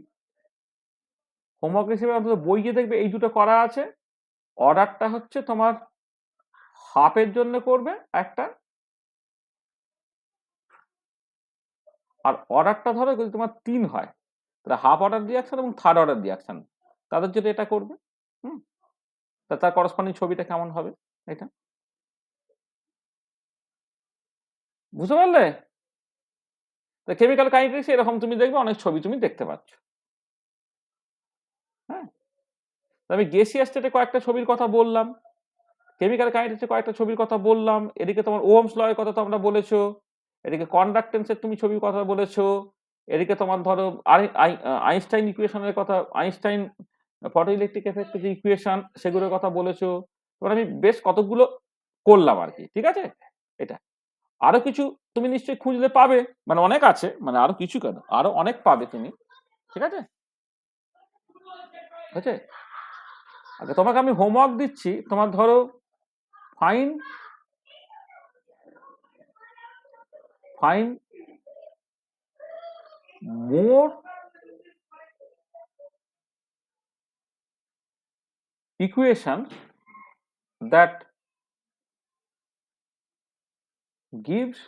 হোমওয়ার্ক হিসেবে অন্তত বইয়ে দেখবে এই দুটো করা আছে। অর্ডারটা হচ্ছে তোমার হাফের জন্য করবে একটা, আর অর্ডারটা ধরো যদি তোমার 3 হয়, তাহলে হাফ অর্ডার রিয়াকশন এবং থার্ড অর্ডার রিয়াকশন, তাদের জন্য এটা করবে। হুম, তার করসপন্ডিং ছবিটা কেমন হবে এটা, বুঝতে পারলে? কেমিক্যাল কাইনেটিক্স এরকম তুমি দেখবে অনেক ছবি তুমি দেখতে পাচ্ছ। হ্যাঁ, আমি গ্যাসিয়াস স্টেটে কয়েকটা ছবির কথা বললাম, কেমিক্যাল কাইনেটিক্সে কয়েকটা ছবির কথা বললাম, এদিকে তোমার ওহমস ল এর কথা তোমরা বলেছো, এদিকে কন্ডাক্টেন্সের তুমি ছবির কথা বলেছো, এদিকে তোমার ধরো আইনস্টাইন ইকুয়েশনের কথা, আইনস্টাইন ফটোইলেকট্রিক এফেক্টের যে ইকুয়েশন সেগুলোর কথা বলেছো। তোমরা আমি বেশ কতগুলো করলাম আর কি। ঠিক আছে, এটা আরো কিছু তুমি নিশ্চয়ই খুঁজলে পাবে, মানে অনেক আছে, মানে আরো কিছু কেন, আরো অনেক পাবে তুমি। ঠিক আছে, ঠিক আছে। আচ্ছা, তোমাকে আমি হোমওয়ার্ক দিচ্ছি, তোমার ধরো fine more equations that gives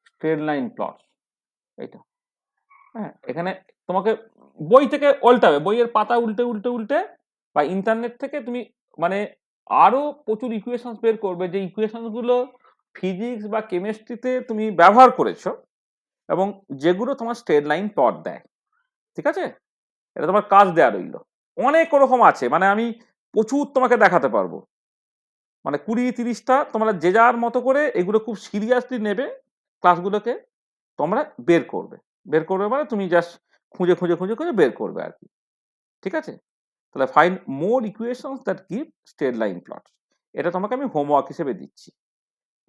straight line plots, এটা। হ্যাঁ, এখানে তোমাকে বই থেকে উল্টাবে, বইয়ের পাতা উল্টে উল্টে উল্টে বা ইন্টারনেট থেকে তুমি মানে আরো প্রচুর ইকুয়েশন বের করবে, যে ইকুয়েশন গুলো ফিজিক্স বা কেমিস্ট্রিতে তুমি ব্যবহার করেছো এবং যেগুলো তোমার স্ট্রেট লাইন প্লট দেয়। ঠিক আছে, এটা তোমার কাজ দেয়া রইল। অনেক রকম আছে, মানে আমি প্রচুর তোমাকে দেখাতে পারবো, মানে 20-30টা তোমরা যে যার মতো করে এগুলো খুব সিরিয়াসলি নেবে, ক্লাসগুলোকে তোমরা বের করবে। বের করবে মানে তুমি জাস্ট খুঁজে বের করবে আরকি। ঠিক আছে? তাহলে find more equations that give straight line plots. এটা তোমাকে আমি হোমওয়ার্ক হিসেবে দিচ্ছি।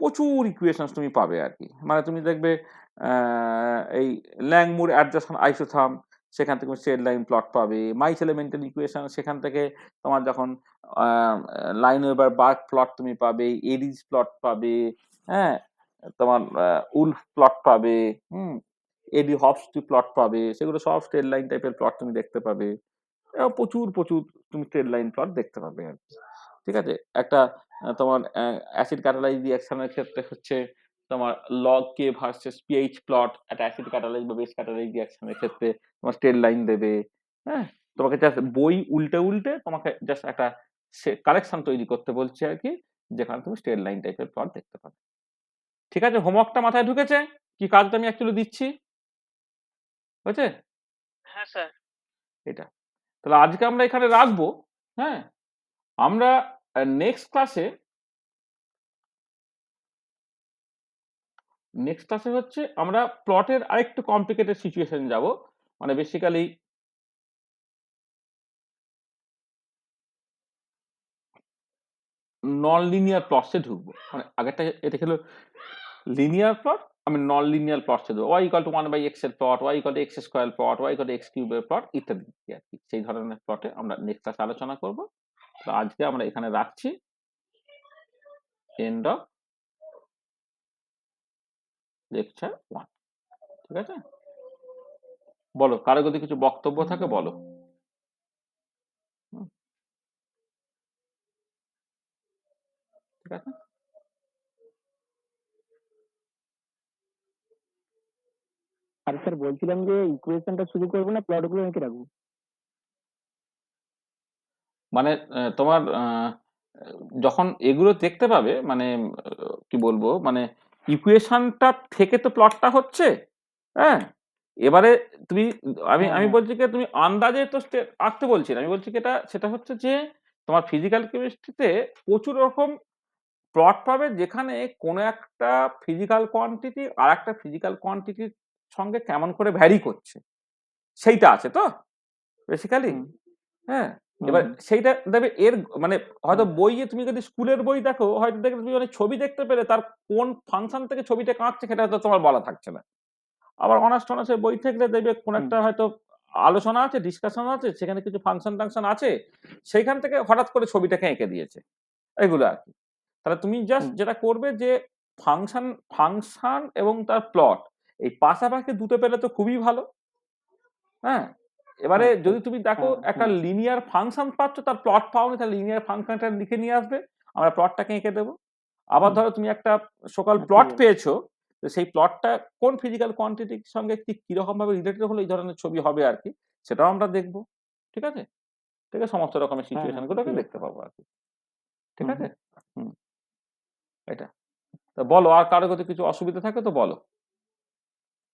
প্রচুর ইকুয়েশনস তুমি পাবে আরকি। মানে তুমি দেখবে এই ল্যাং-মুর অ্যাডজাসেন্ট আইসোথাম, সেখান থেকে তুমি স্ট্রেট লাইন প্লট পাবে। মাইস এলিমেন্টাল ইকুয়েশন, সেখান থেকে তোমার যখন আ লাইনওয়েবার-বার্ক প্লট তুমি পাবে, এরিজ প্লট পাবে, হ্যাঁ? তোমার উলফ প্লট পাবে, হুম? এডি-হফস্টি প্লট পাবে। সেগুলো সব স্ট্রেট লাইন টাইপের প্লট তুমি দেখতে পাবে। এরকম প্রচুর তুমি স্ট্রেট লাইন প্লট দেখতে পাবে আরকি। ঠিক আছে? একটা তোমার অ্যাসিড ক্যাটালাইজ রিঅ্যাকশনের ক্ষেত্রে হচ্ছে তোমার লগ কে ভার্সাস পিএইচ প্লট, একটা অ্যাসিড ক্যাটালাইজ বা বেস ক্যাটালাইজ রিঅ্যাকশনের ক্ষেত্রে তোমার স্ট্রেট লাইন দেবে। হ্যাঁ? তোমাকে জাস্ট বই উল্টে তোমাকে জাস্ট একটা কালেকশন তৈরি করতে বলছে আরকি, যেখানে তুমি স্ট্রেট লাইন টাইপের প্লট দেখতে পাবে। ঠিক আছে? হোমওয়ার্কটা মাথায় ঢুকেছে? কি কাজটা আমি অ্যাকচুয়ালি দিচ্ছি? হয়েছে? হ্যাঁ স্যার। এটা। তাহলে আজকে আমরা এখানে রাখবো। হ্যাঁ? আমরা নেক্সট ক্লাসে হচ্ছে আমরা প্লটের আরেকটু কমপ্লিকেটেড সিচুয়েশন যাব। মানে বেসিক্যালি নন লিনিয়ার প্লটস এ ঢুকবো। মানে আগেরটা এটা হলো লিনিয়ার প্লট, আমি নন লিনিয়ার প্লটস এ দেবো। y = 1/x এর plot, y = x square plot, y = x³ এর প্লট ইত্যাদি আরকি। সেই ধরনের প্লটে আমরা নেক্সট ক্লাসে আলোচনা করব। তো আজকে আমরা এখানে রাখছি। End of lecture 1। ঠিক আছে? বলো, কারো যদি কিছু বক্তব্য থাকে বলো। হুম, ঠিক আছে? আর স্যার বলছিলাম যে ইকুয়েশনটা শুরু করবো না প্লটগুলো রেখে রাখবো? মানে তোমার যখন এগুলো দেখতে পাবে মানে কি বলবো, মানে ইকুয়েশনটা থেকে তো প্লটটা হচ্ছে, হ্যাঁ? এবারে তুমি আমি হ্যাঁ, আমি হ্যাঁ। বলছি কি তুমি আন্দাজে তো আঁকতে বলছি না। আমি বলছি কি সেটা হচ্ছে যে তোমার ফিজিক্যাল কেমিস্ট্রিতে প্রচুর রকম প্লট পাবে, যেখানে কোনো একটা ফিজিক্যাল কোয়ান্টিটি আরেকটা ফিজিক্যাল কোয়ান্টিটির সঙ্গে কেমন করে ভ্যারি করছে, সেইটা আছে তো বেসিক্যালি। হুম, হ্যাঁ? হুম, এবার হুম, সেইটা দেখবে এর মানে হয়তো হুম, বইয়ে তুমি যদি স্কুলের বই দেখো, হয়তো দেখবে তুমি অনেক ছবি দেখতে পেলে তার কোন ফাংশন থেকে ছবিটা কাঁদছে সেটা হয়তো তোমার বলা থাকছে না। আবার অনার্স-টনার্সের বই থাকলে দেখবে কোন হুম, একটা হয়তো আলোচনা আছে, ডিসকাশন আছে, সেখানে কিছু ফাংশন-টাংশন আছে। সেইখান থেকে হঠাৎ করে ছবিটাকে এঁকে দিয়েছে। এগুলো আরকি। তাহলে তুমি জাস্ট হুম, যেটা করবে যে ফাংশন এবং তার প্লট এই পাশাপাশি দুটো পেলে তো খুবই ভালো। হ্যাঁ? এবারে আচ্ছা, যদি তুমি দেখো হ্যাঁ, একটা হ্যাঁ, লিনিয়ার ফাংশন পাচ্ছ, তার প্লট পাওনি, তাহলে লিনিয়ার ফাংশনটা লিখে নিয়ে আসবে। আমরা প্লটটাকে এঁকে দেবো। আবার হুম, ধরো তুমি একটা সকাল হ্যাঁ, প্লট ঠিক আছে। পেয়েছো, তো সেই প্লটটা কোন ফিজিক্যাল কোয়ান্টিটির সঙ্গে ঠিক কিরকম ভাবে রিলেটেড হলে এই ধরনের ছবি হবে আরকি, সেটাও আমরা দেখবো। ঠিক আছে? ঠিক আছে? সমস্ত রকমের হ্যাঁ, সিচুয়েশন হ্যাঁ, গুলোকে ঠিক আছে। দেখতে পাবো আরকি। ঠিক হুম, আছে? হুম। হুম, এটা। তো বলো, আর কারো যদি কিছু অসুবিধা থাকে তো বলো।